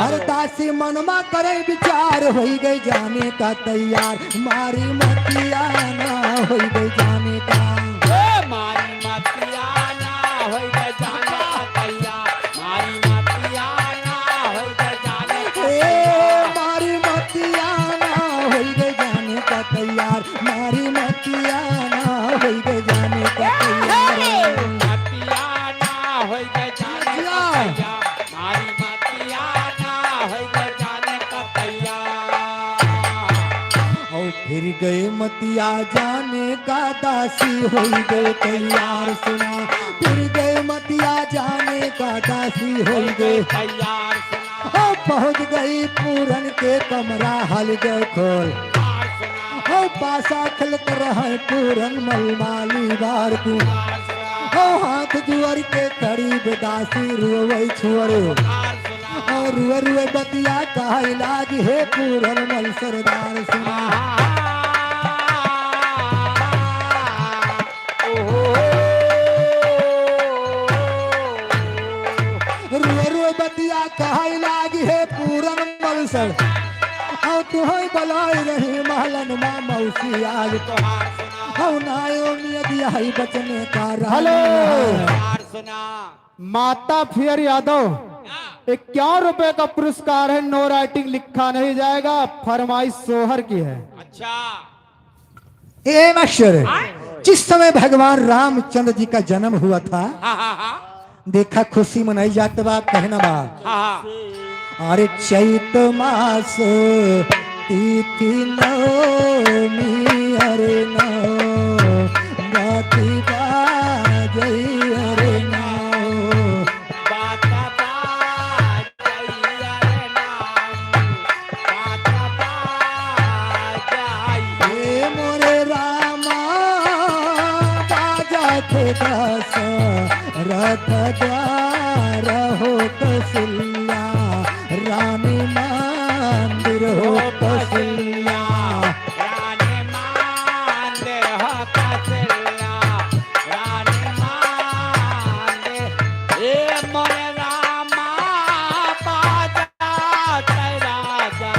हर दासी मनमा करे विचार हो गई जाने का तैयार मारी मतियाना हो गई जाने का मारी मतिया ना होई गए जाने का तैयार मारी मतिया ना होई गए जाने का मारी मतियाना हो गई जाने का तैयार मारी मतियाना हो गई जाने का तैयार मतिया ना होई गए जाने का तैयार मारी मतिया ना होई गए जाने का तैयार और फिर गए मतिया जाने का दासी हो गए तैयार सुना फिर गए मतिया जाने का दासी हो गए तैयार सुना पहुंच गई पूरन के कमरा हल गए खोल सुना हो पासा खिलत रहे पूरन मलमाली बार को हो हाथ दुआर के करीब दासी रुए छुअरे सुना और रुए रुए बतिया का इलाज है पूरन मल सरदार सुना रुए रुए बतिया कहा लागी है पूरन मलसर और तुहई बलाई रही महलन माँ मौसी आज तो हौ नायो नियति हई बचने का हेलो सुना माता फियर यादव 51 रुपए का पुरस्कार है। नो राइटिंग लिखा नहीं जाएगा, फरमाइश सोहर की है। अच्छा हे मास्टर, जिस समय भगवान रामचंद्र जी का जन्म हुआ था, हाँ हाँ हाँ देखा खुशी मनाई जात बा, कहना बा हाँ अरे चैत मास तिथि नवमी अरे नवमी बाजई अरे नव बात बाजैया रे नाम, बात बाजैया। हे मोरे रामा बाजा थे दस रथ द्वार हो कौशल्या रानी मंदिर हो कौशल्या रानी मंदिर हो कौशल्या, रानी मंदिर। हे मोरे रामा बाजा थे राजा,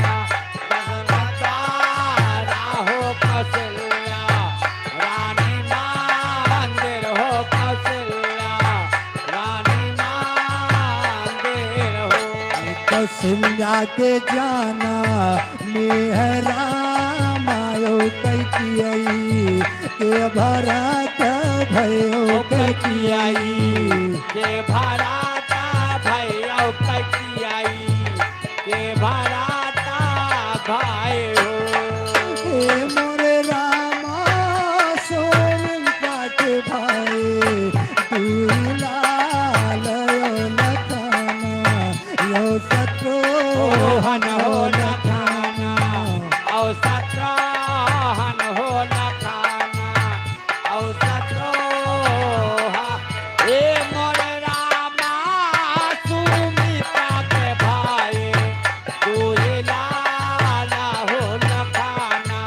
दशरथ राजा हो कौशल्या, रानी मंदिर हो कौशल्या, रानी मंदिर हो। कौशल्या के जाना मेहरा मायो कैकियई के भरत भयो कैकियई के भराता भयो कटियाई, के भराता भयो। हे मोरे रामा सोन काट भाई तू लाल लखाना यो रोहन सत्रोहन हो हो नखाना, औ सत्रोहन हो नखाना, औ सत्रोहा। हे मोरे रामा सुमित्रा के भाई, तुझे लाला हो नखाना,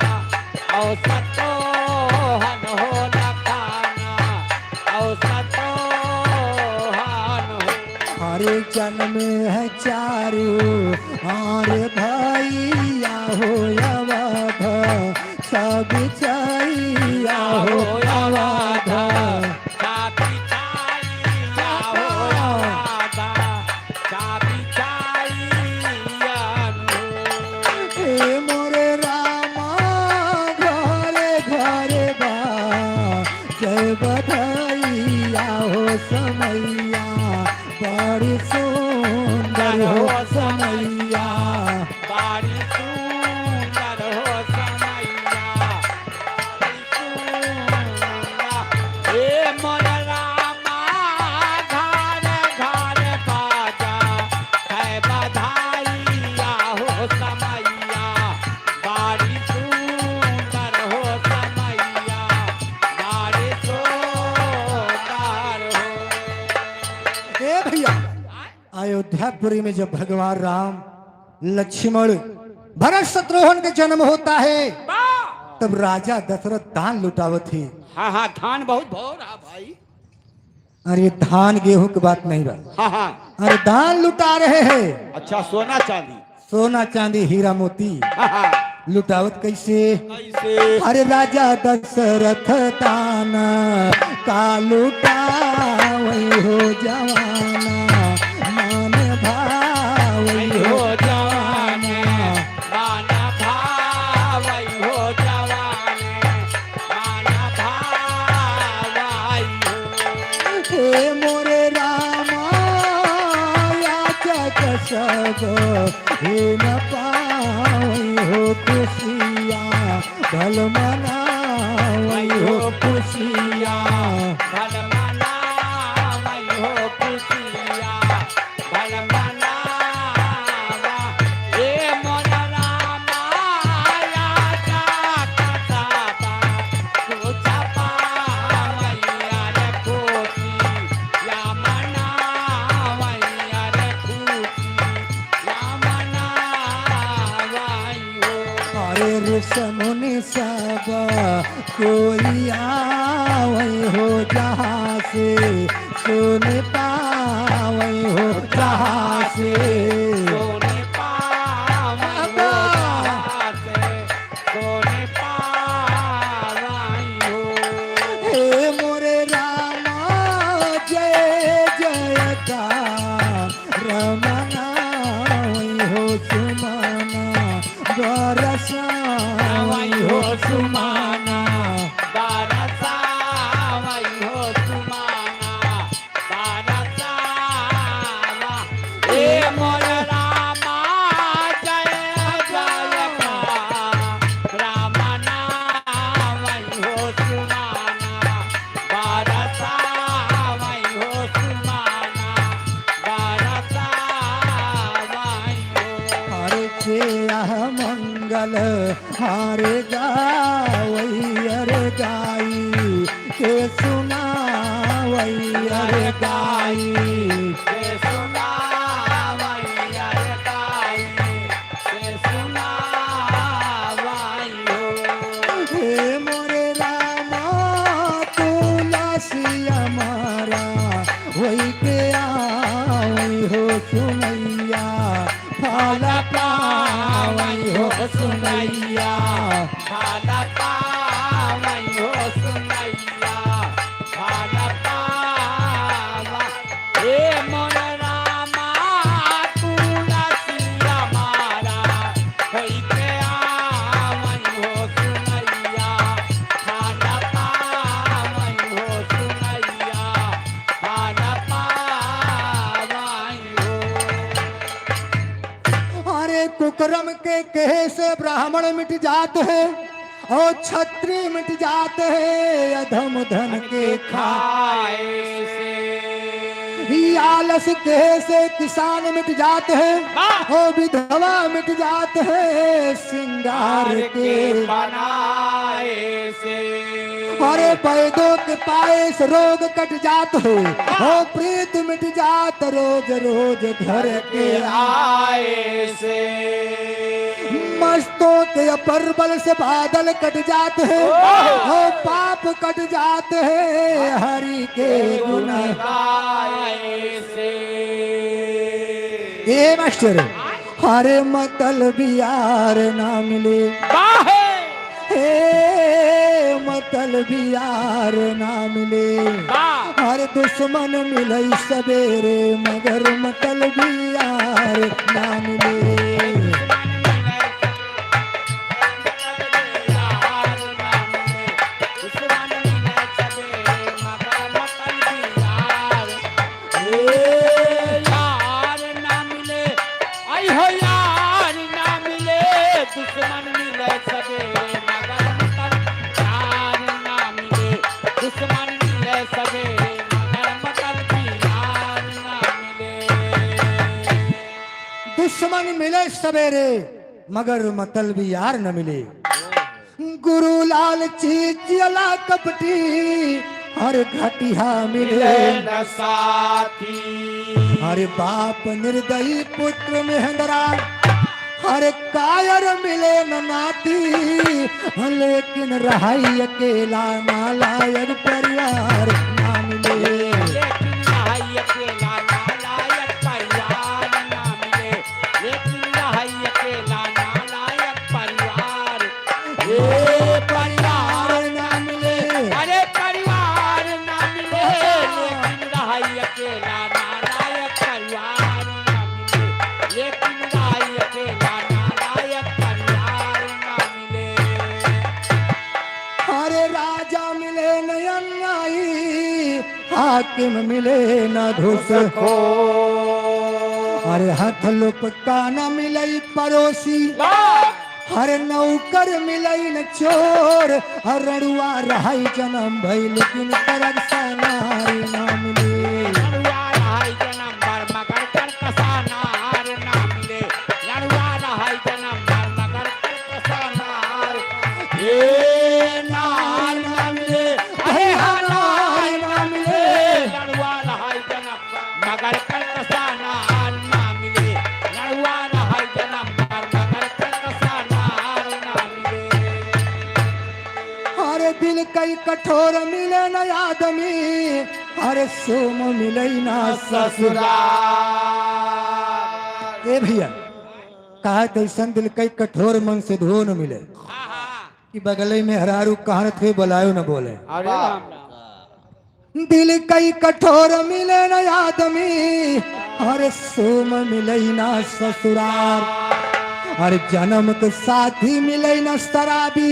औ सत्रोहन हो नखाना, औ सत्रोहन हो। हरे जन्म है चारू हरे भैया हो अवध सब चैया हो अवध हे मोरे रामा घरे घरे बा जय बधैया हो समैया बड़ी सुंदर हो समैया ए भैया अयोध्यापुरी में जब भगवान राम लक्ष्मण भरत शत्रुघ्न के जन्म होता है तब राजा दशरथ दान लुटावत थे। हाँ हाँ धान बहुत भो रहा भाई। अरे धान गेहूं की बात नहीं बा, हाँ हाँ अरे दान लुटा रहे हैं। अच्छा सोना चांदी। सोना चांदी हीरा मोती हाँ हाँ लुटावत कैसे? कैसे? अरे राजा दशरथ दान का लुटावई हो जवाना मान भावई हो जवाने माना भावई हो जवाने माना भावई हो। हे मोरे रामा याचक सब हे न पावई हो खुशिया भल मनावई हो खुशिया भल मनावई हो खुशिया भल मनावा। हे मोर रामा राजा कथाबा कुछ पावैया रे खुशी या मनावैया रे खुशी या मनावई हो। अरे ऋषमुनि सब कोई आवई हो जहाँ से सुन पावई हो जहाँ से सोने पावई हो जहाँ से सोने पावई हो। हे मोरे रामा जय जय का रमना हो सुमना बरसावई हो सुमाना मंगल हारे गावई अरे गाई के सुनावई अरे गाई के सुनावई अरे गाई के सुनावई हो हे मोरे रामा तुलसी हमारा वही के आई हो सुनैया फल पावई हो सुनैया भाला पावई हो सुनैया भाला पावा हे मोर रामा तुलसी हमारा होई के आवई हो सुनैया भाला पावई हो सुनैया भाला पावई हो अरे कुकरम के कहे से ब्राह्मण मिट जाते हैं और क्षत्रिय मिट जाते हैं अधम धन के खाए से ही आलस कहे से किसान मिट जाते हैं और विधवा मिट जाते हैं श्रृंगार के बनाए से अरे पैदों के पाए से रोग कट जात हो और प्रीत मिट जात रोज रोज घर के आए से मस्तों के परबल से बादल कट जाते हैं और पाप कट जाते हैं हरि के गुण गाए से ए मास्टर हरे मतलब यार ना मिले बाहे हे मतलब यार ना मिले वाह हर दुश्मन मिले सवेरे मगर मतलब यार ना मिले दुश्मन मिले सबे मगर मतलब यार ना मिले दुश्मन मिले सबे मगर मतलब यार ना मिले दुश्मन मिले सवेरे मगर मतलब यार न मिले गुरु लाल चीला कपटी हर घटिया मिले न साथी हर बाप निर्दयी पुत्र महेंद्रा हर कायर मिले न नाती लेकिन रहाई अकेला नालायक परिवार ना मिले लेकिन रहाई अकेला नालायक परिवार ना मिले लेकिन रहाई अकेला नालायक परिवार ये परिवार ना मिले अरे परिवार ना मिले लेकिन रहाई अकेला नालायक परिवार ना मिले लेकिन रहाई अकेला नालायक परिवार ना मिले हरे राजा मिले न अन्यायी हाकिम मिले न घुसखोर हरे हाथ लुपका न मिले पड़ोसी हर नौकर मिले न चोर हर रड़ुआ रहाई जन्म भई लेकिन करब सनारी ना मिले लड़ुआ रहाई जन्म भर मगर कर कसानार ना मिले लड़ुआ रहाई जन्म भर मगर कर कसानार ये नार ना मिले अरे हानार ना मिले लड़ुआ रहाई जन्म भर मगर कर कसानार ना मिले लड़ुआ रहाई जन्म भर मगर कर कसानार ना मिले हरे दिल कई कठोर मिले न आदमी हरे सोम मिले ना ससुरा ए भैया कहा कैसन दिल कई कठोर मन से धो न मिले कि बगले में हरारू कहा थे बुलायो न बोले अरे राम राम दिल कई कठोर मिले न आदमी हरे सोम मिले ना ससुरार हर जन्म के साथी मिले न शराबी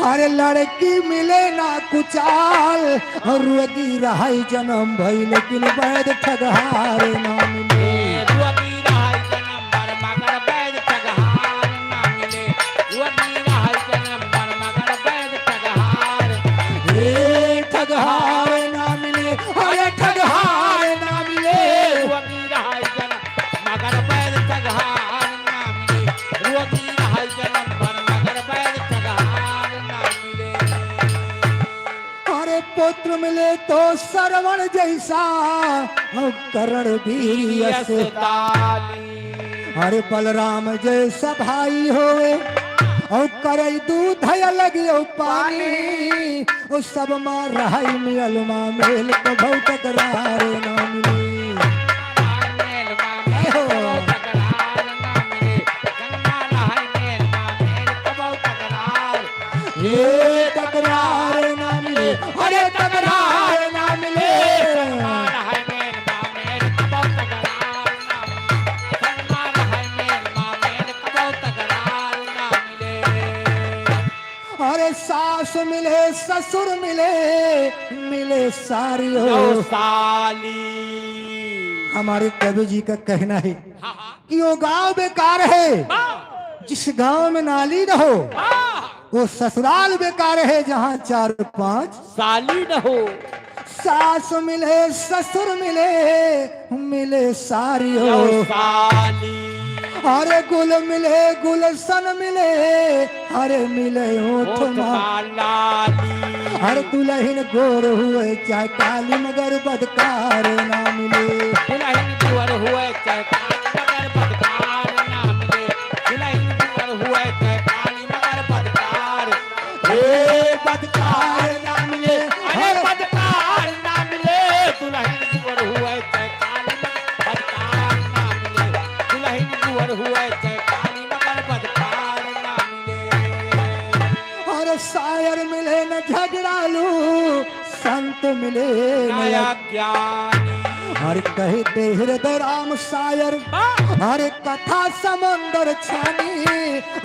हर लड़की मिले ना कुचाल और रोगी रहाई जन्म भई लेकिन वैद ठगहार ना मिले रुअगी रहाई जन्म भर मगर वैद ठगहार ना मिले रुअगी रहाई जन्म भर मगर वैद ठगहार हे ठगहार ना मिले अरे ठगहार ना मिले रुअगी रहाई जन्म मगर वैद ठगहार ना मिले रुअगी रहाई है जन्म पर मगर बैद ठगहार ना मिले अरे पुत्र मिले तो श्रवण जैसा और करण वीर यश ताली अरे बलराम जैसा भाई होए और करई दूध लगियो पानी ओ सब मार रहाई मियल मा मेल को बहुत करार ना मिले ये तकरार ना मिले अरे तकरार ना मिले अरे सास मिले ससुर मिले मिले सारी हो साली हमारे कवि जी का कहना है कि वो गांव बेकार है जिस गांव में नाली न हो वो ससुराल बेकार है जहाँ 4-5 साली न हो सास मिले ससुर मिले मिले सारी हो साली अरे गुल मिले गुलशन मिले अरे मिले ओठ लाली अरे दुल्हन गोर हुए चाहे काली मगर बदकार ना मिले दुल्हन गोर हुए चाहे काली मगर बदकार ना मिले दुल्हन गोर हुए चाहे काली मगर बदकार बदकार ना मिले अरे बदकार ना मिले दुल्हन गोर हुए चाहे काली मगर बदकार ना मिले दुल्हन गोर हुए चाहे काली मगर बदकार ना मिले और शायर मिले न झगड़ालू संत मिले नया ज्ञानी हर कहते हृदय राम शायर हर कथा समंदर छानी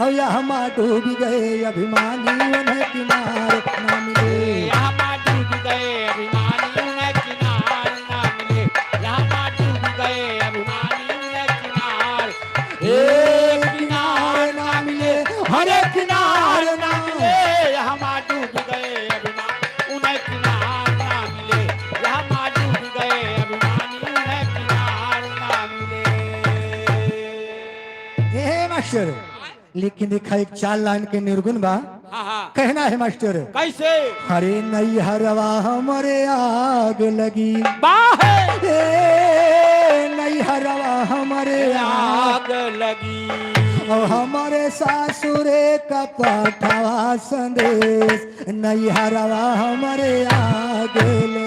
और यहाँ डूब गए अभिमानी उन्हें किनार ना मिले यहाँ डूब गए अभिमानी उन्हें किनार ना मिले यहाँ डूब गए अभिमानी उन्हें किनार किनार ना मिले हरे किनार ना मिले यहाँ डूब गए अभिमानी उन्हें किनार ना मिले यहाँ डूब गए अभिमानी उन्हें किनार ना मिले हे मास्टर लेकिन देखा एक 4 लाइन के निर्गुण बा कहना है मास्टर कैसे हरे नैहरवा हमरे आग लगी बाहे नैहरवा हमरे आग लगी और हमारे सासुरे का पाठवा संदेश नैहरवा हमरे आग लगी।